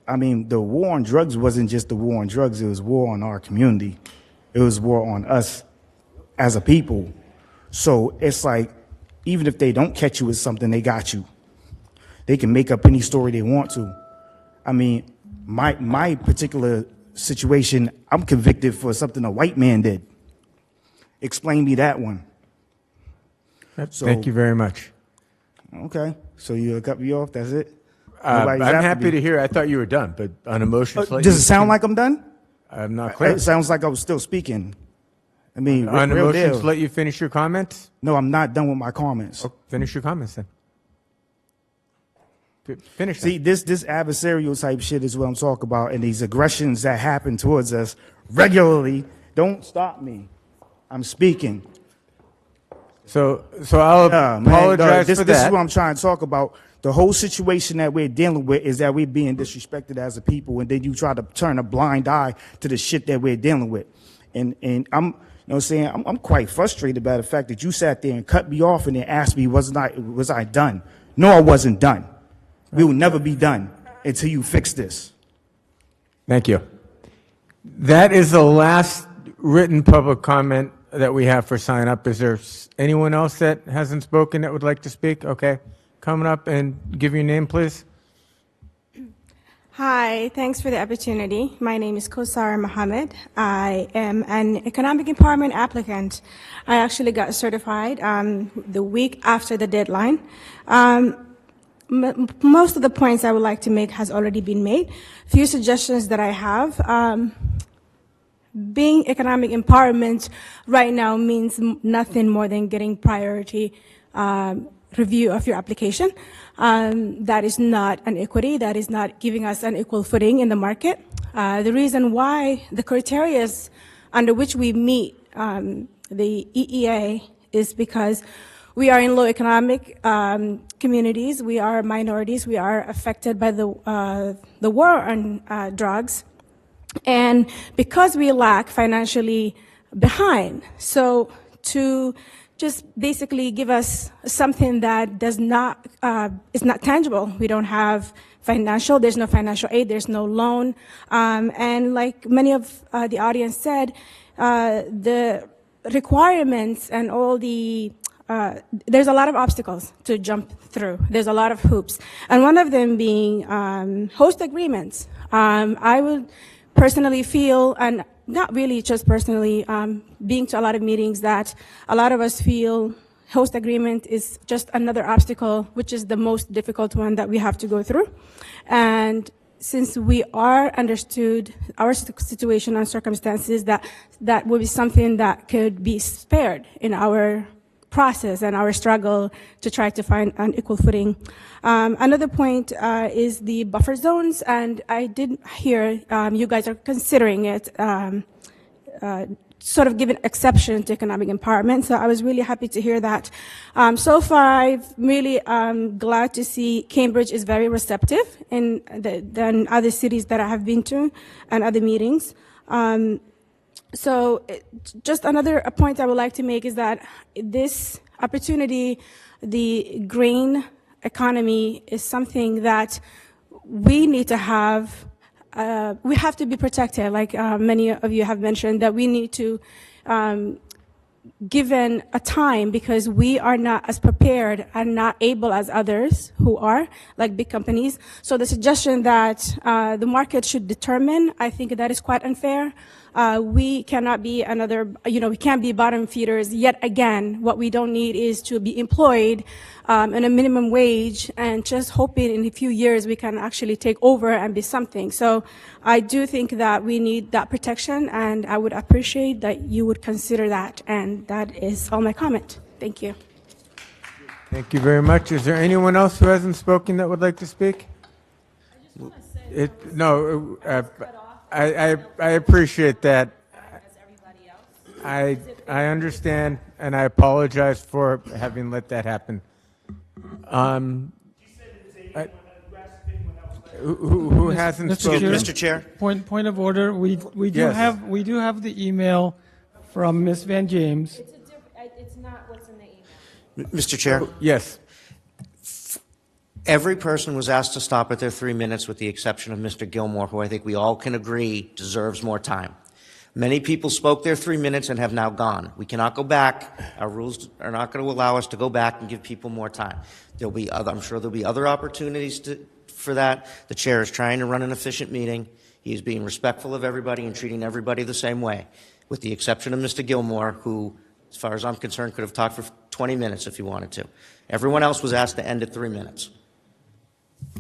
V: I mean, the war on drugs wasn't just the war on drugs, it was war on our community. It was war on us as a people. So it's like, even if they don't catch you with something, they got you. They can make up any story they want to. I mean, my particular situation, I'm convicted for something a white man did. Explain me that one. So,
A: thank you very much.
V: Okay, so you cut me off, that's it?
A: I'm happy to hear. I thought you were done, but on a motion.
V: Does it sound like I'm done?
A: I'm not clear.
V: It sounds like I was still speaking. I mean,
A: on a
V: real
A: motion
V: deal.
A: to let you finish your comments?
V: No, I'm not done with my comments.
A: Oh, finish your comments then. Finish.
V: See, this adversarial type shit is what I'm talking about, and these aggressions that happen towards us regularly. Don't stop me. I'm speaking.
A: So I'll apologize for that.
V: This is what I'm trying to talk about. The whole situation that we're dealing with is that we're being disrespected as a people, and then you try to turn a blind eye to the shit that we're dealing with. And I'm, you know what I'm saying, I'm quite frustrated by the fact that you sat there and cut me off and then asked me, was I done? No, I wasn't done. We will never be done until you fix this.
A: Thank you. That is the last written public comment that we have for sign up. Is there anyone else that hasn't spoken that would like to speak? Okay. Coming up, and give your name, please.
D: Hi, thanks for the opportunity. My name is Kosar Mohammed. I am an economic empowerment applicant. I actually got certified the week after the deadline. Most of the points I would like to make has already been made. Few suggestions that I have. Being economic empowerment right now means nothing more than getting priority review of your application. That is not an equity. That is not giving us an equal footing in the market. The reason why the criteria under which we meet the EEA is because we are in low economic communities. We are minorities. We are affected by the war on drugs. And because we lack financially behind, so to just basically give us something that does not is not tangible. We don't have there's no financial aid, there's no loan, and like many of the audience said, the requirements and all the there's a lot of obstacles to jump through. There's a lot of hoops, and one of them being host agreements. I would personally feel, and not really just personally, being to a lot of meetings, that a lot of us feel host agreement is just another obstacle, which is the most difficult one that we have to go through. And since we are understood our situation and circumstances, that would be something that could be spared in our process and our struggle to try to find an equal footing. Another point is the buffer zones, and I did hear you guys are considering it, sort of giving exception to economic empowerment. So I was really happy to hear that. So far, I've really glad to see Cambridge is very receptive than other cities that I have been to and other meetings. Just another point I would like to make is that this opportunity, the green economy, is something that we need to have. We have to be protected, like many of you have mentioned, that we need to given a time, because we are not as prepared and not able as others who are, like big companies. So the suggestion that the market should determine, I think that is quite unfair. We cannot be we can't be bottom feeders yet again. What we don't need is to be employed in a minimum wage and just hoping in a few years we can actually take over and be something. So I do think that we need that protection, and I would appreciate that you would consider that. And that is all my comment. Thank you.
A: Thank you very much. Is there anyone else who hasn't spoken that would like to speak? I appreciate that. I understand, and I apologize for having let that happen. Who hasn't spoken?
K: Mr. Chair.
H: Point of order. We do
A: Yes.
H: have the email from Ms. Van James.
O: It's not what's in the email.
K: Mr. Chair.
A: Yes.
K: Every person was asked to stop at their 3 minutes, with the exception of Mr. Gilmore, who I think we all can agree deserves more time. Many people spoke their 3 minutes and have now gone. We cannot go back. Our rules are not going to allow us to go back and give people more time. I'm sure there'll be other opportunities for that. The chair is trying to run an efficient meeting. He is being respectful of everybody and treating everybody the same way, with the exception of Mr. Gilmore, who, as far as I'm concerned, could have talked for 20 minutes if he wanted to. Everyone else was asked to end at 3 minutes.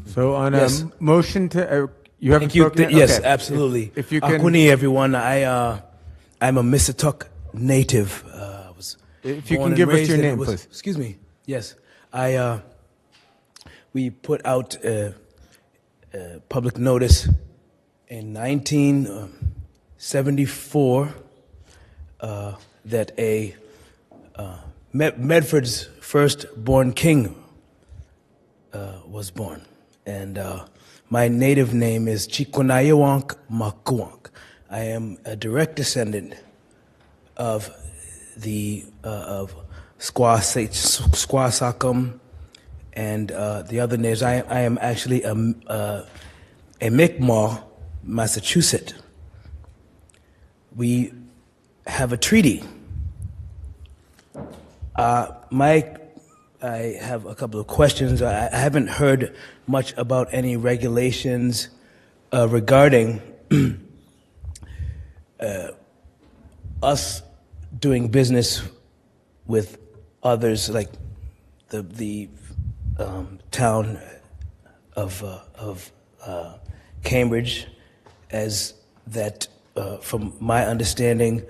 A: So on
C: Yes.
A: a motion to, you haven't
C: Thank you.
A: spoken?
C: Yes,
A: Okay.
C: absolutely.
A: If you can,
C: Akuni, everyone. I'm a Mississauga native. Was
A: if you
C: born
A: can
C: and
A: give us
C: raised,
A: your
C: and it
A: name,
C: was-
A: please.
C: Excuse me. Yes, we put out public notice in 1974 that Medford's first-born king was born, and my native name is Chikonayawank Makuank. I am a direct descendant of the of Squasakum and the other names. I am actually a Mi'kmaq, Massachusetts. We have a treaty. I have a couple of questions. I haven't heard much about any regulations regarding us doing business with others, like the town of Cambridge, as that, from my understanding,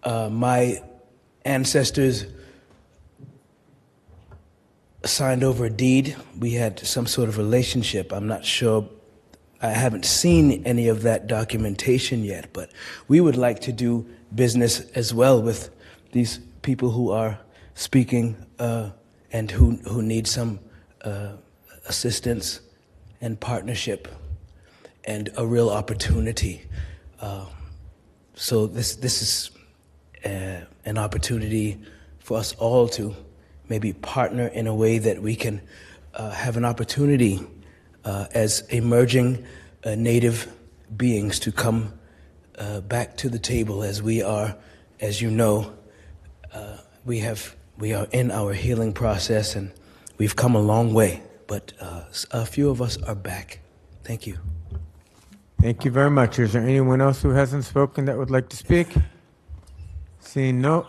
C: my ancestors signed over a deed. We had some sort of relationship. I'm not sure. I haven't seen any of that documentation yet, but we would like to do business as well with these people who are speaking and who need some assistance and partnership and a real opportunity. So this is an opportunity for us all to maybe partner in a way that we can have an opportunity as emerging native beings to come back to the table as we are, as you know, we are in our healing process and we've come a long way, but a few of us are back. Thank you.
A: Thank you very much. Is there anyone else who hasn't spoken that would like to speak? Seeing no.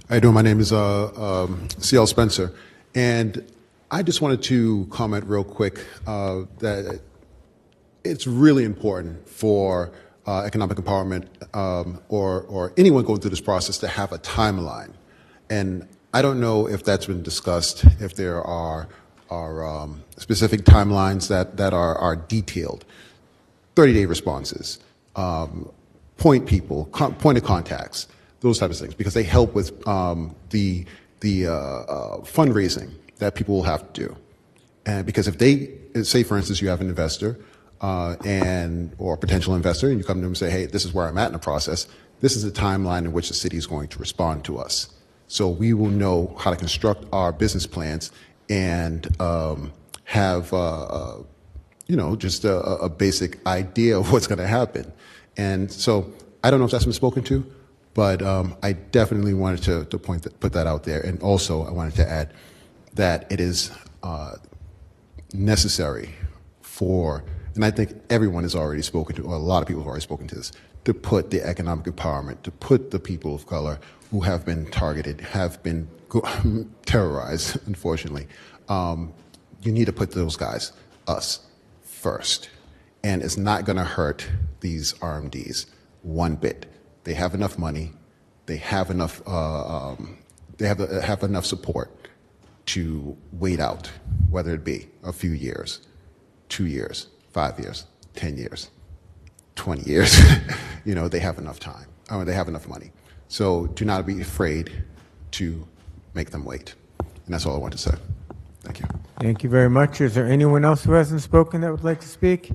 F: How you doing? My name is C.L. Spencer, and I just wanted to comment real quick that it's really important for economic empowerment or anyone going through this process to have a timeline. And I don't know if that's been discussed, if there are specific timelines that are detailed, 30-day responses, point people, point of contacts, those types of things, because they help with the fundraising that people will have to do. And because if they, say for instance, you have an investor or a potential investor, and you come to them and say, hey, this is where I'm at in the process, this is the timeline in which the city is going to respond to us. So we will know how to construct our business plans and have, just a basic idea of what's going to happen. And so I don't know if that's been spoken to, but I definitely wanted to put that out there. And also I wanted to add that it is necessary for, and I think everyone has already spoken to, or a lot of people have already spoken to this, to put the economic empowerment, to put the people of color who have been targeted, have been terrorized, unfortunately. You need to put those guys, us, first. And it's not going to hurt these RMDs one bit. They have enough money. They have enough. They have enough support to wait out, whether it be a few years, 2 years, 5 years, 10 years, 20 years. They have enough time. They have enough money. So do not be afraid to make them wait. And that's all I want to say. Thank you.
A: Thank you very much. Is there anyone else who hasn't spoken that would like to speak?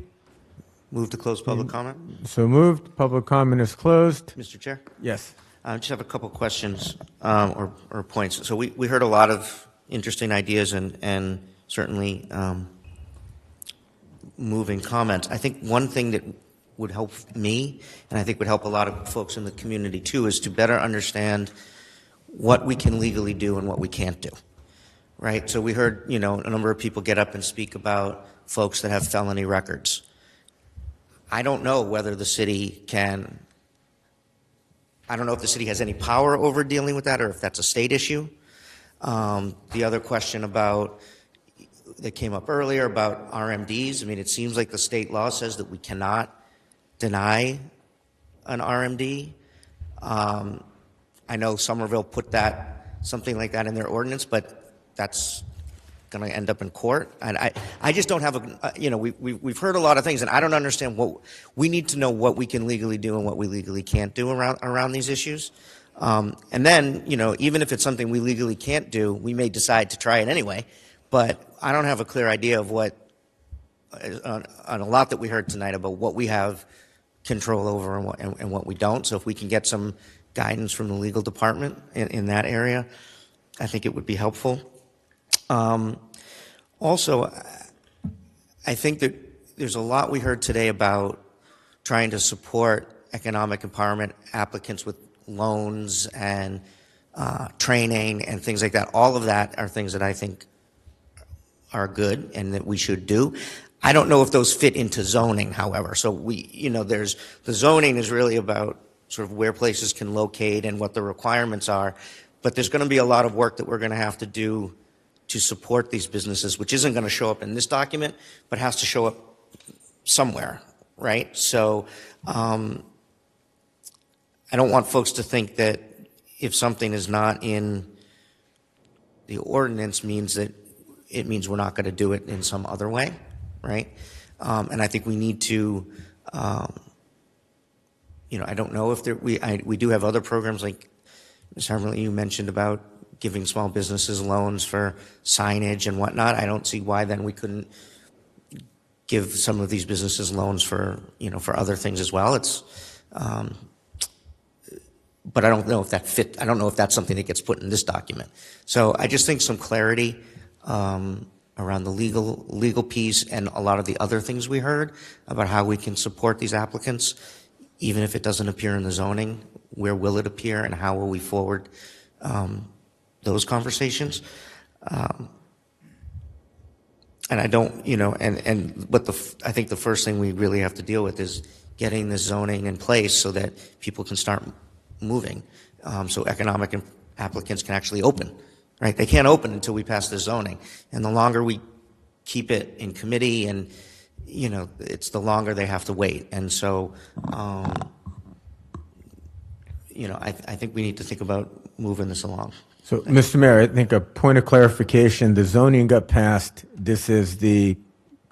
K: Move to close public comment.
A: So moved. Public comment is closed.
K: Mr. Chair?
A: Yes.
K: I just have a couple questions or points. So we heard a lot of interesting ideas and certainly moving comments. I think one thing that would help me, and I think would help a lot of folks in the community too, is to better understand what we can legally do and what we can't do, right? So we heard, a number of people get up and speak about folks that have felony records. I don't know whether the city can, I don't know if the city has any power over dealing with that or if that's a state issue. The other question that came up earlier about RMDs, it seems like the state law says that we cannot deny an RMD. I know Somerville put something like that in their ordinance, but that's going to end up in court. And I just don't have we've heard a lot of things, and I don't understand we need to know what we can legally do and what we legally can't do around these issues. And then, even if it's something we legally can't do, we may decide to try it anyway. But I don't have a clear idea of on a lot that we heard tonight about what we have control over and what we don't. So if we can get some guidance from the legal department in that area, I think it would be helpful. Also, I think that there's a lot we heard today about trying to support economic empowerment applicants with loans and training and things like that. All of that are things that I think are good and that we should do. I don't know if those fit into zoning, however. So the zoning is really about sort of where places can locate and what the requirements are. But there's going to be a lot of work that we're going to have to do to support these businesses, which isn't going to show up in this document, but has to show up somewhere, right? So I don't want folks to think that if something is not in the ordinance means that it means we're not going to do it in some other way, right? And I think we need to, I don't know if we do have other programs like Ms. Harmon, you mentioned about giving small businesses loans for signage and whatnot. I don't see why then we couldn't give some of these businesses loans for, for other things as well. but I don't know if that fit. I don't know if that's something that gets put in this document. So I just think some clarity around the legal piece and a lot of the other things we heard about how we can support these applicants, even if it doesn't appear in the zoning. Where will it appear, and how will we forward those conversations? And I don't, you know, but I think the first thing we really have to deal with is getting the zoning in place so that people can start moving, so economic applicants can actually open, right? They can't open until we pass the zoning. And the longer we keep it in committee, and, you know, it's the longer they have to wait. And so, you know, I think we need to think about moving this along.
A: So, Mr. Mayor, I think a point of clarification, the zoning got passed. This is the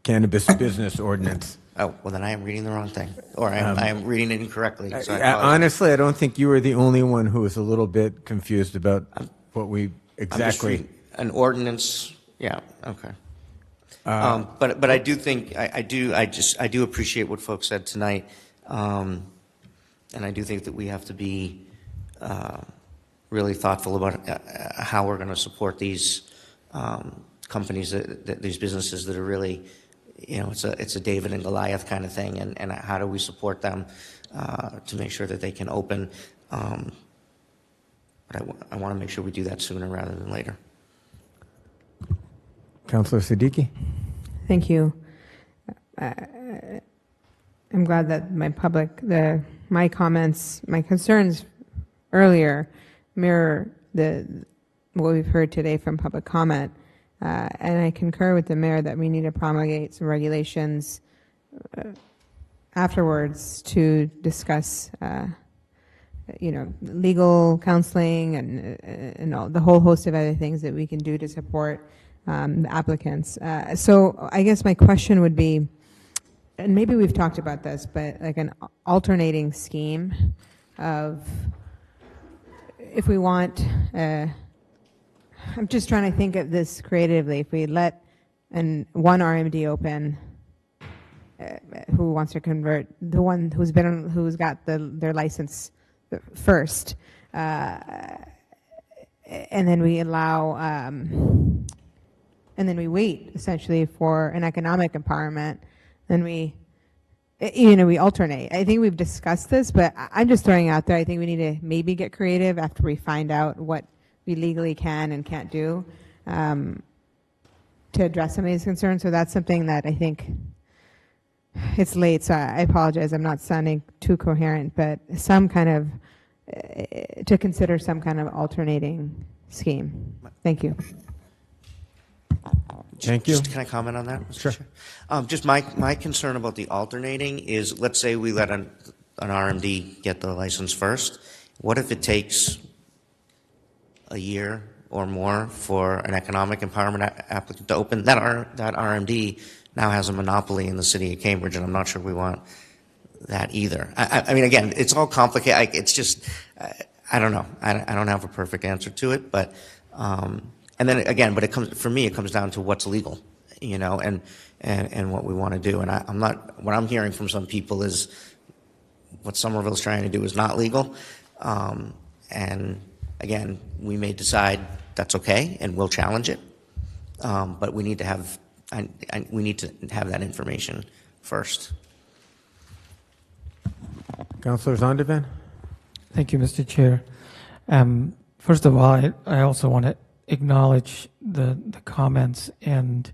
A: cannabis business ordinance.
K: Oh, well, then I am reading the wrong thing, or I am reading it incorrectly. So
A: Honestly, I don't think you were the only one who was a little bit confused about what we exactly.
K: An ordinance, yeah, okay. But I do think I do appreciate what folks said tonight, and I do think that we have to be really thoughtful about how we're going to support these companies, these businesses that are really, you know, it's a David and Goliath kind of thing, and how do we support them to make sure that they can open? But I want to make sure we do that sooner rather than later.
A: Councilor Siddiqui.
B: Thank you. I'm glad that my comments, my concerns earlier mirror what we've heard today from public comment. And I concur with the mayor that we need to promulgate some regulations afterwards to discuss, you know, legal counseling and all, the whole host of other things that we can do to support the applicants. So I guess my question would be, and maybe we've talked about this, but like an alternating scheme of, if we want, I'm just trying to think of this creatively. If we let one RMD open, who wants to convert, the one who's got their license first, and then we allow, and then we wait essentially for an economic empowerment, then we alternate. I think we've discussed this, but I'm just throwing out there, I think we need to maybe get creative after we find out what we legally can and can't do to address some of these concerns. So that's something that I think, it's late, so I apologize, I'm not sounding too coherent, but some kind of, to consider some kind of alternating scheme. Thank you.
A: Thank you.
K: Can I comment on that, Mr. Chair? Just my concern about the alternating is, let's say we let an RMD get the license first. What if it takes a year or more for an economic empowerment applicant to open? That RMD now has a monopoly in the city of Cambridge, and I'm not sure we want that either. I mean, again, it's all complicated. It's just, I don't know. I don't have a perfect answer to it, but. And then again, but it comes down to what's legal, you know, and what we want to do. And what I'm hearing from some people is what Somerville's trying to do is not legal. And again, we may decide that's okay and we'll challenge it. But we need to have, we need to have that information first.
A: Councilor Zondervan.
H: Thank you, Mr. Chair. First of all, I also want to acknowledge the comments and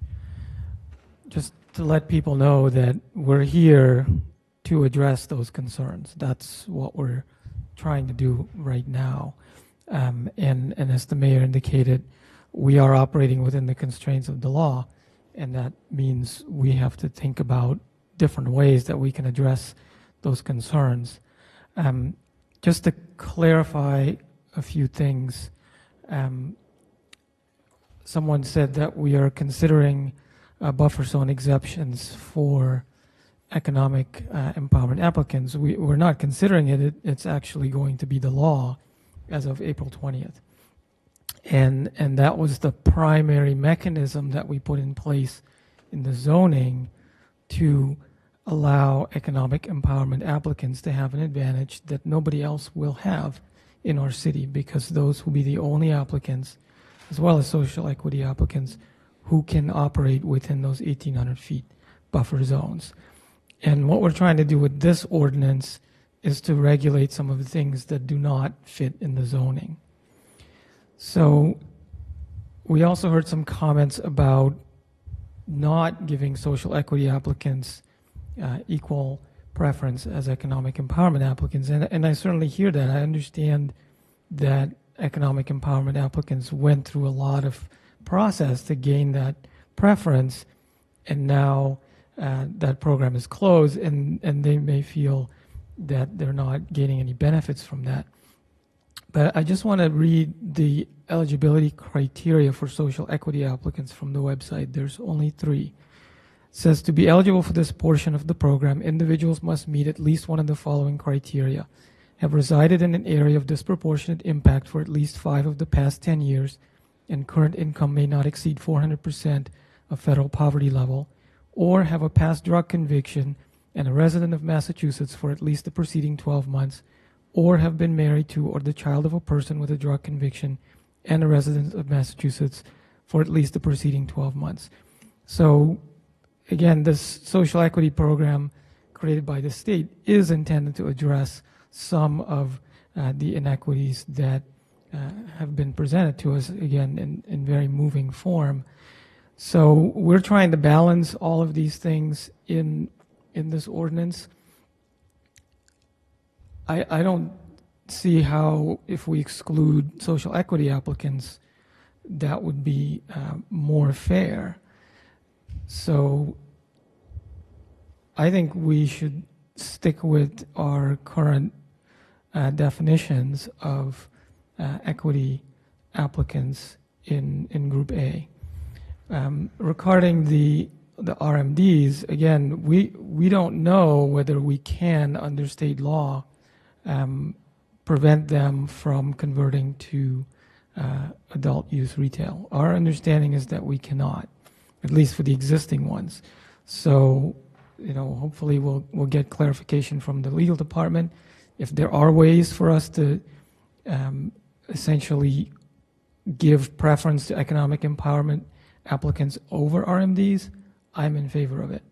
H: just to let people know that we're here to address those concerns. That's what we're trying to do right now. And as the mayor indicated, we are operating within the constraints of the law, and that means we have to think about different ways that we can address those concerns. Just to clarify a few things, someone said that we are considering buffer zone exceptions for economic empowerment applicants. We're not considering it. It's actually going to be the law as of April 20th. And that was the primary mechanism that we put in place in the zoning to allow economic empowerment applicants to have an advantage that nobody else will have in our city, because those will be the only applicants, as well as social equity applicants, who can operate within those 1,800 feet buffer zones. And what we're trying to do with this ordinance is to regulate some of the things that do not fit in the zoning. So we also heard some comments about not giving social equity applicants equal preference as economic empowerment applicants. And I certainly hear that. I understand that economic empowerment applicants went through a lot of process to gain that preference, and now that program is closed, and they may feel that they're not gaining any benefits from that. But I just want to read the eligibility criteria for social equity applicants from the website. There's only 3. It says, to be eligible for this portion of the program, individuals must meet at least one of the following criteria: have resided in an area of disproportionate impact for at least 5 of the past 10 years, and current income may not exceed 400% of federal poverty level, or have a past drug conviction and a resident of Massachusetts for at least the preceding 12 months, or have been married to or the child of a person with a drug conviction and a resident of Massachusetts for at least the preceding 12 months. So again, this social equity program created by the state is intended to address some of the inequities that have been presented to us, again, in very moving form. So we're trying to balance all of these things in this ordinance. I don't see how, if we exclude social equity applicants, that would be more fair. So I think we should stick with our current definitions of equity applicants in Group A. Regarding the RMDs, again, we don't know whether we can, under state law, prevent them from converting to adult use retail. Our understanding is that we cannot, at least for the existing ones. So, hopefully we'll get clarification from the legal department. If there are ways for us to essentially give preference to economic empowerment applicants over RMDs, I'm in favor of it.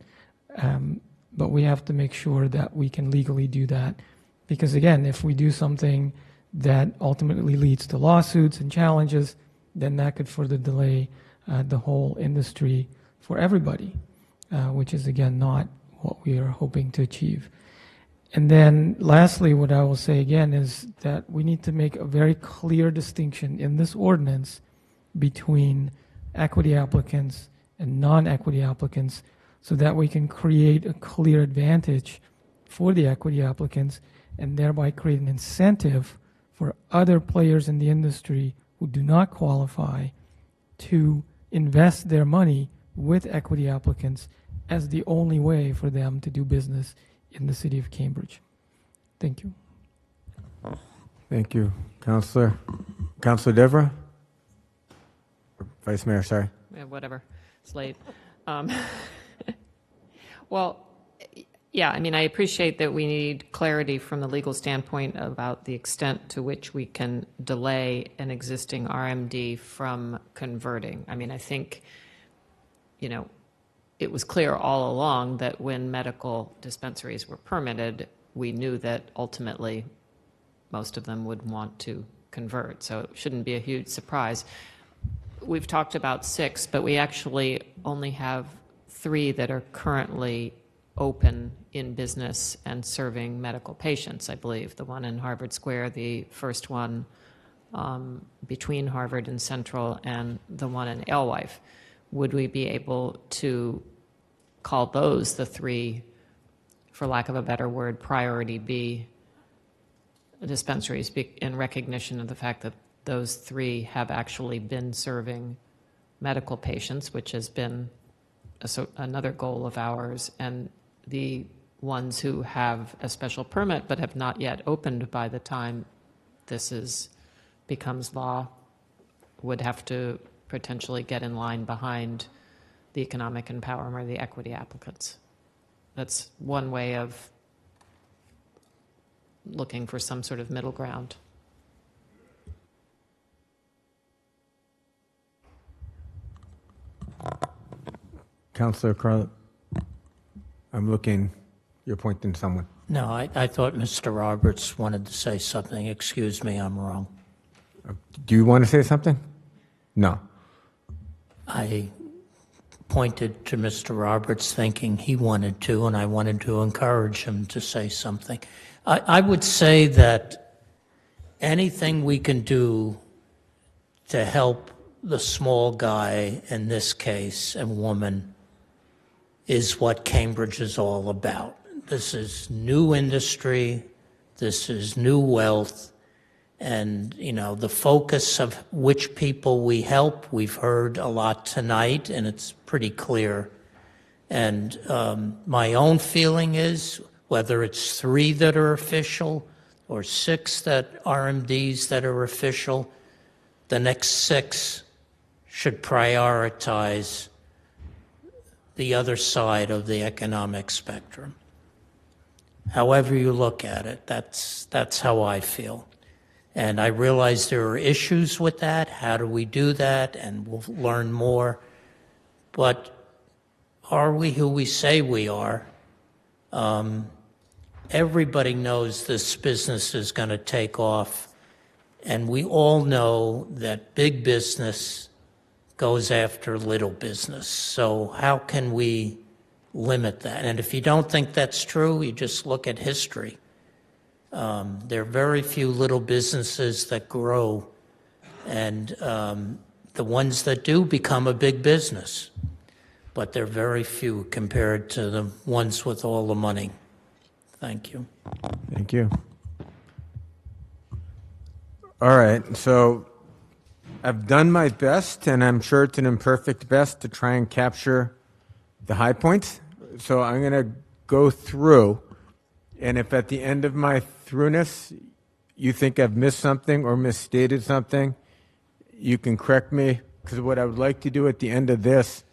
H: But we have to make sure that we can legally do that. Because again, if we do something that ultimately leads to lawsuits and challenges, then that could further delay the whole industry for everybody, which is again not what we are hoping to achieve. And then lastly, what I will say again is that we need to make a very clear distinction in this ordinance between equity applicants and non-equity applicants, so that we can create a clear advantage for the equity applicants and thereby create an incentive for other players in the industry who do not qualify to invest their money with equity applicants as the only way for them to do business in the city of Cambridge. Thank you.
A: Thank you, Councilor. Councilor Devra? Vice Mayor, sorry.
I: Yeah, whatever. It's late. Well, yeah, I mean, I appreciate that we need clarity from the legal standpoint about the extent to which we can delay an existing RMD from converting. I mean, I think, it was clear all along that when medical dispensaries were permitted, we knew that ultimately most of them would want to convert. So it shouldn't be a huge surprise. We've talked about 6, but we actually only have 3 that are currently open in business and serving medical patients, I believe. The one in Harvard Square, the first one between Harvard and Central, and the one in Alewife. Would we be able to call those the 3, for lack of a better word, priority B dispensaries in recognition of the fact that those 3 have actually been serving medical patients, which has been another goal of ours, and the ones who have a special permit but have not yet opened by the time this becomes law would have to potentially get in line behind the economic empowerment or the equity applicants. That's one way of looking for some sort of middle ground.
A: Councilor Carl, I'm looking, you're pointing someone.
E: No, I thought Mr. Roberts wanted to say something. Excuse me, I'm wrong.
A: Do you want to say something? No.
E: I pointed to Mr. Roberts thinking he wanted to, and I wanted to encourage him to say something. I would say that anything we can do to help the small guy in this case and woman is what Cambridge is all about. This is new industry, this is new wealth, and, you know, the focus of which people we help, we've heard a lot tonight, and it's pretty clear. And my own feeling is, whether it's 3 that are official or 6 that RMDs that are official, the next 6 should prioritize the other side of the economic spectrum. However you look at it, that's how I feel. And I realize there are issues with that. How do we do that? And we'll learn more. But are we who we say we are? Everybody knows this business is going to take off. And we all know that big business goes after little business. So how can we limit that? And if you don't think that's true, you just look at history. There are very few little businesses that grow, and the ones that do become a big business. But they're very few compared to the ones with all the money. Thank you.
A: Thank you. All right, so I've done my best, and I'm sure it's an imperfect best, to try and capture the high points. So I'm going to go through, and if at the end of my throughness you think I've missed something or misstated something, you can correct me, because what I would like to do at the end of this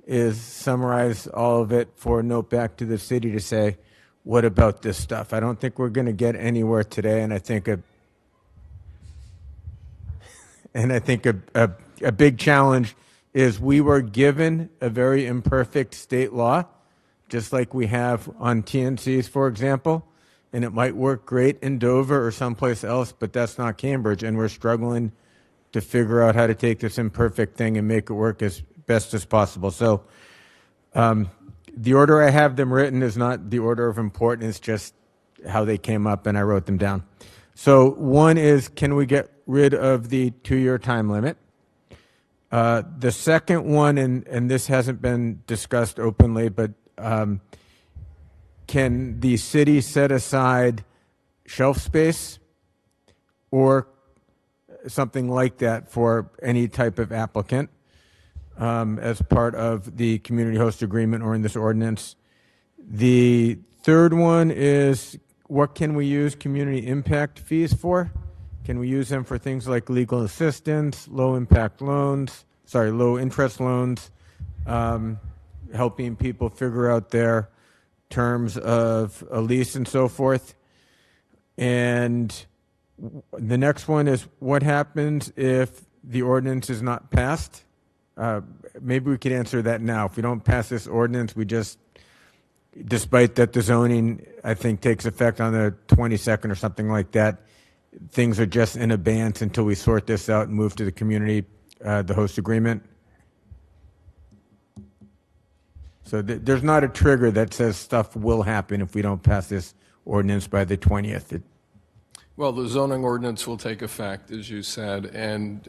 A: is summarize all of it for a note back to the city to say, what about this stuff? I don't think we're going to get anywhere today, and I think a big challenge is we were given a very imperfect state law, just like we have on TNCs, for example, and it might work great in Dover or someplace else, but that's not Cambridge, and we're struggling to figure out how to take this imperfect thing and make it work as best as possible. So the order I have them written is not the order of importance, just how they came up, and I wrote them down. So one is, can we get rid of the 2-year time limit? The second one, and this hasn't been discussed openly, but can the city set aside shelf space or something like that for any type of applicant as part of the community host agreement or in this ordinance? The third one is, what can we use community impact fees for? Can we use them for things like legal assistance, low interest loans, helping people figure out their terms of a lease and so forth? And the next one is, what happens if the ordinance is not passed? Maybe we could answer that now. If we don't pass this ordinance, we just, despite that the zoning, I think, takes effect on the 22nd or something like that, things are just in abeyance until we sort this out and move to the community, the host agreement. So there's not a trigger that says stuff will happen if we don't pass this ordinance by the 20th.
L: Well, the zoning ordinance will take effect, as you said, and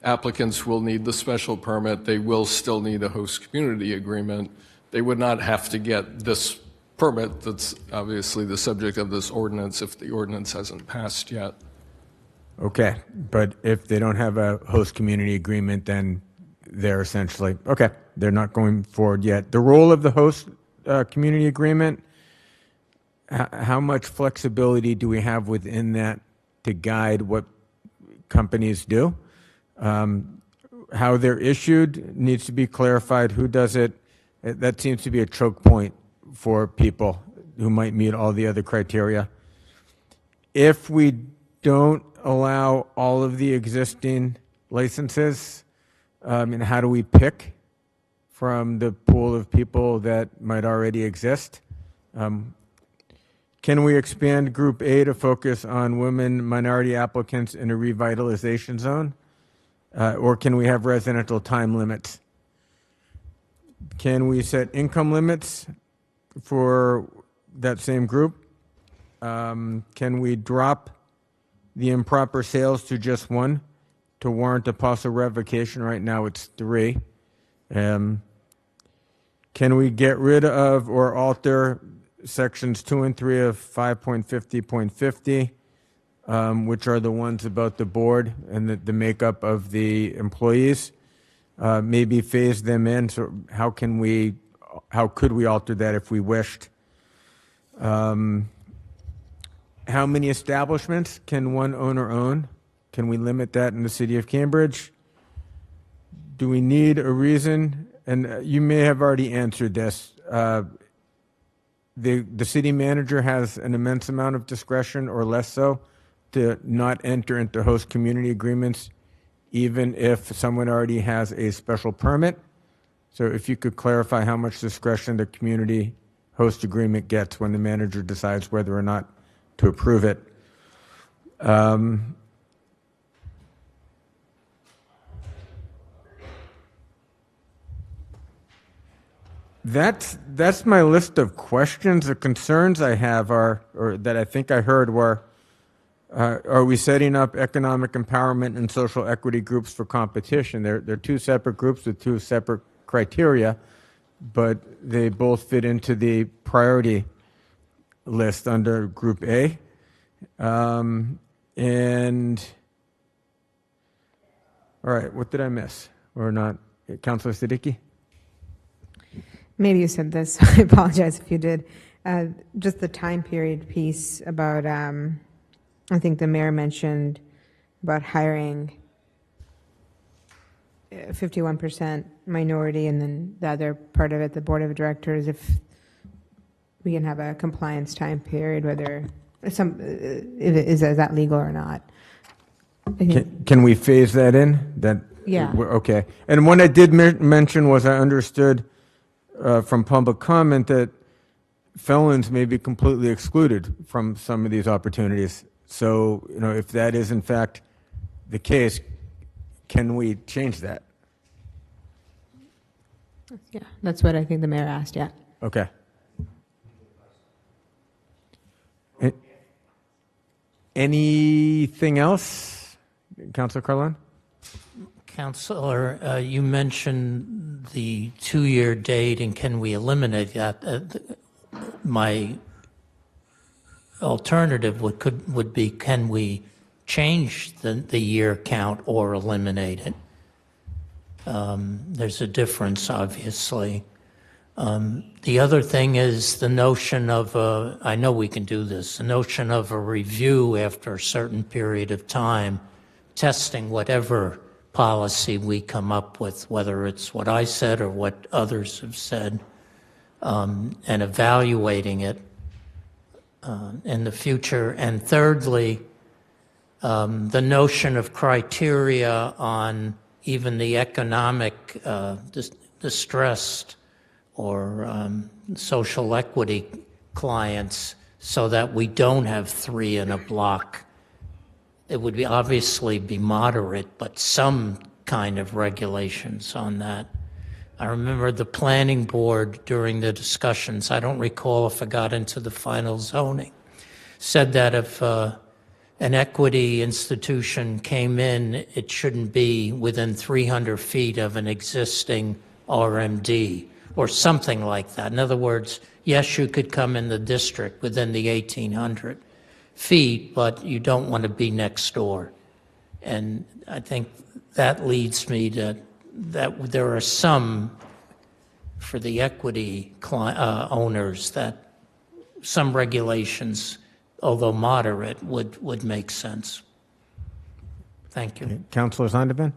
L: applicants will need the special permit. They will still need a host community agreement. They would not have to get this permit that's obviously the subject of this ordinance if the ordinance hasn't passed yet.
A: Okay, but if they don't have a host community agreement, then they're essentially, okay, they're not going forward yet. The role of the host community agreement, how much flexibility do we have within that to guide what companies do? How they're issued needs to be clarified. Who does it? That seems to be a choke point for people who might meet all the other criteria. If we don't allow all of the existing licenses, and how do we pick from the pool of people that might already exist? Can we expand Group A to focus on women minority applicants in a revitalization zone? Or can we have residential time limits? Can we set income limits for that same group? Can we drop the improper sales to just one to warrant a possible revocation? Right now it's 3. Can we get rid of or alter sections 2 and 3 of 5.50.50, which are the ones about the board and the makeup of the employees? Maybe phase them in. So how could we alter that if we wished? How many establishments can one owner own? Can we limit that in the city of Cambridge? Do we need a reason? And you may have already answered this. The city manager has an immense amount of discretion, or less so, to not enter into host community agreements, even if someone already has a special permit. So if you could clarify how much discretion the community host agreement gets when the manager decides whether or not to approve it. That's my list of questions. The concerns I have are, or that I think I heard were, are we setting up economic empowerment and social equity groups for competition? They're 2 separate groups with 2 separate criteria, but they both fit into the priority list under Group A. And all right, what did I miss? Or not? Councilor Siddiqui?
B: Maybe you said this. I apologize if you did. Just the time period piece about, I think the mayor mentioned about hiring 51% minority, and then the other part of it, the board of directors, if we can have a compliance time period, whether is that legal or not.
A: Can we phase that in?
B: Yeah.
A: Okay. And what I did mention was I understood from public comment that felons may be completely excluded from some of these opportunities. So, if that is in fact the case, can we change that?
B: Yeah, that's what I think the mayor asked, yeah.
A: Okay. Anything else? Councilor Carlon?
E: Councilor, you mentioned the 2-year date, and can we eliminate that? My alternative would be, can we change the year count or eliminate it? There's a difference, obviously. The other thing is the notion of I know we can do this, the notion of a review after a certain period of time, testing whatever policy we come up with, whether it's what I said or what others have said, and evaluating it in the future. And thirdly, the notion of criteria on even the economic distressed or social equity clients, so that we don't have 3 in a block. It would obviously be moderate, but some kind of regulations on that. I remember the planning board during the discussions, I don't recall if it got into the final zoning, said that if an equity institution came in, it shouldn't be within 300 feet of an existing RMD or something like that. In other words, yes, you could come in the district within the 1,800 feet, but you don't want to be next door. And I think that leads me to that there are some, for the equity owners, that some regulations, although moderate, would make sense. Thank you.
A: Councilor Zondervan?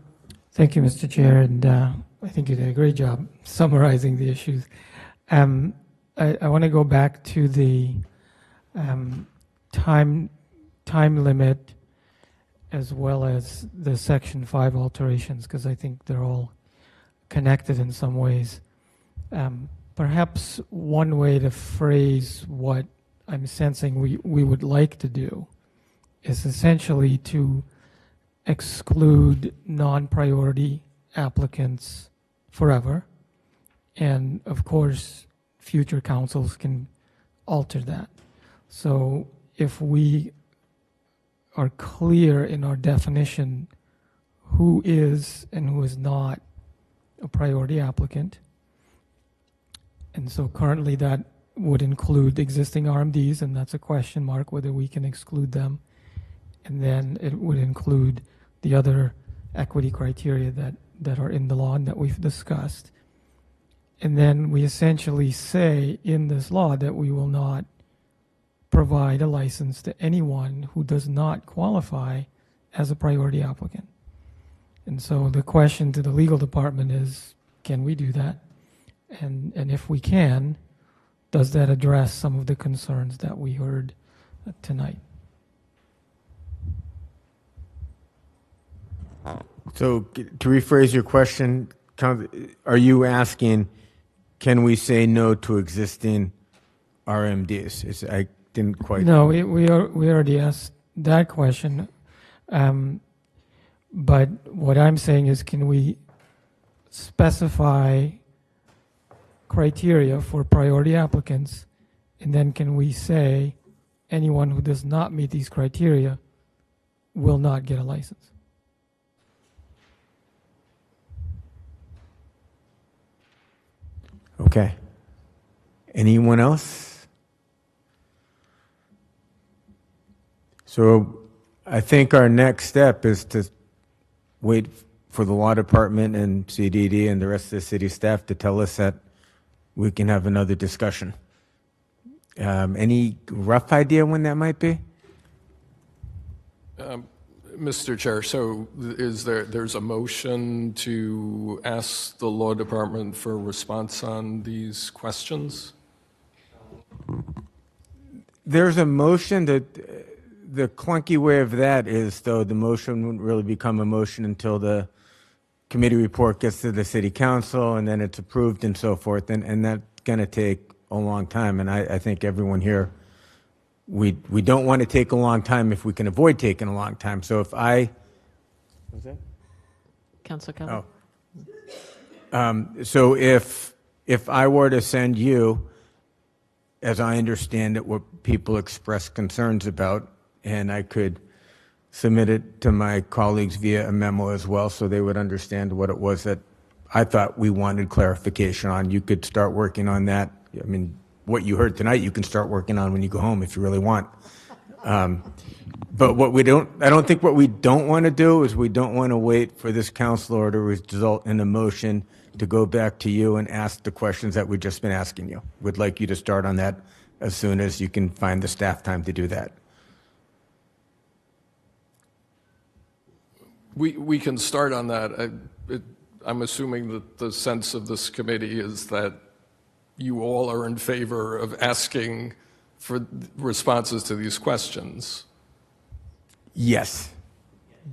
H: Thank you, Mr. Chair, and I think you did a great job summarizing the issues. I want to go back to the time limit as well as the Section 5 alterations, because I think they're all connected in some ways. Perhaps one way to phrase what I'm sensing we would like to do is essentially to exclude non-priority applicants forever. And of course, future councils can alter that. So if we are clear in our definition who is and who is not a priority applicant, and so currently that would include existing RMDs, and that's a question mark whether we can exclude them. And then it would include the other equity criteria that are in the law and that we've discussed. And then we essentially say in this law that we will not provide a license to anyone who does not qualify as a priority applicant. And so the question to the legal department is, can we do that? And if we can, does that address some of the concerns that we heard tonight?
A: So to rephrase your question, are you asking, can we say no to existing RMDs? I didn't quite.
H: No, we already asked that question. But what I'm saying is, can we specify criteria for priority applicants, and then can we say anyone who does not meet these criteria will not get a license?
A: Okay. Anyone else? So I think our next step is to wait for the law department and CDD and the rest of the city staff to tell us that we can have another discussion. Any rough idea when that might be?
L: Mr. Chair, so there's a motion to ask the law department for a response on these questions?
A: There's a motion that the clunky way of that is, though, the motion wouldn't really become a motion until the committee report gets to the city council and then it's approved and so forth, and that's going to take a long time. And I think everyone here, we don't want to take a long time if we can avoid taking a long time. So if I... What's that?
I: Councilor Kelly?
A: Oh. So if I were to send you, as I understand it, what people express concerns about, and I could submit it to my colleagues via a memo as well so they would understand what it was that I thought we wanted clarification on. You could start working on that. I mean, what you heard tonight, you can start working on when you go home if you really want. But I don't think what we don't want to do is we don't want to wait for this council order to result in a motion to go back to you and ask the questions that we've just been asking you. We'd like you to start on that as soon as you can find the staff time to do that.
L: We can start on that. I'm assuming that the sense of this committee is that you all are in favor of asking for responses to these questions.
A: Yes,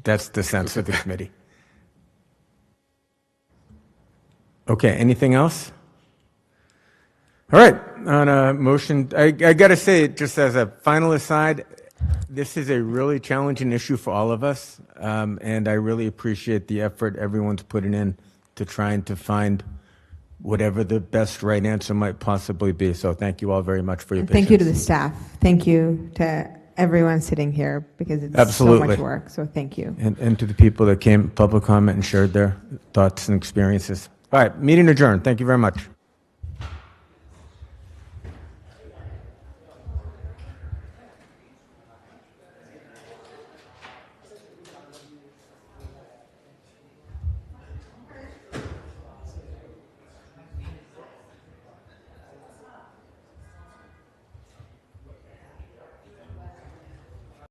A: that's the sense of the committee. Okay, anything else? All right, on a motion, I got to say, just as a final aside, this is a really challenging issue for all of us, and I really appreciate the effort everyone's putting in to trying to find whatever the best right answer might possibly be. So thank you all very much for your patience.
B: Thank you to the staff. Thank you to everyone sitting here, because it's
A: Absolutely.
B: so much work. So thank you.
A: And to the people that came public comment and shared their thoughts and experiences. All right, meeting adjourned. Thank you very much.